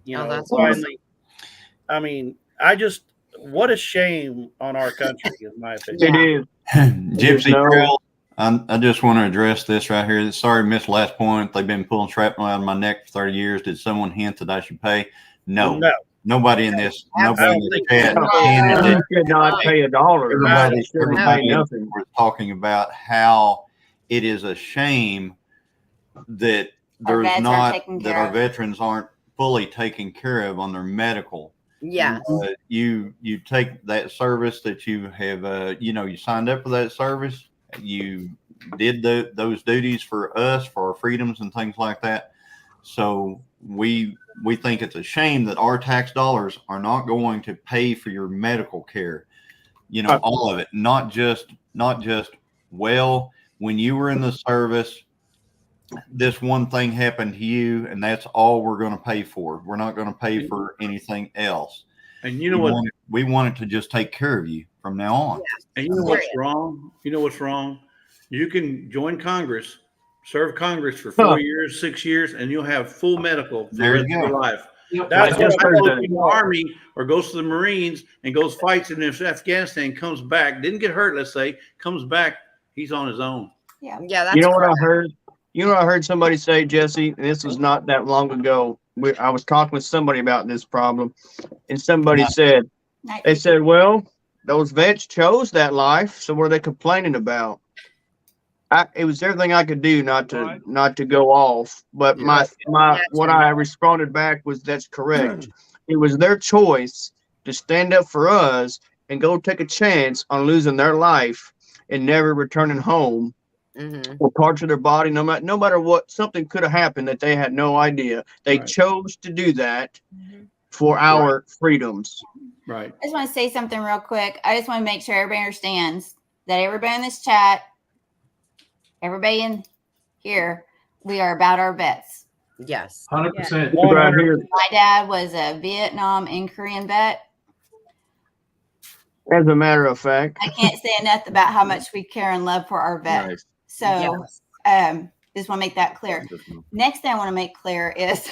That's finally, awesome. I mean, what a shame on our country, in my opinion. It is. Gypsy Trail. I just want to address this right here. Sorry, missed last point. They've been pulling shrapnel out of my neck for 30 years. Did someone hint that I should pay? No. Nobody in this. Nobody in this chat. You should not pay $1. Everybody was talking about how it is a shame that our veterans aren't fully taken care of on their medical. Yeah. You take that service that you have, you signed up for that service. You did those duties for us, for our freedoms and things like that. So we think it's a shame that our tax dollars are not going to pay for your medical care. All of it, not just when you were in the service, this one thing happened to you, and that's all we're going to pay for. We're not going to pay for anything else. And you know what? We want it to just take care of you from now on. And you know what's wrong? You can join Congress, serve Congress for 4 years, 6 years, and you'll have full medical for the rest of your life. That's what I I'm goes to the Army or goes to the Marines and goes fights in Afghanistan, comes back, didn't get hurt, let's say, comes back, he's on his own. Yeah, that's you know what I heard? You know what I heard somebody say, Jesse? And this was not that long ago. I was talking with somebody about this problem, and somebody said, they said, well, those vets chose that life, so what are they complaining about? It was everything I could do not to go off, but what I responded back was, that's correct. It was their choice to stand up for us and go take a chance on losing their life and never returning home. Or parts of their body, no matter what, something could have happened that they had no idea. They chose to do that for our freedoms. Right. I just want to say something real quick. I just want to make sure everybody understands that everybody in this chat, everybody in here, we are about our vets. Yes. 100%. My dad was a Vietnam and Korean vet. As a matter of fact, I can't say enough about how much we care and love for our vets. Nice. So just want to make that clear. Next thing I want to make clear is,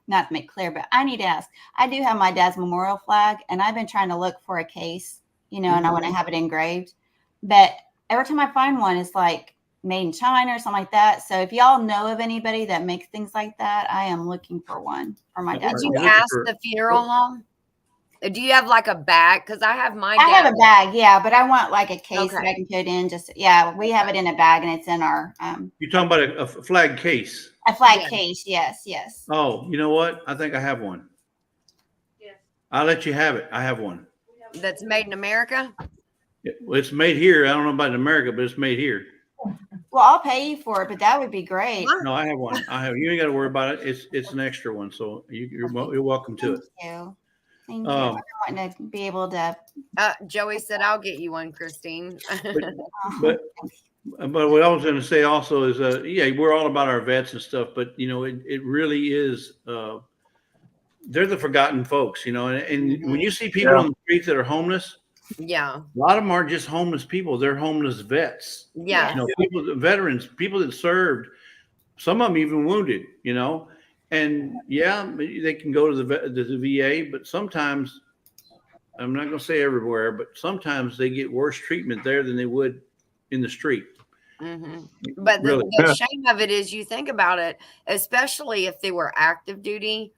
not to make clear, but I need to ask. I do have my dad's memorial flag, and I've been trying to look for a case, and I want to have it engraved. But every time I find one, it's like made in China or something like that. So if y'all know of anybody that makes things like that, I am looking for one for my dad. Did you ask the funeral home? Do you have like a bag? Because I have my. I have a bag, yeah, but I want like a case that I can put in. We have it in a bag, and it's in our. You're talking about a flag case. A flag case, yes. Oh, you know what? I think I have one. Yeah. I'll let you have it. I have one. That's made in America? Well, it's made here. I don't know about in America, but it's made here. Well, I'll pay you for it, but that would be great. No, I have one. You ain't got to worry about it. It's an extra one, so you're welcome to it. Thank you. I want to be able to. Joey said, "I'll get you one, Christine." but what I was going to say also is, we're all about our vets and stuff, but it really is. They're the forgotten folks, and when you see people on the streets that are homeless, a lot of them aren't just homeless people; they're homeless vets. Yeah, veterans, people that served. Some of them even wounded, And they can go to the VA, but sometimes, I'm not going to say everywhere, but sometimes they get worse treatment there than they would in the street. But the shame of it is, you think about it, especially if they were active duty.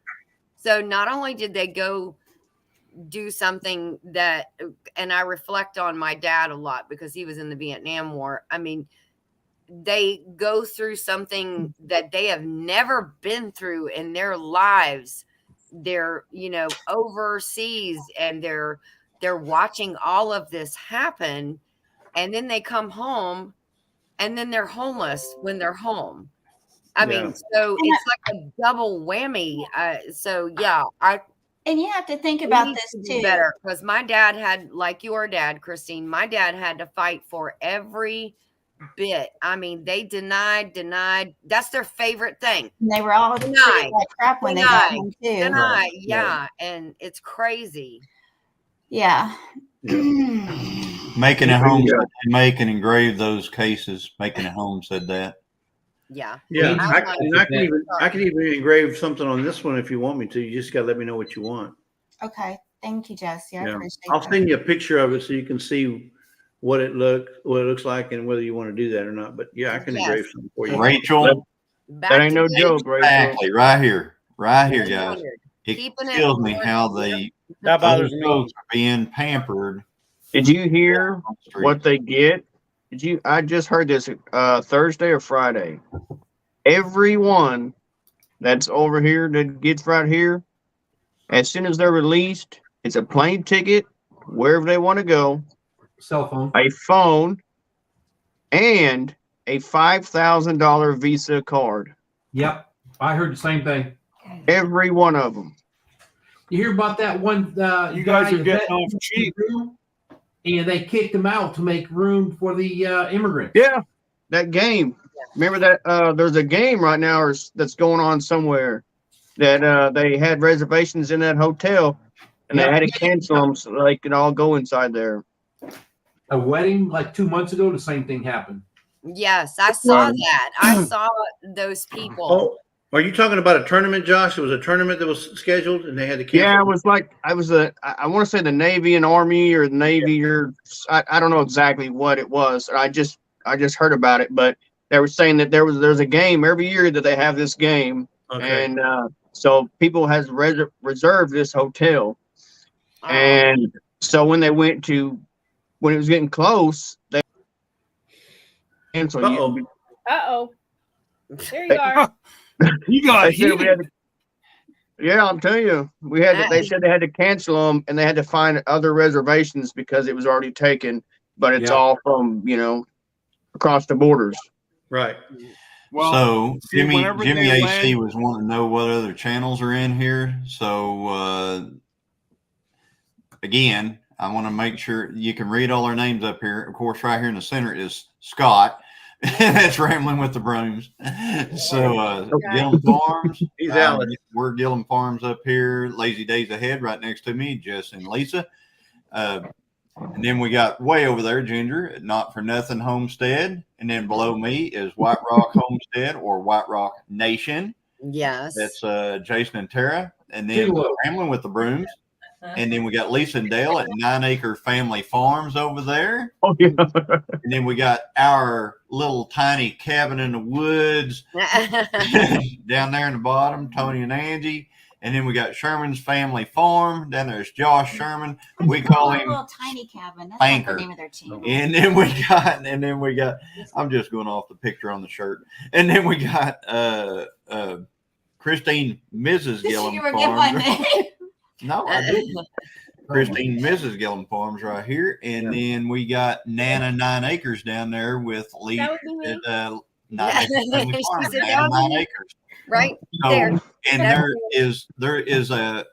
So not only did they go do something that, and I reflect on my dad a lot because he was in the Vietnam War. I mean, they go through something that they have never been through in their lives. They're, overseas, and they're watching all of this happen. And then they come home, and then they're homeless when they're home. I mean, so it's like a double whammy. And you have to think about this too. Better, because my dad had, like your dad, Christine, my dad had to fight for every bit. I mean, they denied. That's their favorite thing. And they were all denied like crap when they got home too. Denied, and it's crazy. Yeah. Making it home, make and engrave those cases. Making it home said that. Yeah. I can even engrave something on this one if you want me to. You just got to let me know what you want. Okay. Thank you, Jesse. I appreciate it. I'll send you a picture of it so you can see what it looks like and whether you want to do that or not. But I can engrave something for you. Rachel, that ain't no joke, Rachel. Exactly, right here, guys. It kills me how that bothers me. Folks are being pampered. Did you hear what they get? I just heard this Thursday or Friday. Everyone that's over here that gets right here, as soon as they're released, it's a plane ticket wherever they want to go, cell phone, a phone, and a $5,000 Visa card. Yep, I heard the same thing. Every one of them. You hear about that one? You guys are getting off cheap. And they kicked him out to make room for the immigrants. Yeah, that game. Remember that there's a game right now that's going on somewhere that they had reservations in that hotel, and they had to cancel them so they could all go inside there. A wedding like 2 months ago, the same thing happened. Yes, I saw that. I saw those people. Are you talking about a tournament, Josh? It was a tournament that was scheduled and they had to cancel? Yeah, it was like I want to say the Navy and Army or the Navy or I don't know exactly what it was. I just heard about it, but they were saying that there's a game every year that they have this game, Okay. and so people has reserved this hotel, and so when it was getting close, they canceled. Uh-oh. There you are. You got yeah, I'm telling you, they said they had to cancel them and they had to find other reservations because it was already taken. But it's all from across the borders. Right. Well, so Jimmy AC was wanting to know what other channels are in here. So again, I want to make sure you can read all our names up here. Of course, right here in the center is Scott. That's Rambling with the Brooms. So Gilliam Farms. He's Alan. We're Gilliam Farms up here. Lazy Days Ahead right next to me, Jess and Lisa. And then we got way over there, Ginger, Not For Nothing Homestead. And then below me is White Rock Homestead or White Rock Nation. Yes. That's Jason and Tara. And then Rambling with the Brooms. And then we got Lisa and Dale at 9 Acre Family Farms over there. Oh, yeah. And then we got our little tiny cabin in the woods down there in the bottom, Tony and Angie. And then we got Sherman's Family Farm. Then there's Josh Sherman. We call him little tiny cabin. That's Banker. not the name of their channel. And then we got I'm just going off the picture on the shirt. And then we got Christine Mrs. Gilliam Farms. No, I didn't. Christine, Mrs. Gilliam Farms right here. And then we got Nana 9 Acres down there with Lee at 9 Acres. Right so, there. And there is there's a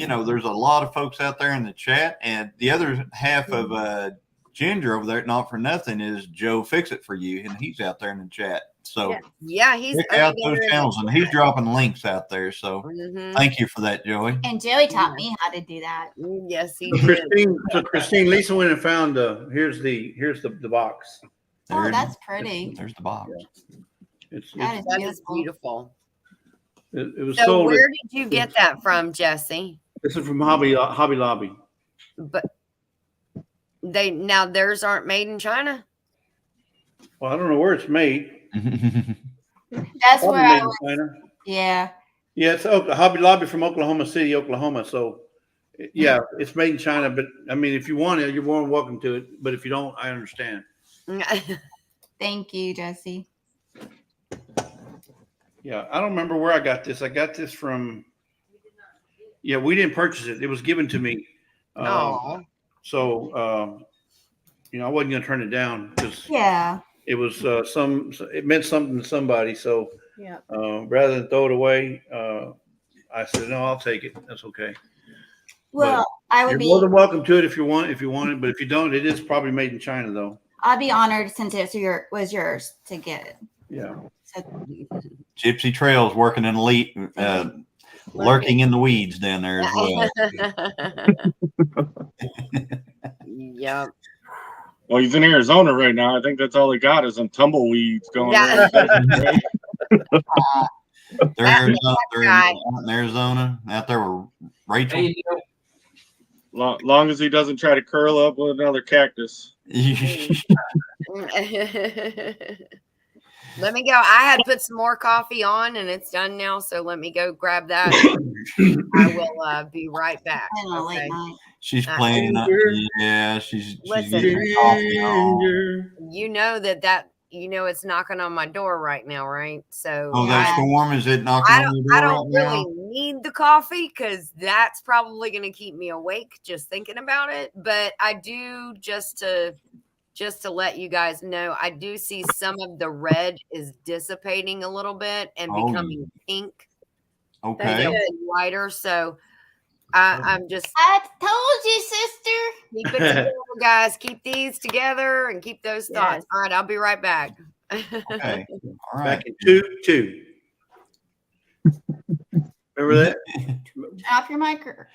lot of folks out there in the chat. And the other half of Ginger over there at Not For Nothing is Joe Fix It For You. And he's out there in the chat. So yeah, he's check out those channels, and he's dropping links out there. So thank you for that, Joey. And Joey taught me how to do that. Yes, he did. Christine, Lisa went and found here's the box. That's pretty. There's the box. Yeah. That is beautiful. It was so sold. Where did you get that from, Jesse? This is from Hobby Lobby. But theirs aren't made in China. Well, I don't know where it's made. That's where I was. Yeah. Yeah, it's Hobby Lobby from Oklahoma City, Oklahoma. So, yeah, it's made in China. But I mean, if you want it, you're more than welcome to it. But if you don't, I understand. Thank you, Jesse. Yeah, I don't remember where I got this. I got this from. Yeah, we didn't purchase it. It was given to me. So, I wasn't going to turn it down because. Yeah. It was it meant something to somebody. So rather than throw it away, I said, no, I'll take it. That's okay. Well, you're more than welcome to it if you want it. But if you don't, it is probably made in China though. I'd be honored since it was yours to get it. Yeah. So, Gypsy Trails working in elite, lurking in the weeds down there as well. Yeah. Well, he's in Arizona right now. I think that's all he got is some tumbleweeds going on. They're in Arizona, out there with Rachel. Hey, long as he doesn't try to curl up with another cactus. Let me go. I had put some more coffee on and it's done now. So let me go grab that. I will be right back. Okay. She's playing. She's Listen, getting coffee on. You know that it's knocking on my door right now, right? So that storm, is it knocking on your door? I don't really need the coffee because that's probably going to keep me awake just thinking about it. But I do just to let you guys know, I do see some of the red is dissipating a little bit and becoming pink. Okay. And lighter. So I'm just. I told you, sister. Keep it together, guys. Keep these together and keep those thoughts. All right, I'll be right back. Okay. All right. Back in 2. Remember that? Off your microphone.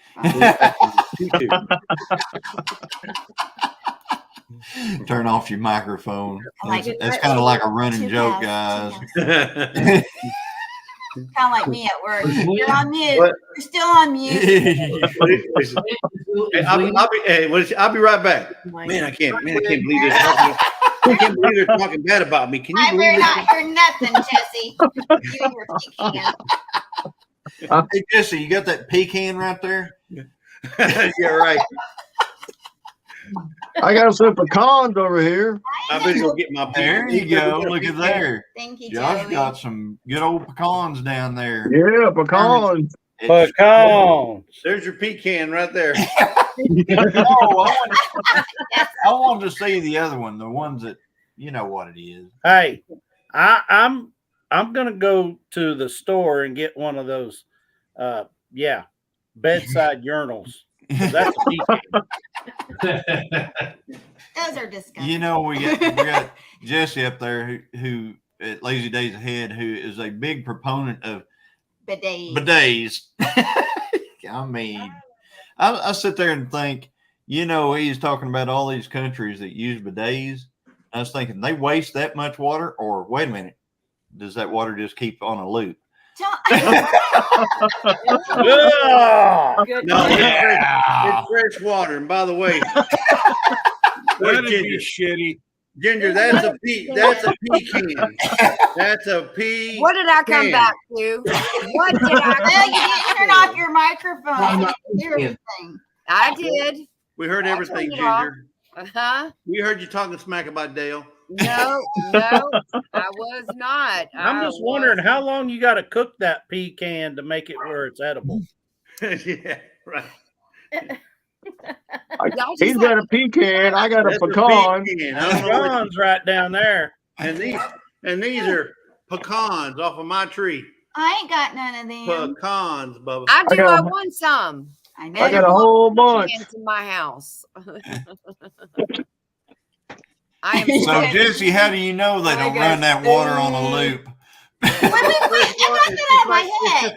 Turn off your microphone. That's kind of like a running joke, guys. Kind of like me at work. You're on mute. You're still on mute. I'll be right back. Man, I can't believe this. I can't believe they're talking bad about me. Can you believe better not hear nothing, Jesse. You and your pecan. Hey, Jesse, you got that pecan right there? Yeah, right. I got some pecans over here. I better go get my pecan. There you go. Look at there. Thank you, Josh Joey. got some good old pecans down there. Yeah, pecans. Pecans. There's your pecan right there. I wanted to see the other one, the ones that you know what it is. Hey, I'm gonna go to the store and get one of those bedside urinals. That's Those are disgusting. You know, we got Jesse up there who at Lazy Days Ahead, who is a big proponent of bidets. I mean, I sit there and think, you know, he's talking about all these countries that use bidets. I was thinking, they waste that much water, or wait a minute, does that water just keep on a loop? No, it's fresh water. And by the way, that'd be shitty. Ginger, that's a pecan. That's a pea. What did I come back to? What did I? Well, you didn't turn off your microphone. I did. We heard everything, Ginger. We heard you talking smack about Dale. No, I was not. I'm just wondering how long you got to cook that pecan to make it where it's edible. Yeah, right. He's got a pecan. I got a pecan. Pecans right down there. And these are pecans off of my tree. I ain't got none of them. Pecans, Bubba. I do. I want some. I know. I got a whole bunch into my house. So Jesse, how do you know they don't run that water on a loop? It's just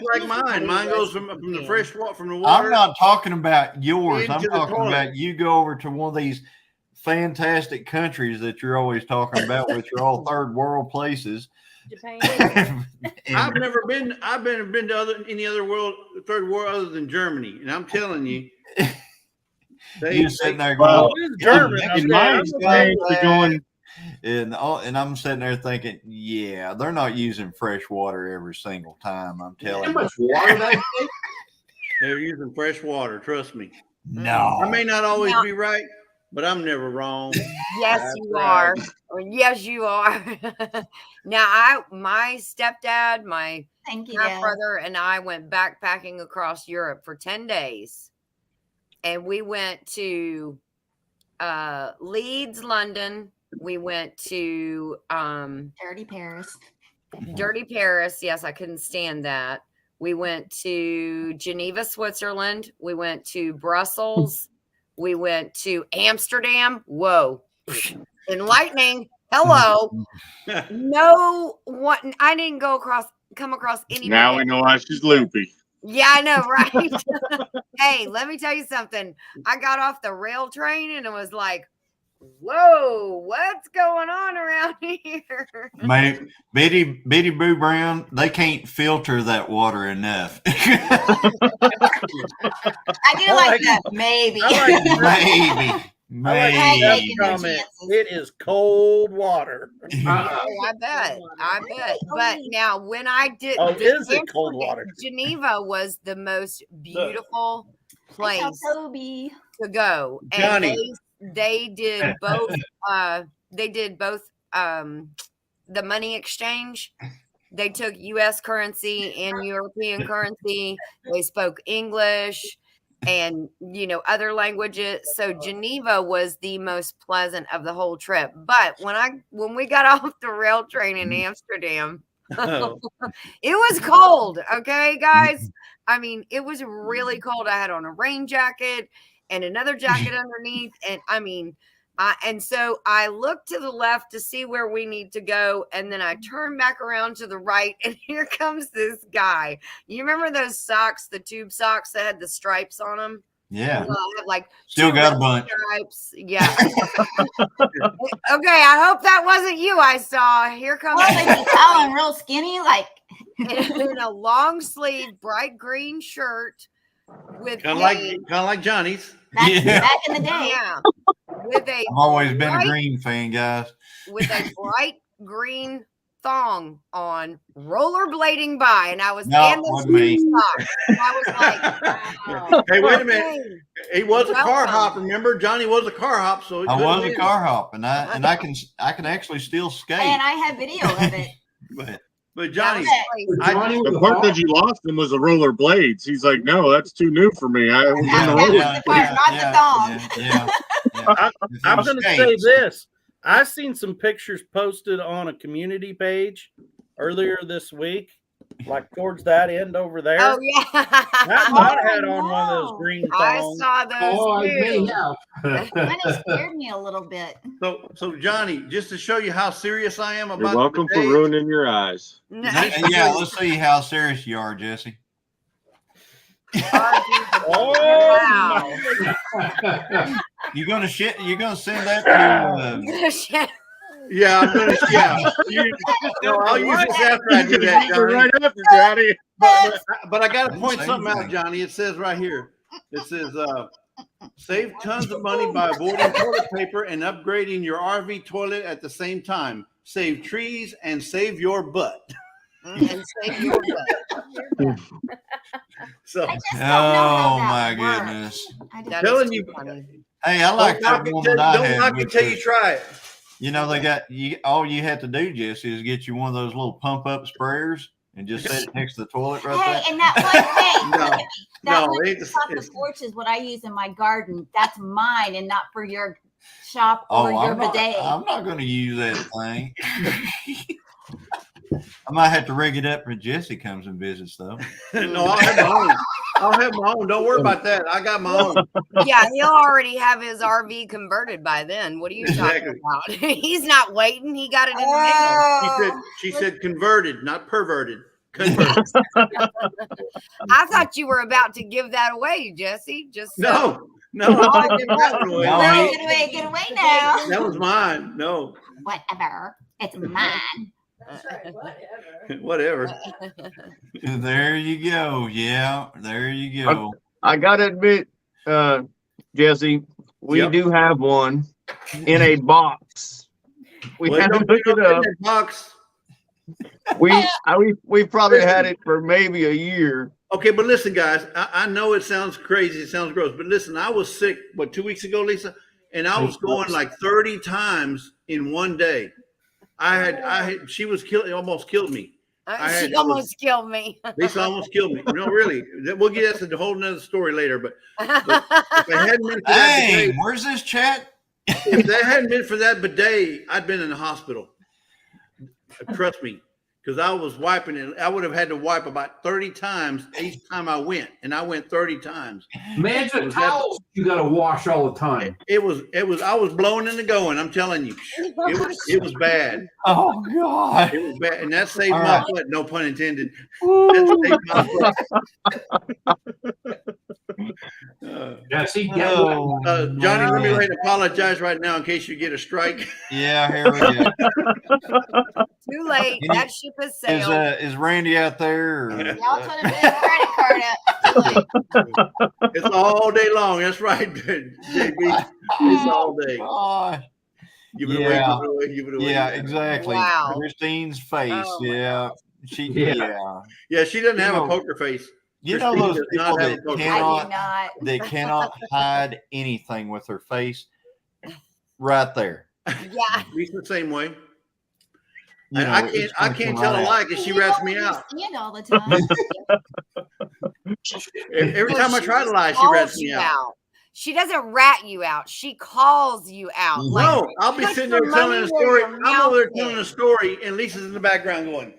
like mine. Mine goes from the fresh water, from the water. I'm not talking about yours. I'm Into the talking toilet. about you go over to one of these fantastic countries that you're always talking about, which are all third world places. Japan. I've never been. I've been to any other third world other than Germany, and I'm telling you, You're sitting there going, German. and I'm sitting there thinking, yeah, they're not using fresh water every single time. I'm telling you. How much water they take? They're using fresh water. Trust me. No, I may not always be right, but I'm never wrong. Yes, you are. Yes, you are. Now, my stepdad, my brother, and I went backpacking across Europe for 10 days. And we went to Leeds, London. We went to Dirty Paris. Dirty Paris. Yes, I couldn't stand that. We went to Geneva, Switzerland. We went to Brussels. We went to Amsterdam. Whoa. Enlightening. Hello. No one. I didn't come across any. Now we know why she's loopy. Yeah, I know, right? Hey, let me tell you something. I got off the rail train and it was like, whoa, what's going on around here? Mate, Betty Boo Brown, they can't filter that water enough. I do like that. Maybe. Maybe. It is cold water. I bet. But now, when I did, is it cold water? Geneva was the most beautiful place to go, and Johnny. they did both. They did both. The money exchange. They took U.S. currency and European currency. They spoke English and other languages. So Geneva was the most pleasant of the whole trip. But when we got off the rail train in Amsterdam, it was cold. Okay, guys. I mean, it was really cold. I had on a rain jacket and another jacket underneath, and I mean. And so I looked to the left to see where we need to go. And then I turned back around to the right. And here comes this guy. You remember those socks, the tube socks that had the stripes on them? Yeah. Like still got a bunch. Stripes. Yeah. Okay. I hope that wasn't you I saw. Here comes. Well, they be tall and real skinny. Like in a long sleeve, bright green shirt with kind of like Johnny's. Back in the day. Yeah. With a I've always been a green fan, guys. With a bright green thong on, rollerblading by, and I was No, and wasn't me. and I was like, wow. Hey, wait a minute. He was a car Welcome. hop. Remember, Johnny was a car hop, so it I could've was a been. car hop, and I can actually still skate. And I have video of it. But Johnny, the part that you lost him was the roller blades. He's like, no, that's too new for me. I was I'm going to say this. I've seen some pictures posted on a community page earlier this week, like towards that end over there. Oh yeah, that might have had on one of those green thongs. I saw those too. That kind of scared me a little bit. So Johnny, just to show you how serious I am about You're welcome for ruining your eyes. Yeah, let's see how serious you are, Jesse. Wow. You're gonna send that to yeah, I'm gonna I'll use this after I do that, Johnny. Right after, Johnny. But I gotta point something out, Johnny. It says right here. It says save tons of money by avoiding toilet paper and upgrading your RV toilet at the same time. Save trees and save your butt. And save your butt. So, oh my goodness! I'm telling you, hey, I like that one that I had. Don't knock it until you try it. You know, they got you. All you have to do, Jesse, is get you one of those little pump up sprayers and just set it next to the toilet right there. And that one, No, it's the porch is what I use in my garden. That's mine, and not for your shop or your bidet. I'm not going to use that thing. I might have to rig it up when Jesse comes and visits, though. No, I'll have my own. I'll have my own. Don't worry about that. I got my own. Yeah, he'll already have his RV converted by then. What are you talking about? He's not waiting. He got it in the mail. She said converted, not perverted. Converted. I thought you were about to give that away, Jesse. Just no. I didn't give that one away. Get away now. That was mine. No. Whatever. It's mine. That's right, whatever. There you go. Yeah, there you go. I gotta admit, Jesse, we do have one in a box. We haven't picked it up. Box. We've probably had it for maybe a year. Okay, but listen, guys, I know it sounds crazy, it sounds gross, but listen, I was sick, 2 weeks ago, Lisa? And I was going like 30 times in one day. She was almost killed me. She almost killed me. Lisa almost killed me. No, really. We'll get into a whole nother story later, but if it hadn't been for that bidet, where's this chat? If that hadn't been for that bidet, I'd been in the hospital. Trust me. Because I was wiping it. I would have had to wipe about 30 times each time I went. And I went 30 times. Imagine towels you got to wash all the time. It was, I was blowing into going. I'm telling you. It was bad. Oh, God. It was bad. And that saved my butt. No pun intended. That saved my butt. Johnny, let me ready to apologize right now in case you get a strike. Yeah, here we go. Too late. That ship has sailed. Is Randy out there? Y'all trying to put a credit card up. It's all day long. That's right, JB. It's all day. Give it away. Give it away. Yeah, exactly. Wow. Christine's face. Yeah. She doesn't have a poker face. You know those people that cannot hide anything with her face right there. Yeah. He's the same way. You know, I can't tell a lie because she rats me out. All the time. Every time I try to lie, she rats me out. She doesn't rat you out. She calls you out. No, I'll be sitting there telling a story. I'm over there telling a story, and Lisa's in the background going.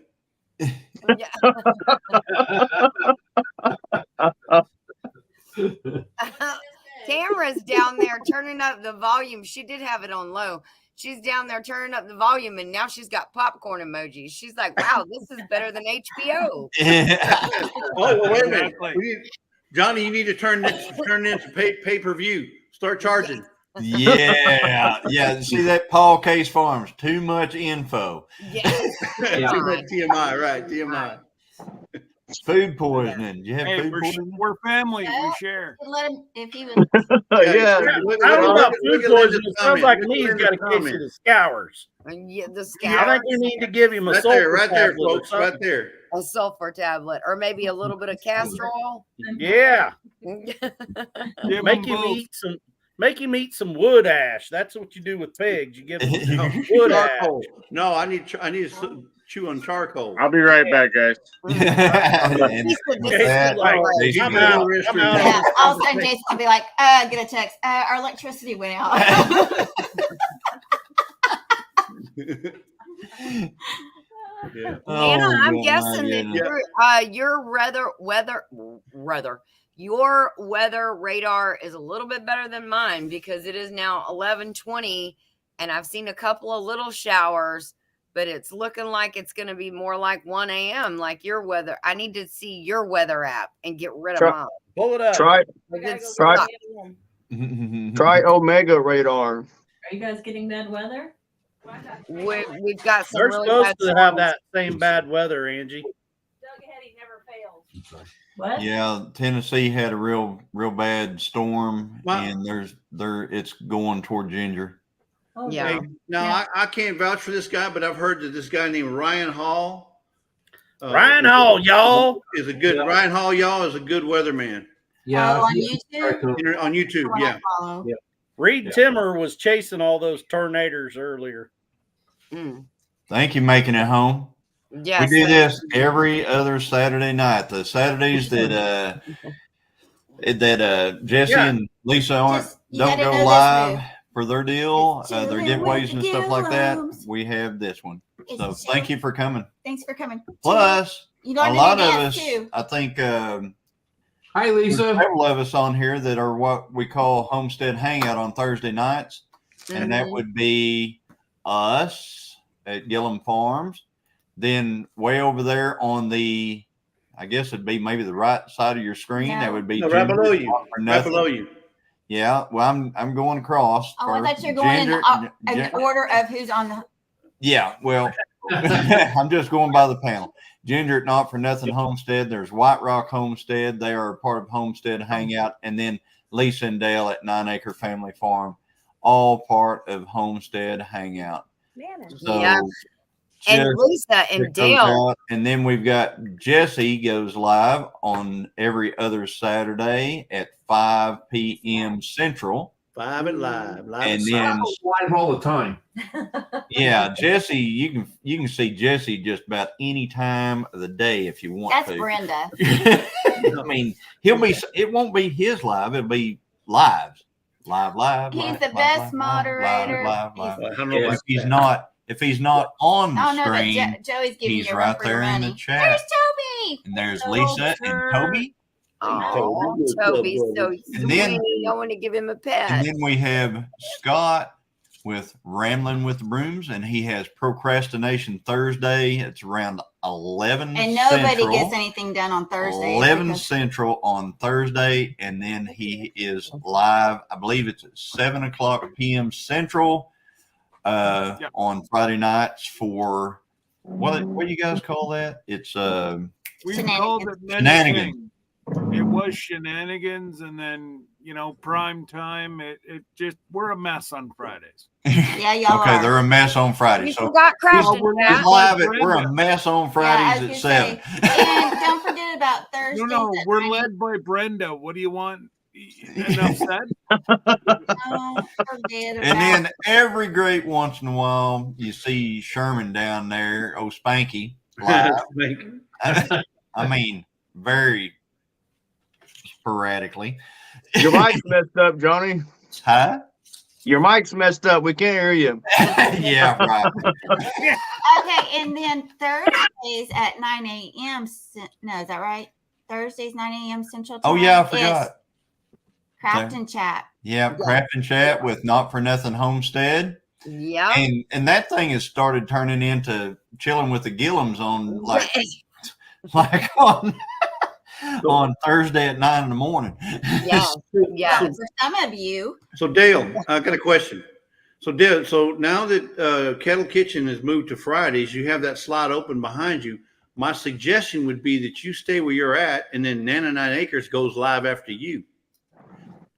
Tamara's down there turning up the volume. She did have it on low. She's down there turning up the volume, and now she's got popcorn emojis. She's like, wow, this is better than HBO. Well, wait a minute. Johnny, you need to turn this into pay-per-view. Start charging. Yeah. See that Paul Case Farms? Too much info. Yes. TMI, right? TMI. Food poisoning. You have Hey, food poisoning? we're family. We share. Let him if he was. Yeah. I don't know about food poisoning. It sounds like me. He's got a case of the scours. Yeah, the I scours. think you need to give him a Right sulfur there, right there, tablet or folks, right something. there. A sulfur tablet, or maybe a little bit of castor oil. Yeah. Give Make them him both. Make him eat some wood ash. That's what you do with pigs. You give them wood ash. Charcoal. No, I need to chew on charcoal. I'll be right back, guys. And with that, Jason I'm goes, out. I'm out. Yeah, all of a sudden Jason will be like, get a text. Our electricity went out. Yeah. Hannah, Oh, I'm my guessing goodness. that your weather radar is a little bit better than mine because it is now 11:20, and I've seen a couple of little showers, but it's looking like it's going to be more like 1 a.m. like your weather. I need to see your weather app and get rid of mine. Pull it up. Try Omega radar. Are you guys getting bad weather? We've got some They're really supposed bad to have storms. that same bad weather, Angie. What? Yeah, Tennessee had a real bad storm, Wow. and it's going toward Ginger. Oh, Yeah. Hey, now I can't vouch for this guy, but I've heard that this guy named Ryan Hall. Ryan Hall, y'all. Is a good Yeah. Ryan Hall, y'all is a good weatherman. Yeah. on YouTube. On YouTube, yeah. Follow. Yeah. Reed Timmer was chasing all those tornadoes earlier. Thank you, making it home. Yes. We do this every other Saturday night. The Saturdays that Jesse Yeah. and Lisa aren't You don't gotta go know this live move. for their deal, It's their chilling giveaways with and the stuff like that. Gilliams. We have this one. It's So chilling. thank you for coming. Thanks for coming. Plus, you a learned lot to of dance us, too. I think, Hi, Lisa. there's several of us on here that are what we call Homestead Hangout on Thursday nights, and that would be us at Gilliam Farms. Then way over there on the, I guess it'd be maybe the right side of your screen. No. That would be No, right Ginger, below you. Not For Right Nothing. below you. Yeah, well, I'm going across. Oh, I first. thought you're going Ginger- in Gin- order of who's on the. Yeah, well, I'm just going by the panel. Ginger at Not For Nothing Homestead. There's White Rock Homestead. They are a part of Homestead Hangout. And then Lisa and Dale at 9 Acre Family Farm, all part of Homestead Hangout. So Yeah. And just Lisa and check those Dale. out. And then we've got Jesse goes live on every other Saturday at 5 p.m. Central. 5 at live. And then Live all the time. yeah, Jesse, you can see Jesse just about any time of the day if you want That's to. Brenda. I mean, it won't be his live, it'll be lives. Live. He's live, the live, best live, moderator. Live. I don't know about If he's not on the Oh no, but screen, Joey's giving he's you a right run for your there in money. the chat. There's Toby. And there's Lisa and Toby. Oh, Toby's so And then- sweet. I want to give him a pet. And then we have Scott with Rambling with the Brooms, and he has Procrastination Thursday. It's around 11 And nobody Central. gets anything done on Thursday. 11 Central on Thursday, and then he is live. I believe it's at 7:00 p.m. Central on Friday nights for what do you guys call that? It's We called it many Shenanigans. things. It was shenanigans, and then prime time. It just we're a mess on Fridays. Yeah, y'all okay, are. they're a mess on Friday. You So forgot Crafton. we're Pat. live at we're a mess on Yeah, I Fridays was at gonna 7. say, and don't forget about Thursdays. No, at we're 9. led by Brenda. What do you want? Enough said. Don't forget about. And then every great once in a while, you see Sherman down there, Spanky, live. I mean, very sporadically. Your mic's messed up, Johnny. Huh? Your mic's messed up. We can't hear you. Yeah, right. Okay, and then Thursdays at 9 a.m. No, is that right? Thursdays 9 a.m. Central Time. Oh yeah, I is forgot. Craft and Chat. Yeah, Craft and Chat with Not For Nothing Homestead. Yeah. And that thing has started turning into Chilling with the Gilliams on like on Thursday at 9 in the morning. Yeah. Yeah. For some of you, So Dale, I got a question. So Dale, so now that Kettle Kitchen has moved to Fridays, you have that slot open behind you. my suggestion would be that you stay where you're at, and then Nana 9 Acres goes live after you.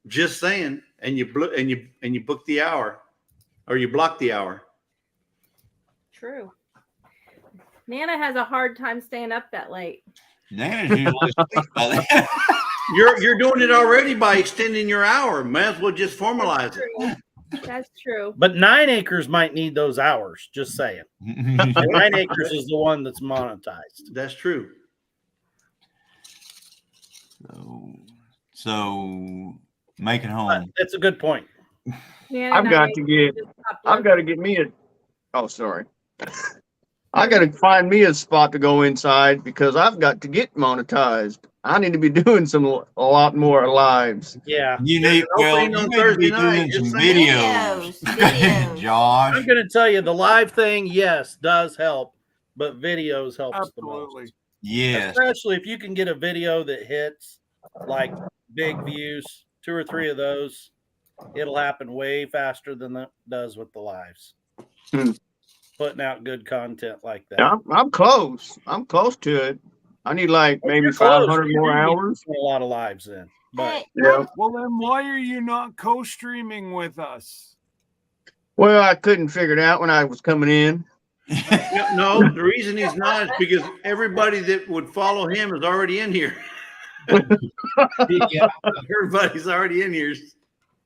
Just saying, and you book the hour, or you block the hour. True. Nana has a hard time staying up that late. Nana's usually asleep by then. You're doing it already by extending your hour. Might as well just formalize it. That's true. But 9 Acres might need those hours. Just saying. And 9 Acres is the one that's monetized. That's true. So make it home. That's a good point. I've got to get me a. Oh, sorry. I got to find me a spot to go inside because I've got to get monetized. I need to be doing a lot more lives. Yeah. You need to be doing some videos. Josh. I'm going to tell you the live thing, yes, does help, but videos helps Absolutely. the most. Yes. Especially if you can get a video that hits like big views, 2 or 3 of those, it'll happen way faster than it does with the lives. Putting out good content like that. Yeah, I'm close. I'm close to it. I need like maybe 500 more hours. A lot of lives in. But yeah. Well, then why are you not co-streaming with us? Well, I couldn't figure it out when I was coming in. No, the reason he's not is because everybody that would follow him is already in here. Everybody's already in here.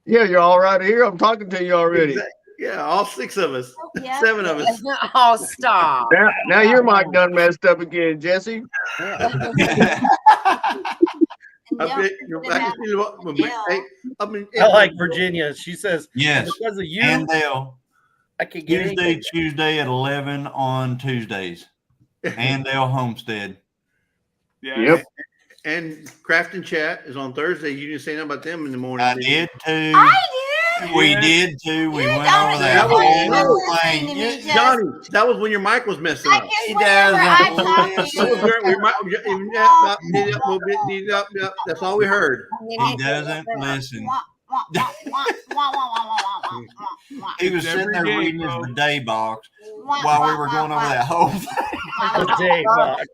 Yeah, you're all right here. I'm talking to you already. Exactly. Yeah, all 6 of us. Yeah. 7 of us. Oh, stop. Now your mic done messed up again, Jesse. I like Virginia. She says, yes, because of you, and Dale. I could get Tuesday at 11 on Tuesdays. And Dale Homestead. Yeah. Yep. And Craft and Chat is on Thursday. You didn't say nothing about them in the morning. I did too. I did. We did too. We went over That that was, whole thing. Johnny, that was when your mic was messing up. He doesn't listen. That's all we heard. He doesn't listen. He was sitting there reading his bidet box while we were going over that whole thing. Bidet box.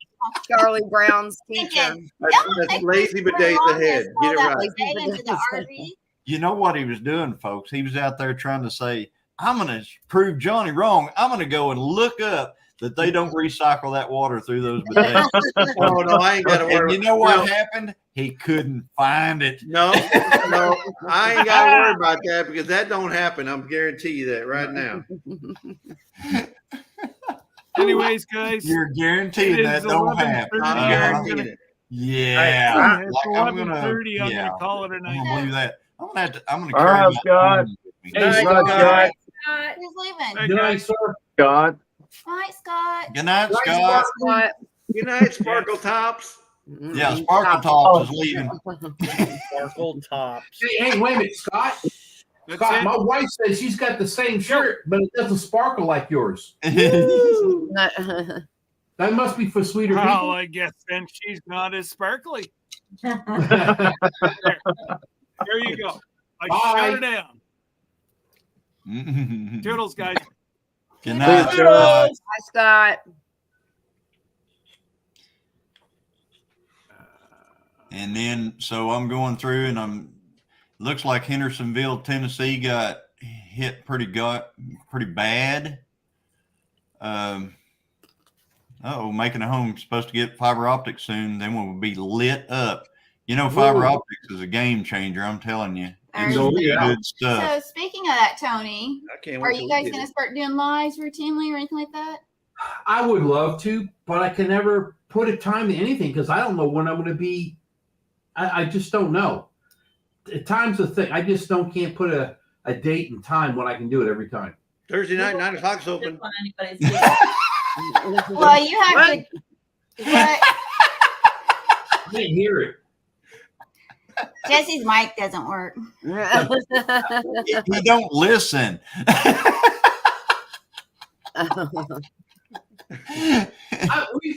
Charlie Brown's teacher. That's lazy bidets ahead. Get it right. You know what he was doing, folks? He was out there trying to say, I'm going to prove Johnny wrong. I'm going to go and look up that they don't recycle that water through those bidets. Oh, no, I ain't got to worry. And you know what happened? He couldn't find it. No, I ain't got to worry about that because that don't happen. I'm guarantee you that right now. Anyways, guys, you're guaranteed that don't happen. I'm guaranteeing it. Yeah, it's 11:30. I'm gonna call it a night. I don't believe that. I'm gonna All right, Scott. Hey, Scott. Who's leaving? Good night, sir. Scott. Night, Scott. Good night, Scott. Good night, Sparkle Tops. Yeah, Sparkle Tops is leaving. Sparkle Tops. Hey, wait a minute, Scott. Scott, my wife says she's got the same shirt, but it doesn't sparkle like yours. That must be for sweeter people. Well, I guess then she's not as sparkly. There you go. I shut her down. Toodles, guys. Good night, Scott. Hi, Scott. And then, so I'm going through, and looks like Hendersonville, Tennessee got hit pretty bad. Making a home supposed to get fiber optics soon. Then we'll be lit up. You know, fiber optics is a game changer. I'm telling you, it's good stuff. So speaking of that, Tony, are you guys going to to start doing lives routinely or anything like that? I would love to, but I can never put a time to anything because I don't know when I'm going to be. I just don't know. Time's the thing. I just can't put a date and time when I can do it every time. Thursday night, 9 o'clock's open. Well, you have to. I didn't hear it. Jesse's mic doesn't work. You don't listen.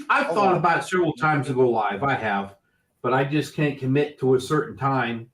I've thought about it several times to go live. I have, but I just can't commit to a certain time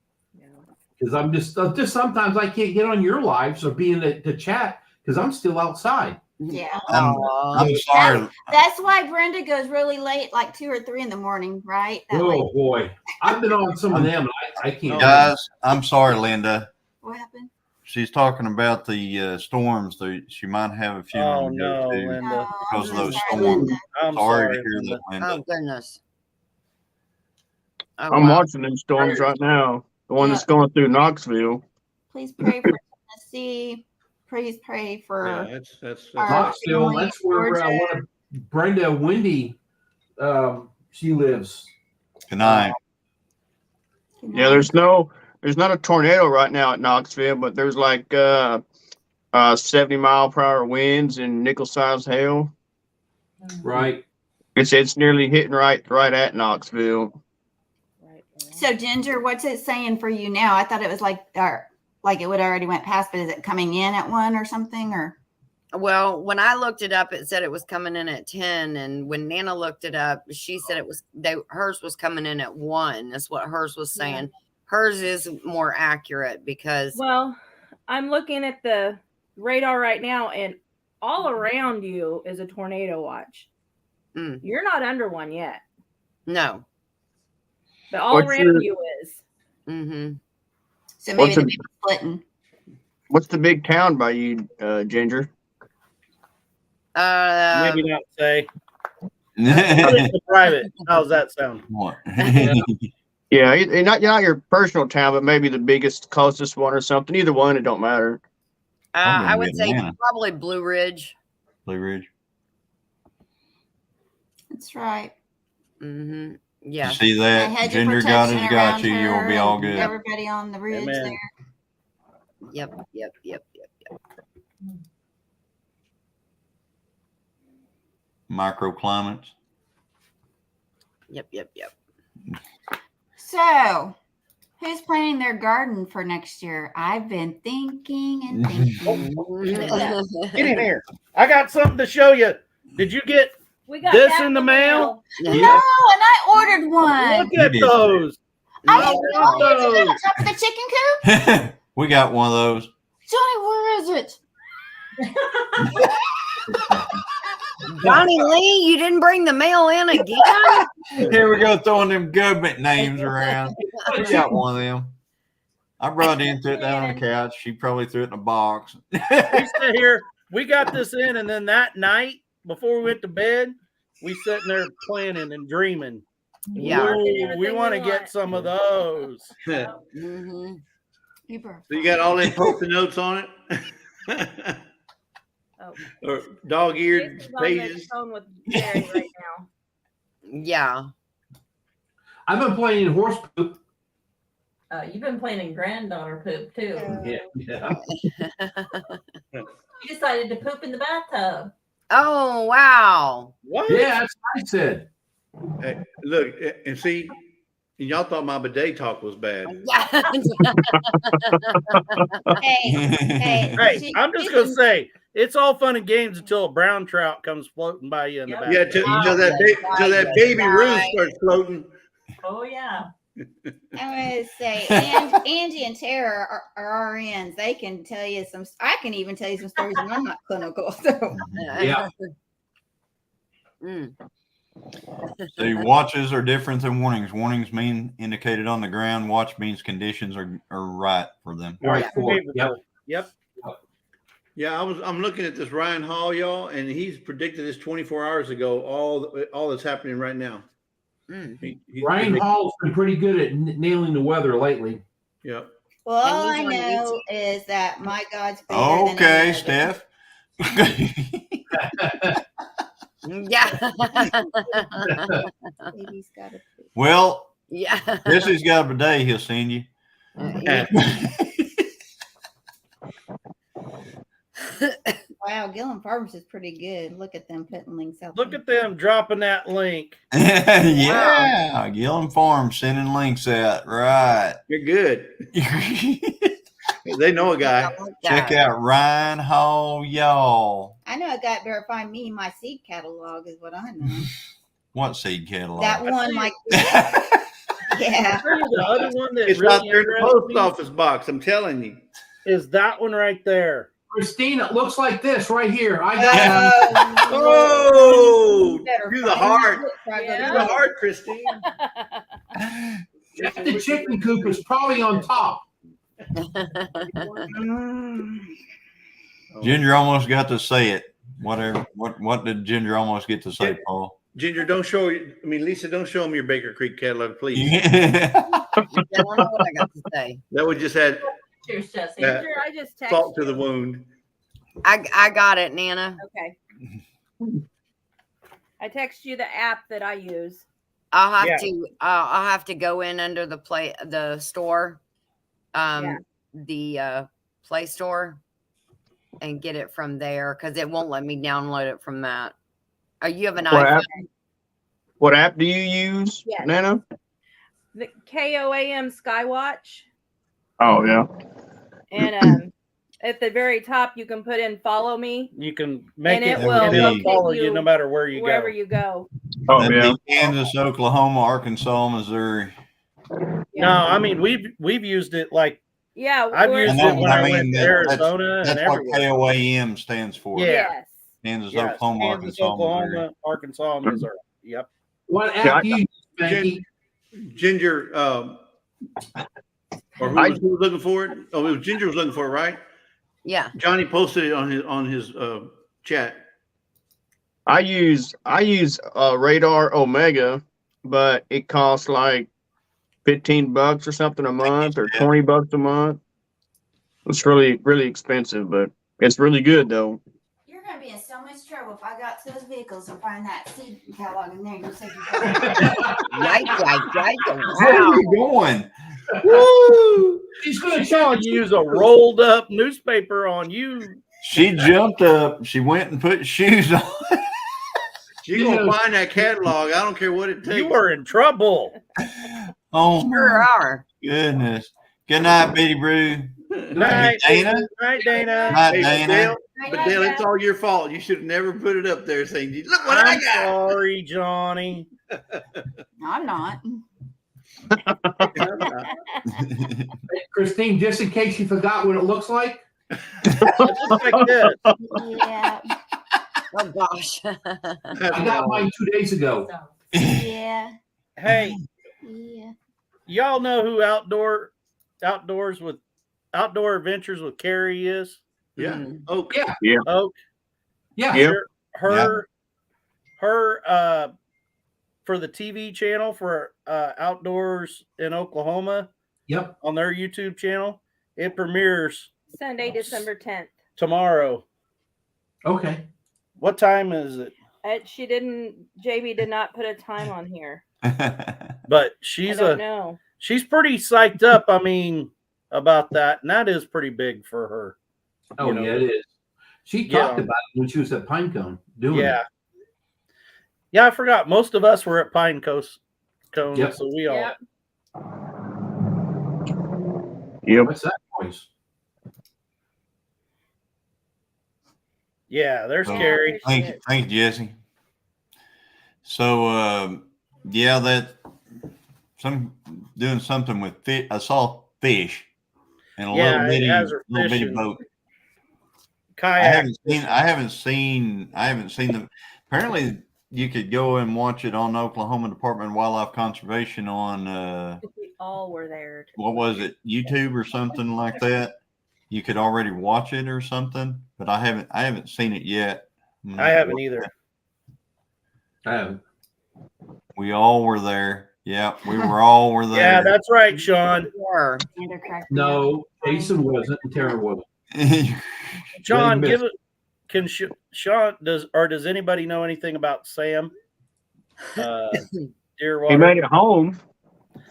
because I'm just sometimes I can't get on your lives or be in the chat because I'm still outside. Yeah. I'm sorry. That's why Brenda goes really late, like 2 or 3 in the morning, right? That way. Oh boy, I've been on some of them. I can't. Guys, I'm sorry, Linda. What happened? She's talking about the storms. She might have a funeral to go to Linda. because of those storms. I'm sorry to sorry, hear Linda. that, Linda. Oh goodness. Oh, I'm wow. watching these storms right now. The one that's going through Knoxville. Please pray for Tennessee. Please pray for that's Knoxville. That's where one of Brenda Wendy, she lives. Good night. Yeah, there's not a tornado right now at Knoxville, but there's like 70-mile-per-hour winds and nickel-sized hail. Right. It's nearly hitting right at Knoxville. So Ginger, what's it saying for you now? I thought it was like it would already went past, but is it coming in at 1 or something? Or Well, when I looked it up, it said it was coming in at 10, and when Nana looked it up, she said hers was coming in at 1. That's what hers was saying. Yeah. Hers is more accurate because I'm looking at the radar right now, and all around you is a tornado watch. You're not under one yet. No. But all around you is. Mm-hmm. So maybe they're splitting. What's the big town by you, Ginger? Maybe not say. It's private. How's that sound? Yeah, not your personal town, but maybe the biggest, closest one or something. Either one, it don't matter. I would say probably Blue Ridge. Blue Ridge. That's right. Mm-hmm. Yeah. You see that? Ginger got you. You'll be all good. Everybody on the ridge there. Yep. Microclimates. Yep. So, who's planting their garden for next year? I've been thinking and thinking. Get in here. I got something to show you. Did you get this in the mail? No, and I ordered one. Look at those. I want those. The chicken coop? We got one of those. Johnny, where is it? Johnny Lee, you didn't bring the mail in again? Here we go throwing them government names around. We got one of them. I brought it in, threw it down on the couch. She probably threw it in a box. We sit here. We got this in, and then that night before we went to bed, we sitting there planning and dreaming. Yeah, we want to get some of those. Mm-hmm. So you got all them post-it notes on it? Or dog-eared pages? With Jerry right now. Yeah. I've been playing horse poop. You've been playing granddaughter poop too. Yeah. You decided to poop in the bathtub. Oh, wow. What? Yeah, that's what I said. Hey, look, and see, y'all thought my bidet talk was bad. Hey, I'm just going to say, it's all fun and games until a brown trout comes floating by you in the back. Yeah, till that baby Ruth starts floating. Oh, yeah. I'm going to say, Angie and Tara are RNs. They can tell you I can even tell you some stories, and I'm not clinical. So. Yeah. See, watches are different than warnings. Warnings mean indicated on the ground. Watch means conditions are right for them. Right. Yep. Yeah, I'm looking at this Ryan Hall, y'all, and he's predicted this 24 hours ago. All that's happening right now. Ryan Hall's been pretty good at nailing the weather lately. Yeah. Well, all I know is that my God's bigger Okay, than Steph. Yeah. Well, yeah. Guess he's got a bidet he'll send you. Wow, Gilliam Farms is pretty good. Look at them putting links out. Look at them dropping that link. Yeah, wow. Gilliam Farms sending links out. Right. You're good. They know a guy. Check out Ryan Hall, y'all. I know a guy better find me my seed catalog is what I know. What seed catalog? That one, like, yeah. The other one that It's really out there in the post office box. I'm telling you. Is that one right there? Christine, it looks like this right here. I got Oh, do the heart. Yeah. Do the heart, Christine. the chicken coop is probably on top. Ginger almost got to say it. Whatever. What did Ginger almost get to say, Paul? Ginger, don't show. I mean, Lisa, don't show them your Baker Creek catalog, please. I don't know what I got to say. That would just add Cheers, Jesse. Ginger, I just texted salt to the you. wound. I got it, Nana. Okay. I text you the app that I use. I'll have to go in under the store, the Play Store, and get it from there because it won't let me download it from that. You have an iPhone. What app do you use, Yes. Nana? The KOAM Skywatch. Oh yeah. And at the very top, you can put in "Follow me." You can make And it, it will and it'll locate follow you you no matter where you wherever go. you go. Oh That'd yeah. be Kansas, Oklahoma, Arkansas, Missouri. No, I mean we've used it like Yeah, I've we're- used I it know, when but I went to Arizona That's and what everywhere. KOAM stands for. Yeah. Yes. Kansas, Yes, Oklahoma, Kansas, Arkansas, Oklahoma, Missouri. Arkansas, Missouri. Yep. What app do you use, Spanky? Ginger, or who was looking for it? Oh, it was Ginger was looking for it, right? Yeah. Johnny posted it on his chat. I use Radar Omega, but it costs like $15 or something a month, or $20 a month. It's really expensive, but it's really good though. You're gonna be in so much trouble if I got to those vehicles and find that seed catalog in there. You said you Where are you going? Woo! She's going to use a rolled up newspaper on you. She jumped up. She went and put shoes on. You're gonna find that catalog. I don't care what it takes. You are in trouble. Oh, Sure are. goodness. Good night, Betty Brew. Night, Dana. Night, Dana. Night, Hey, Dana. but Dale, it's all your fault. You should have never put it up there saying, "Look what I I'm got." sorry, Johnny. No, I'm not. Christine, just in case you forgot what it looks like. It looks like this. Yeah. Oh gosh. I got mine 2 days ago. Yeah. Hey, Yeah. y'all know who Outdoor Adventures with Carrie is? Yeah. Mhm. Oak. Yeah. Oak. Yeah. Yeah. Her for the TV channel for Outdoors in Oklahoma Yep. on their YouTube channel. It premieres Sunday, December 10th. tomorrow. Okay. What time is it? JB did not put a time on here. But I don't know. she's pretty psyched up. I mean, about that, and that is pretty big for her. Oh, You know, yeah, it is. She Yeah. talked about it when she was at Pinecone doing Yeah. it. Yeah, I forgot. Most of us were at Pine Coast Cone, Yep. so we all. Yep. Yep. What's that voice? Yeah, there's Oh, Carrie. Thank you, Jesse. So, yeah, doing something with fish. I saw fish in a Yeah, little it has her bitty fishing. boat. I Kayak. haven't seen them. Apparently, you could go and watch it on Oklahoma Department of Wildlife Conservation on We all were there. what was it, YouTube or something like that. You could already watch it or something, but I haven't seen it yet. I haven't either. I haven't. We all were there. Yeah, we all were there. Yeah, that's right, Sean. Sure. No, Jason wasn't, and Tara wasn't. Sean, They give missed. it. Can Sean does anybody know anything about Sam? Deerwater. He made it home.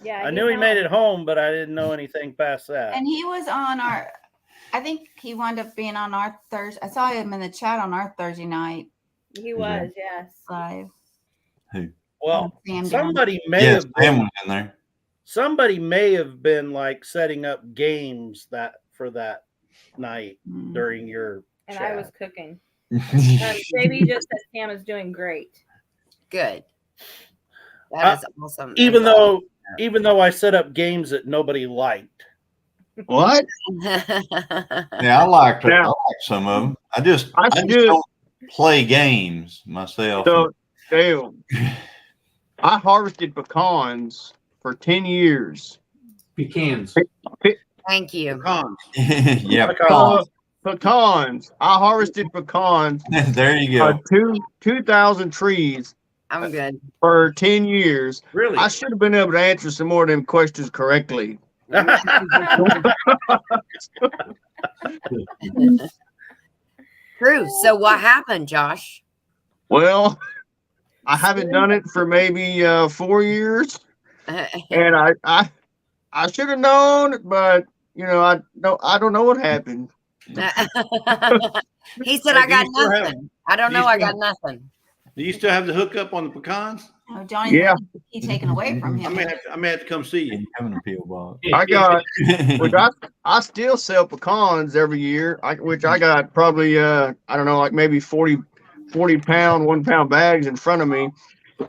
Yeah. I knew he made it home, but I didn't know anything past that. And he was on I think he wound up being on our Thursday. I saw him in the chat on our Thursday night He was, yes. live. Well, Sam somebody may Yes, have Sam been, was in there. somebody may have been like setting up games for that night during your And chat. I was cooking. JB just said Sam is doing great. Good. That is awesome. even though I set up games that nobody liked. What? Yeah, I like some of them. I just don't play games myself. So, Dale, I harvested pecans for 10 years. Pecans. Thank you. Pecans. Yeah, pecans. I harvested pecans. There you go. 2,000 trees. I'm good. For 10 years. Really? I should have been able to answer some more of them questions correctly. True. So what happened, Josh? Well, I haven't done it for maybe 4 years. And I should have known, but I don't know what happened. He said, I got nothing. I don't know. I got nothing. Do you still have the hookup on the pecans? Oh, Johnny, he taken away from him. I may have to come see you. Having a peel box. I got, which I still sell pecans every year, which I got probably, I don't know, like maybe 40 pound, 1 pound bags in front of me.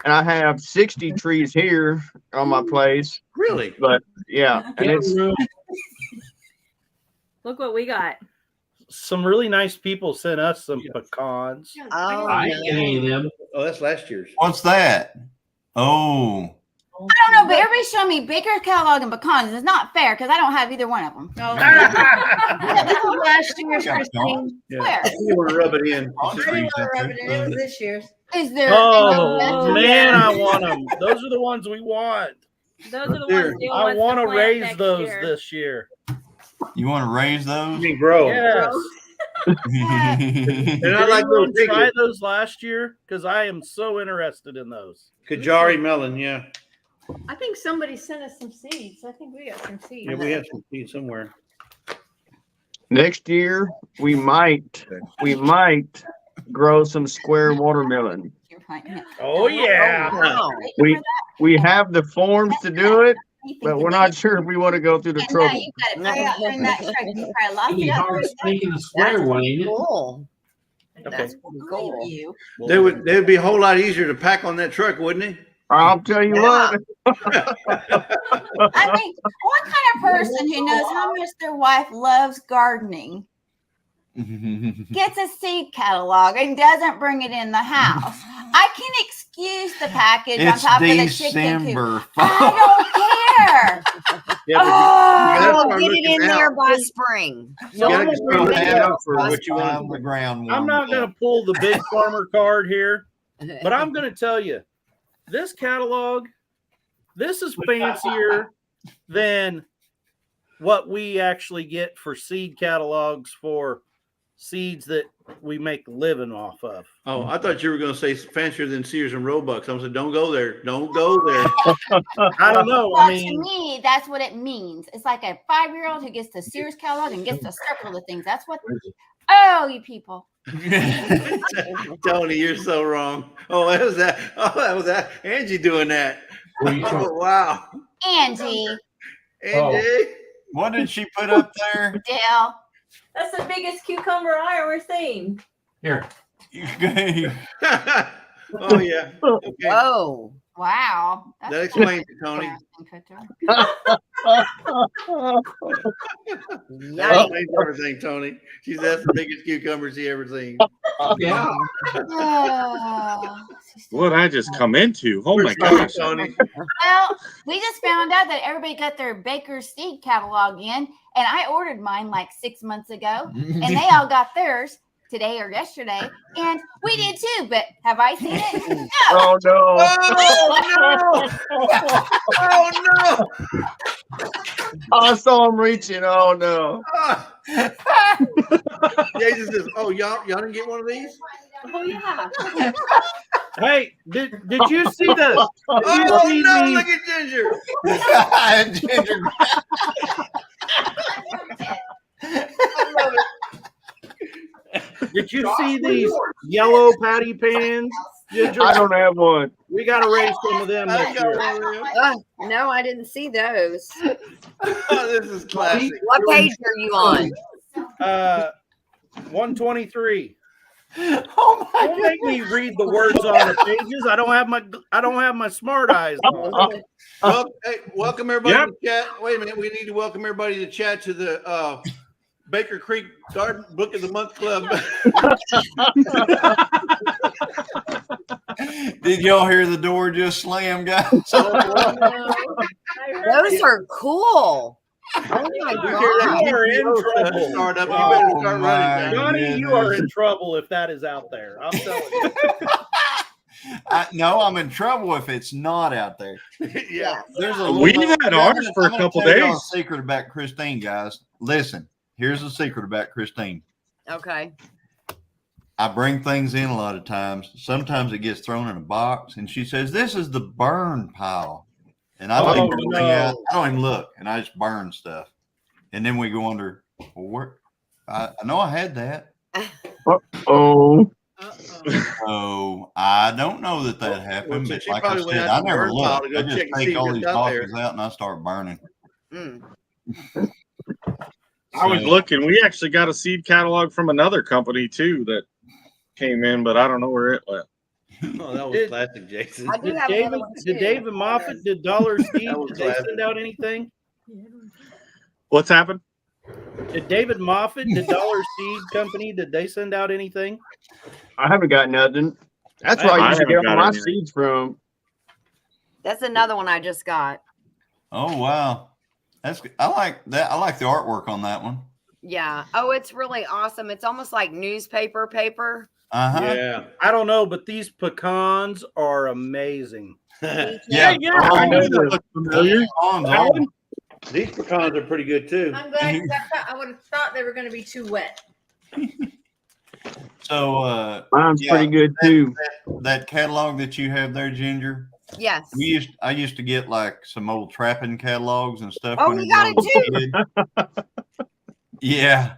And I have 60 trees here on my place. Really? But yeah. And it's, look what we got. Some really nice people sent us some pecans. Oh, I ain't getting any of them. Oh, that's last year's. What's that? Oh. I don't know, but everybody's showing me Baker's catalog and pecans. It's not fair because I don't have either one of them. Oh. This was last year's, Christine. Yeah. You want to rub it in. I didn't want to rub it in. It was this year's. Is there? Oh man, I want them. Those are the ones we want. Those are the ones. I want to raise those this year. You want to raise those? You grow. Yes. And I Did like anyone those try those last year? Because I am so interested in those. Kajari melon, yeah. I think somebody sent us some seeds. I think we got some seeds. Yeah, we have some seeds somewhere. next year we might grow some square watermelon. Oh yeah. We have the forms to do it, but we're not sure if we want to go through the trouble. You got it out during that truck. You probably lost It'd be it up. hard making a square one, ain't it? Cool. Okay. That's cool. They would be a whole lot easier to pack on that truck, wouldn't it? I'll tell you what. I mean, what kind of person who knows how much their wife loves gardening gets a seed catalog and doesn't bring it in the house? I can excuse the package on top of the chicken coop. I don't care. We'll get it in there by spring. For what you want on the ground. I'm not going to pull the big farmer card here, but I'm going to tell you, this catalog, this is fancier than what we actually get for seed catalogs for seeds that we make a living off of. Oh, I thought you were going to say fancier than Sears and Roebuck. I said, don't go there. Don't go there. I don't know. Well, I mean, to me, that's what it means. It's like a 5-year-old who gets the Sears catalog and gets to circle the things. That's what. Oh, you people. Tony, you're so wrong. Oh, that was that. Oh, that was that. Angie doing that. Oh, wow. Angie. Angie. What did she put up there? Dale. That's the biggest cucumber I ever seen. Here. Oh, yeah. Okay. Whoa. Wow. That explains it, Tony. That explains everything, Tony. That's the biggest cucumbers he ever seen. Yeah. What I just come into? Oh my gosh. Tony. Well, we just found out that everybody got their Baker's seed catalog in, and I ordered mine like 6 months ago, and they all got theirs today or yesterday, and we did too. But have I seen it? No. Oh no! Oh no! I saw him reaching. Oh no! Jesus says, "Oh, y'all didn't get one of these?" Oh yeah. hey, did you see the? Oh no! Look at Ginger. Ginger. I love it. Did you see these yellow patty pans? Ginger? I don't have one. We got to raise some of them this year. No, I didn't see those. Oh, this is classic. What page are you on? 123. Oh my Don't make me read the words on the pages. I don't have my smart eyes on. Well, hey, welcome everybody to chat. Wait a minute, we need to welcome everybody to chat to the Baker Creek Garden Book of the Month Club. Did y'all hear the door just slam, guys? Those are cool. Oh my God. You are in trouble. Start up. You better start running. Johnny, you are in trouble if that is out there. I'm telling you. No, I'm in trouble if it's not out there. Yeah. We've had ours for a couple days. A secret about Christine, guys. Listen, here's the secret about Christine. Okay. I bring things in a lot of times. Sometimes it gets thrown in a box, and she says, "This is the burn pile." And I take everything out. I don't even look, and I just burn stuff. And then we go under. Well, where? I know I had that. Oh. So I don't know that happened, but like I said, I never look. I just take all these boxes out and I start burning. I was looking. We actually got a seed catalog from another company too that came in, but I don't know where it went. Oh, that was classic, Jason. Did David Moffett, did Dollar Seed, did they send out anything? What's happened? Did David Moffett, did Dollar Seed Company, did they send out anything? I haven't got nothing. That's where I used to get all my seeds from. That's another one I just got. Oh wow, I like that. I like the artwork on that one. Yeah. Oh, it's really awesome. It's almost like newspaper paper. Yeah. I don't know, but these pecans are amazing. Yeah. I know that look familiar. These pecans are pretty good too. I'm glad I would have thought they were going to be too wet. So mine's pretty good too. That catalog that you have there, Ginger. Yes. I used to get like some old trapping catalogs and stuff. Oh, we got it too. Yeah.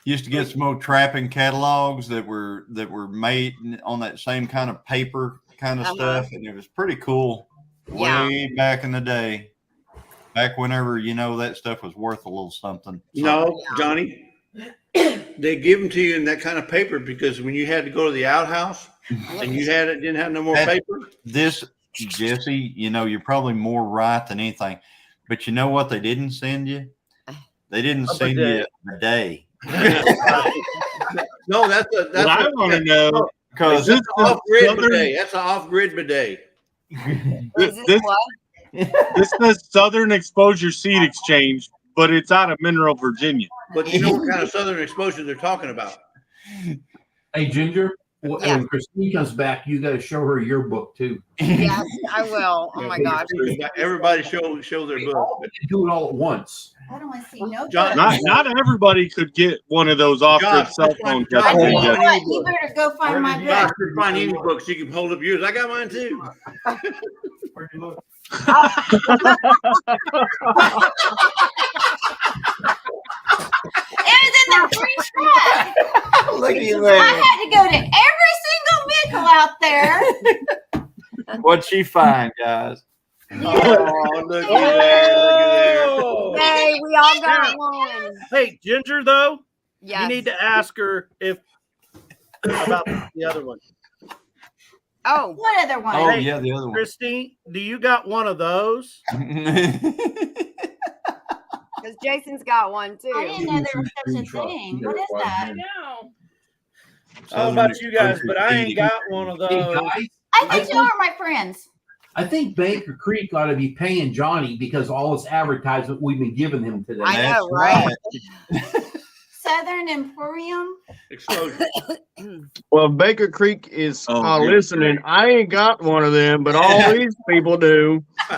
Used to get some old trapping catalogs that were made on that same kind of paper kind of stuff, and it was pretty cool. Way back in the day, back whenever that stuff was worth a little something. No, Johnny, they give them to you in that kind of paper because when you had to go to the outhouse and you didn't have no more paper. This, Jesse, you're probably more right than anything, but you know what they didn't send you? They didn't send you a day. No, that's what I want to know, because it's off-grid bidet. That's an off-grid bidet. This says Southern Exposure Seed Exchange, but it's out of Mineral, Virginia. But you know what kind of Southern exposure they're talking about? Hey, Ginger, when Christine comes back, you got to show her your book too. Yes, I will. Oh my gosh! Everybody show their book. Do it all at once. I don't want to see no. Not everybody could get one of those off-grid cell phone tests. You better go find my book. Find any books you can hold up yours. I got mine too. It was in the free truck. Look at you there. I had to go to every single vehicle out there. What'd she find, guys? Oh, look at there. Hey, we all got one. Hey, Ginger, though, yes. You need to ask her about the other one. Oh, what other one? Oh, yeah, the other one. Christine, do you got one of those? Because Jason's got one too. I didn't know there was such a thing. What is that? No. I don't know about you guys, but I ain't got one of those. I think you are my friends. I think Baker Creek ought to be paying Johnny because all this advertisement we've been giving him today. I know, right? Southern Emporium. Exposure. Well, Baker Creek is listening. I ain't got one of them, but all these people do. I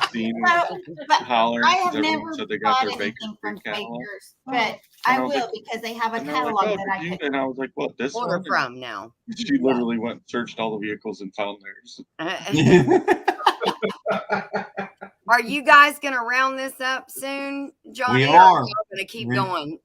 have never bought anything from Baker's, but I will because they have a catalog that I can. And I was like, "What? This order one?" from now. She literally went and searched all the vehicles and found theirs. Are you guys going to round this up soon, Johnny? We are. Or going to keep going?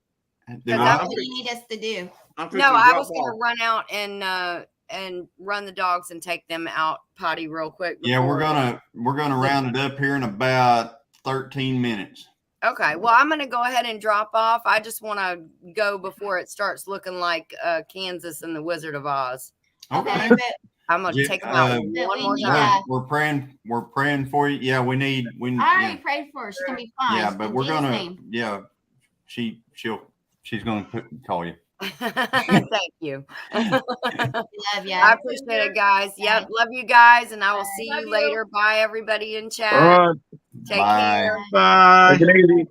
That's what you need us to do. No, I was going to run out and run the dogs and take them out potty real quick. Yeah, we're gonna round it up here in about 13 minutes. Okay, well, I'm going to go ahead and drop off. I just want to go before it starts looking like Kansas and the Wizard of Oz. Okay. I'm gonna take them out one more time. We're praying for you. Yeah, we. I already prayed for her. She's gonna be fine. Yeah, but we're gonna. Yeah, she's gonna call you. Thank you. Love you. I appreciate it, guys. Yep, love you guys, and I will see you later. Bye, everybody in chat. All right. Take care. Bye. Take it easy.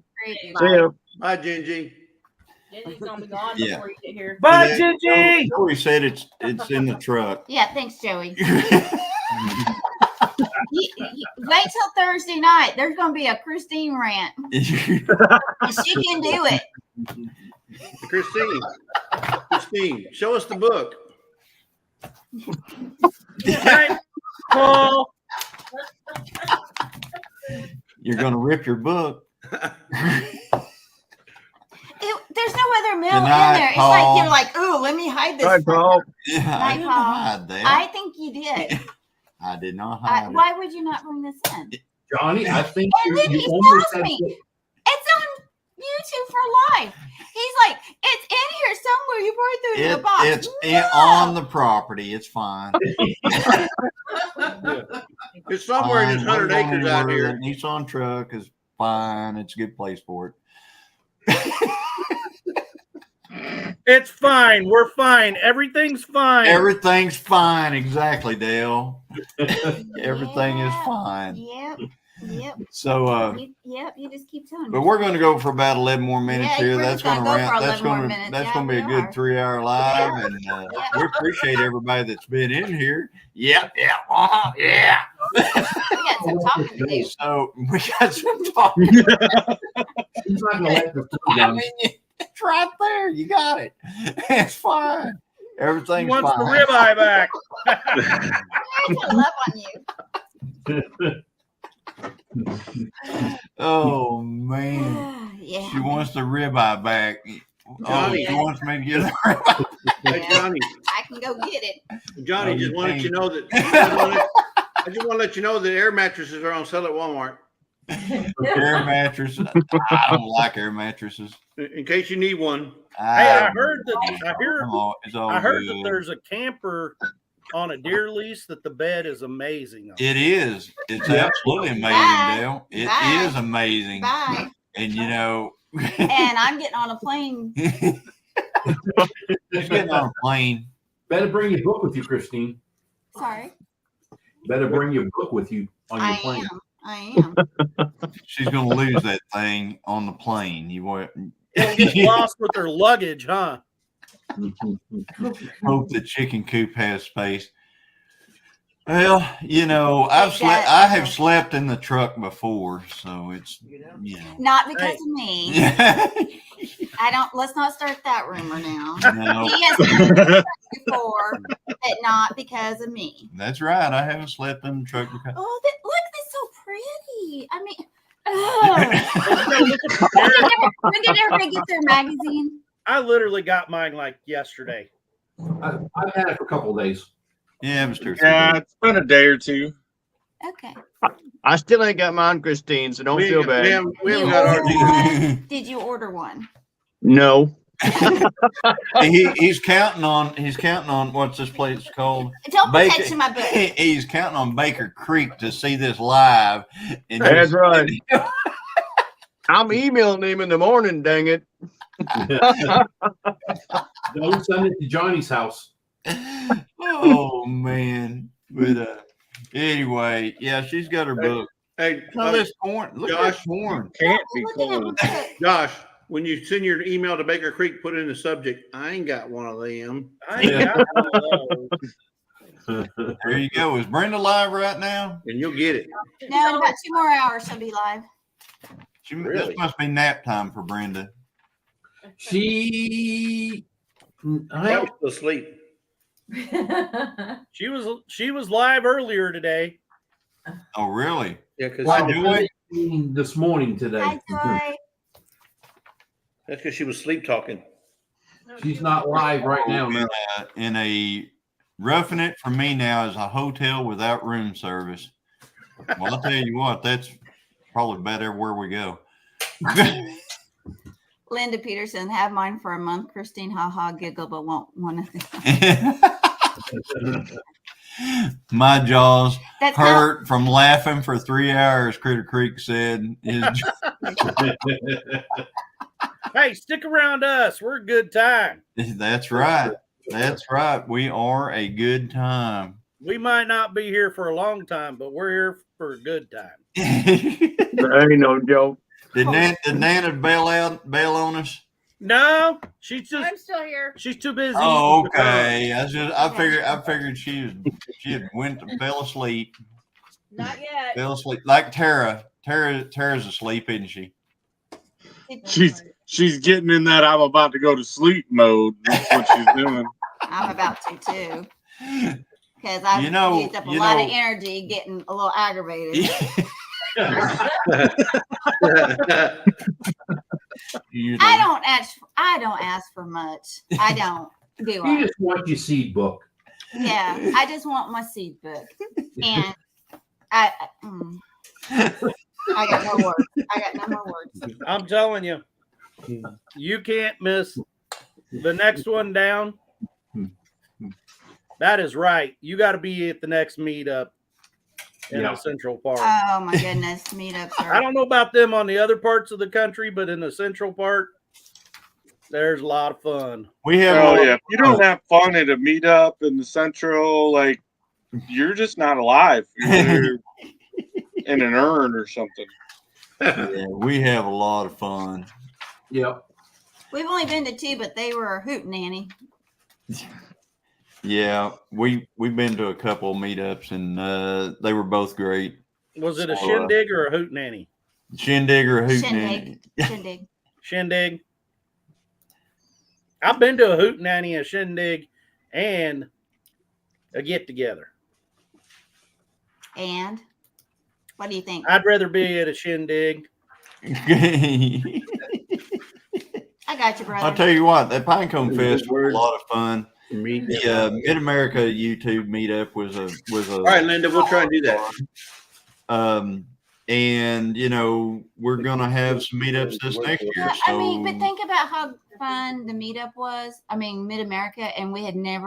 See ya. Bye, Gingy. Gingy's gonna be gone Yeah. before you get here. Bye, Gingy. Joey said it's in the truck. Yeah, thanks, Joey. Wait till Thursday night. There's gonna be a Christine rant. And she can do it. Christine, show us the book. Paul. You're gonna rip your book. There's no other mail Good night, in there. It's Paul. like you're like, oh, let me hide this. Hi, Paul. Yeah, Night, I didn't Paul. hide that. I think you did. I did not hide it. Why would you not bring this in? Johnny, I think And then he almost tells had me to- it's on YouTube for life. He's like, it's in here somewhere. You probably threw it in the box. It's on the property. It's fine. It's somewhere in this 100 acres out here. The Nissan truck is fine. It's a good place for it. It's fine. We're fine. Everything's fine. Everything's fine. Exactly, Dale. Everything is fine. Yep. So, you just keep telling me. but we're going to go for about 11 more minutes Yeah, here. we're That's just going to gonna go for that's 11 more going to minutes. that's Yeah, going to be a we good are. 3-hour live, and we appreciate everybody that's been in here. Yeah. We got some talking to do. So we got some talking. He's not gonna let the food I down. mean, it's right there. You got it. It's fine. He Everything's wants the fine. ribeye back. I love on you. Oh man, Yeah. she wants the ribeye back. Oh, Johnny. she wants me to get the ribeye. Hey, Johnny. I can go get it. Johnny, Oh, just you want to let can't. you know that I just want to let you know that air mattresses are on sale at Walmart. Air mattress. I don't like air mattresses. In case you need one. Hey, I heard that. It's all I heard that good. there's a camper on a deer lease that the bed is amazing. It is. It's Yeah. absolutely amazing, Bye. Dale. It Bye. is amazing. Bye. And you know, And I'm getting on a plane. just getting on a plane. Better bring your book with you, Christine. Sorry. Better bring your book with you on your plane. I am. She's gonna lose that thing on the plane. You want They'll get lost with their luggage, huh? hope the chicken coop has space. Well, you know, I have slept in the truck before, so it's Not because of me. Let's not start that rumor now. No. He has slept before, but not because of me. That's right. I haven't slept in the truck because Oh, look, that's so pretty. I mean, when did everybody get their magazine? I literally got mine like yesterday. I've had it for a couple of days. Yeah, Mr. Yeah, it's been a day or two. Okay. I still ain't got mine, Christine, so don't feel bad. We haven't got ours. Did you order one? No. He's counting on what's this place called? Don't be touching my book. He's counting on Baker Creek to see this live. And That's right. I'm emailing him in the morning, dang it. Don't send it to Johnny's house. Oh man. But anyway, yeah, she's got her book. Hey, Look at this corn. Look at this corn. Can't be cold. Josh, when you send your email to Baker Creek, put in the subject, I ain't got one of them. I ain't got one of those. There you go. Is Brenda live right now? And you'll get it. No, in about 2 more hours she'll be live. This must be nap time for Brenda. She I was asleep. She was live earlier today. Oh, really? Yeah, because well, this morning today. Hi, Joy. that's because she was sleep talking. She's not live right now. No. In a roughing it for me now is a hotel without room service. Well, I'll tell you what, that's probably about everywhere we go. Linda Peterson, have mine for a month. Christine, haha, giggle, but won't want to. My jaws hurt from laughing for 3 hours, Critter Creek said. Hey, stick around us. We're a good time. That's right. That's right. We are a good time. We might not be here for a long time, but we're here for a good time. There ain't no joke. Did Nana bail on us? No, she's just. I'm still here. She's too busy. Oh, okay. I figured she had fell asleep. Not yet. Fell asleep like Tara. Tara's asleep, isn't she? She's getting in that I'm about to go to sleep mode. That's what she's doing. I'm about to too. Because I've used up a lot of energy getting a little aggravated. I don't ask for much. I don't. Do I? You just want your seed book. Yeah, I just want my seed book, and I got no words. I got no more words. I'm telling you, you can't miss the next one down. That is right. You got to be at the next meetup in the Central Park. Oh my goodness, meetups are. I don't know about them on the other parts of the country, but in the Central Part, there's a lot of fun. We have. If you don't have fun at a meetup in the Central, like you're just not alive. You're in an urn or something. Yeah, we have a lot of fun. Yep. We've only been to 2, but they were a hoot nanny. Yeah, we've been to a couple of meetups, and they were both great. Was it a shindig or a hoot nanny? Shindig or a hoot nanny? Shindig. Shindig. I've been to a hoot nanny, a shindig, and a get together. And what do you think? I'd rather be at a shindig. I got you, brother. I'll tell you what, that Pinecone Fest was a lot of fun. The Mid America YouTube meetup was a. All right, Linda, we'll try and do that. And we're gonna have some meetups this next year. So. But think about how fun the meetup was. I mean, Mid America, and we didn't know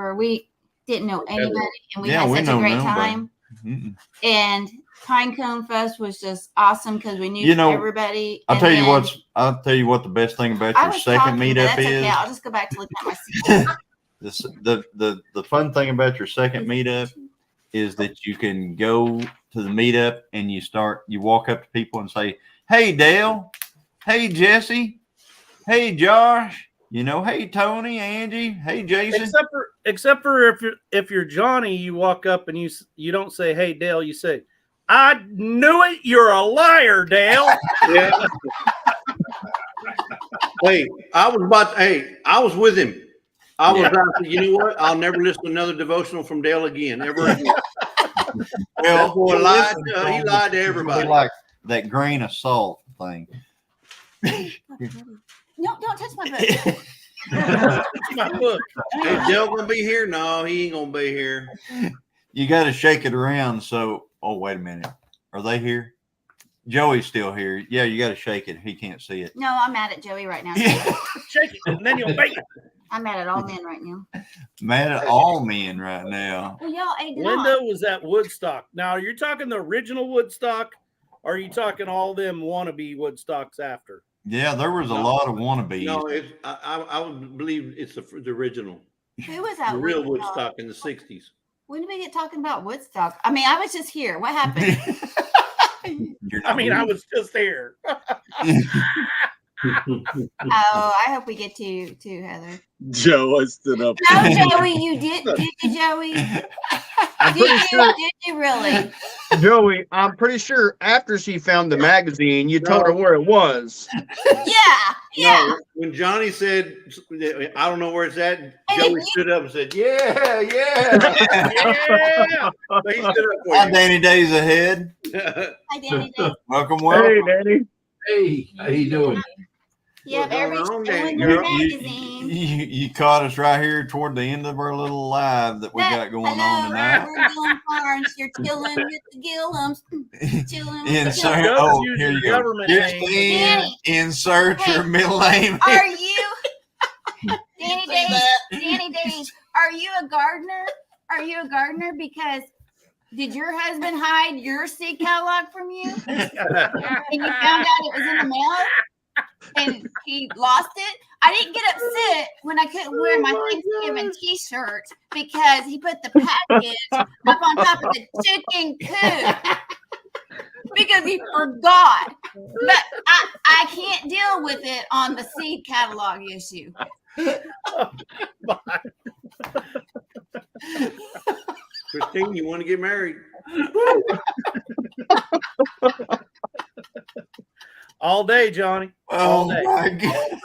anybody, and we had such a great time. Mm-mm. And Pinecone Fest was just awesome because we knew everybody. I'll tell you what the best thing about your second meetup is. Okay, I'll just go back to looking at my seat. The fun thing about your second meetup is that you can go to the meetup and you walk up to people and say, "Hey Dale, hey Jesse, hey Josh, hey Tony, Angie, hey Jason." Except for if you're Johnny, you walk up and you don't say, "Hey Dale," you say, "I knew it, you're a liar, Dale." Yeah. I was with him. I was out. You know what? I'll never listen to another devotional from Dale again. Ever again. Well, that boy lied. He lied to everybody. Like that grain of salt thing. No, don't touch my book. My book. Is Dale gonna be here? No, he ain't gonna be here. You got to shake it around. So, wait a minute. Are they here? Joey's still here. Yeah, you got to shake it. He can't see it. No, I'm mad at Joey right now. Shake it, and then you'll bake it. I'm mad at all men right now. Mad at all men right now. Well, y'all ain't Linda was at Woodstock. Now, are you talking the original Woodstock, or are you talking all them wannabe Woodstocks after? Yeah, there was a lot of wannabes. No, I would believe it's the original. Who was that? The real Woodstock in the 60s. When did we get talking about Woodstock? I mean, I was just here. What happened? I was just here. I hope we get to Heather. Joe, I stood up. No, Joey, you did you, Joey? Did you really? Joey, I'm pretty sure after she found the magazine, you told her where it was. Yeah. No, when Johnny said, "I don't know where it's at," Joey stood up and said, "Yeah." So he stood up for Hi, you. Danny Days Ahead. Hi, Danny Days. Welcome. Hey, Danny. Hey, how you doing? Yep, every magazine. You caught us right here toward the end of our little live that we got going on tonight. We're doing farms. You're chilling with the Gilliams. Chilling with Insert. the Here you go. Danny. Insert your middle name. Are you Danny Days? Danny Days. Are you a gardener? are you a gardener? Because did your husband hide your seed catalog from you? And you found out it was in the mail and he lost it? I didn't get upset when I couldn't wear my Thanksgiving t-shirt because he put the package up on top of the chicken coop because he forgot. But I can't deal with it on the seed catalog issue. Christine, you want to get married? All day, Johnny. All day. My God.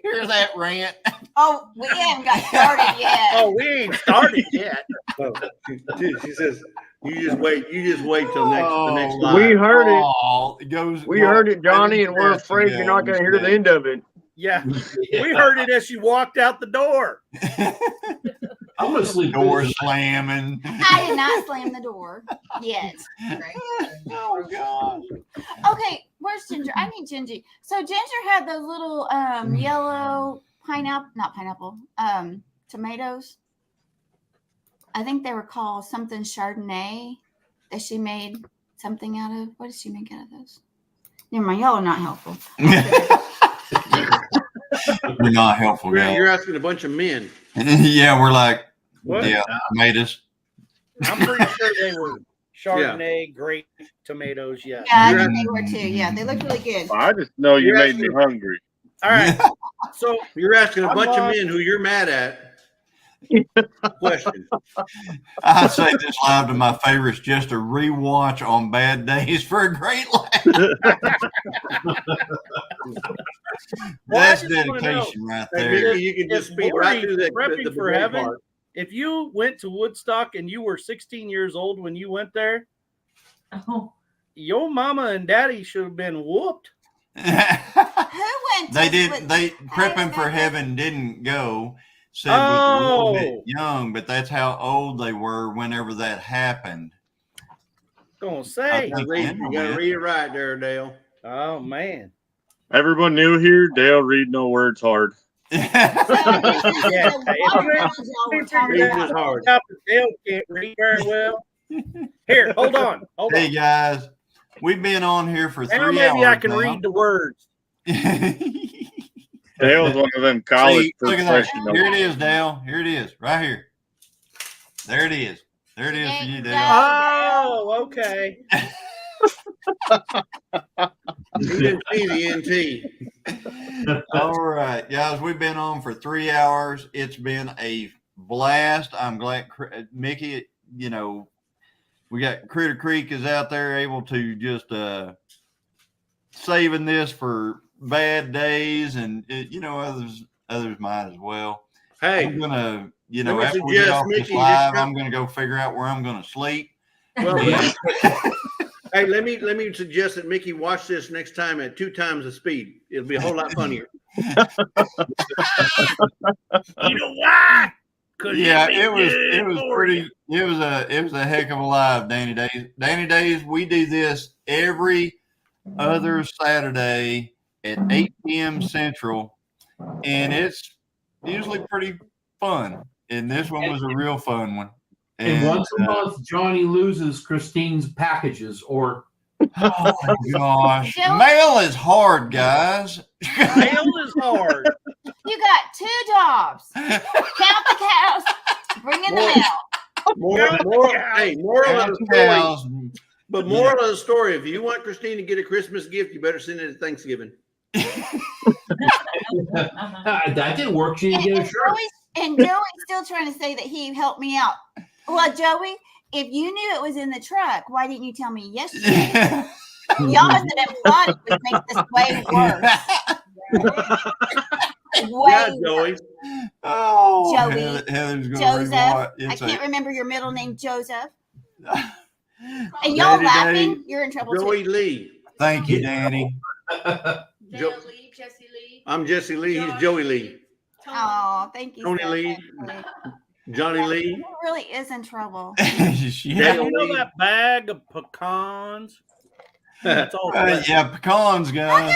Hear that rant? Oh, we haven't got started yet. Oh, we ain't started yet. Oh, she says, you just wait till the next live. We heard it. Oh, We heard it, Johnny, and we're afraid you're not going to hear the end of it. Yeah, we heard it as she walked out the door. I'm gonna sleep. Door slamming. I did not slam the door yet. Oh gosh. Okay, where's Ginger? I need Ginger. So Ginger had those little yellow tomatoes. I think they were called something Chardonnay that she made something out of. What did she make out of those? Never mind, y'all are not helpful. We're not helpful, guys. You're asking a bunch of men. Yeah, we're like, What? yeah, tomatoes. I'm pretty sure they were Chardonnay, grape tomatoes. Yeah. Yeah, I think they were too. Yeah, they look really good. I just know you made me hungry. All right. So you're asking a bunch of men who you're mad at. Question. I say this live to my favorites just to rewatch on bad days for a great laugh. That's dedication right there. Hey, Mickey, you can just speed right through the for heaven. Part. If you went to Woodstock and you were 16 years old when you went there, your mama and daddy should have been whooped. Who went? They did. They prepping for heaven didn't go. Said was a little bit young, but that's how old they were whenever that happened. Gonna say you gotta read it right there, Dale. Oh man. Everyone new here, Dale read no words hard. Yeah. Dale can't read very well. Here, hold on. Hey guys, we've been on here for 3 hours. Maybe I can read the words. Dale's one of them college professionals. Here it is, Dale. Here it is, right here. There it is. There it is for you, Dale. Oh, okay. You didn't see the NT. All right, guys, we've been on for 3 hours. It's been a blast. I'm glad, Mickey, you know, we got Critter Creek is out there able to just saving this for bad days, and you know, others might as well. Hey, I'm gonna, you know, after we get off this live, I'm gonna go figure out where I'm gonna sleep. Well, hey, let me suggest that Mickey watch this next time at 2 times the speed. It'll be a whole lot funnier. You know why? Yeah, it was pretty. It was a heck of a live, Danny Days. Danny Days, we do this every other Saturday at 8 p.m. Central, and it's usually pretty fun. And this one was a real fun one. And once a month, Johnny loses Christine's packages. Or oh my gosh, mail is hard, guys. Mail is hard. You got 2 jobs: count the cows, bring in the mail. Moral of the story. But moral of the story: if you want Christine to get a Christmas gift, you better send it at Thanksgiving. That didn't work. She didn't get a shirt. And Joey's still trying to say that he helped me out. Well, Joey, if you knew it was in the truck, why didn't you tell me yesterday? Y'all must have been plotting to make this way worse. Yeah, Joey. Oh, Joey. Heather's gonna Joseph. I can't remember your middle name, Joseph. And y'all laughing, you're in trouble Joey too. Lee. Thank you, Danny. Lee, Jesse Lee. I'm Jesse Lee. He's Joey Lee. Oh, thank you. Tony Lee. Johnny Lee. He really is in trouble. Yeah, you know that bag of pecans? That's all. Yeah, pecans, guys.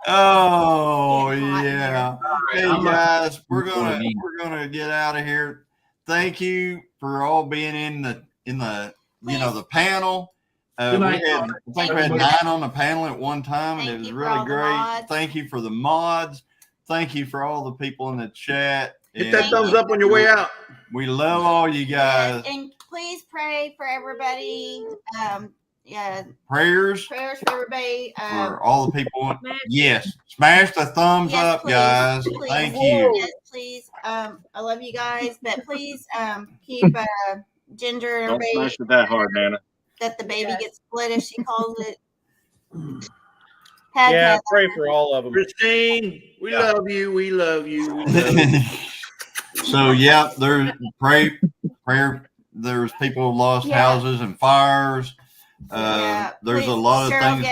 Oh Oh yeah. Hey guys, we're gonna get out of here. Thank you for all being in the the panel. I think we had 9 on the panel at one time, and it was really great. Thank you for the mods. Thank you for all the people in the chat. Hit that thumbs up on your way out. We love all you guys. And please pray for everybody. Prayers for everybody. For all the people. Yes. Smash the thumbs up, please, guys. please. Thank you. Yes, please. I love you guys, but please keep Ginger and Don't everybody. smash it that hard, Nana. That the baby gets split, as she calls it. Pray for all of them. Christine, we love you. We love you. We love you. So there's prayer. There's people who lost houses and fires. There's a lot of things.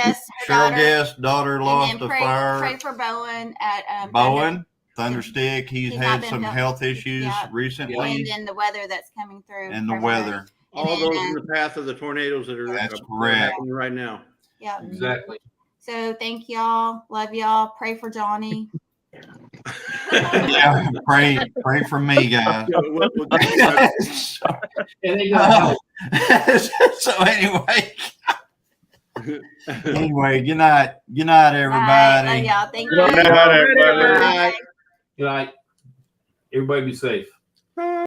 Cheryl Guest's daughter lost a fire. Pray for Bowen at Bowen Thunderstick. He's had some health issues recently. And then the weather that's coming through. And the weather. All those in the path of the tornadoes that are happening right now. Yeah. Exactly. So thank y'all. Love y'all. Pray for Johnny. Pray for me, guys. So anyway, good night, everybody. Love y'all. Thank you. Good night, everybody. Good night. Everybody be safe.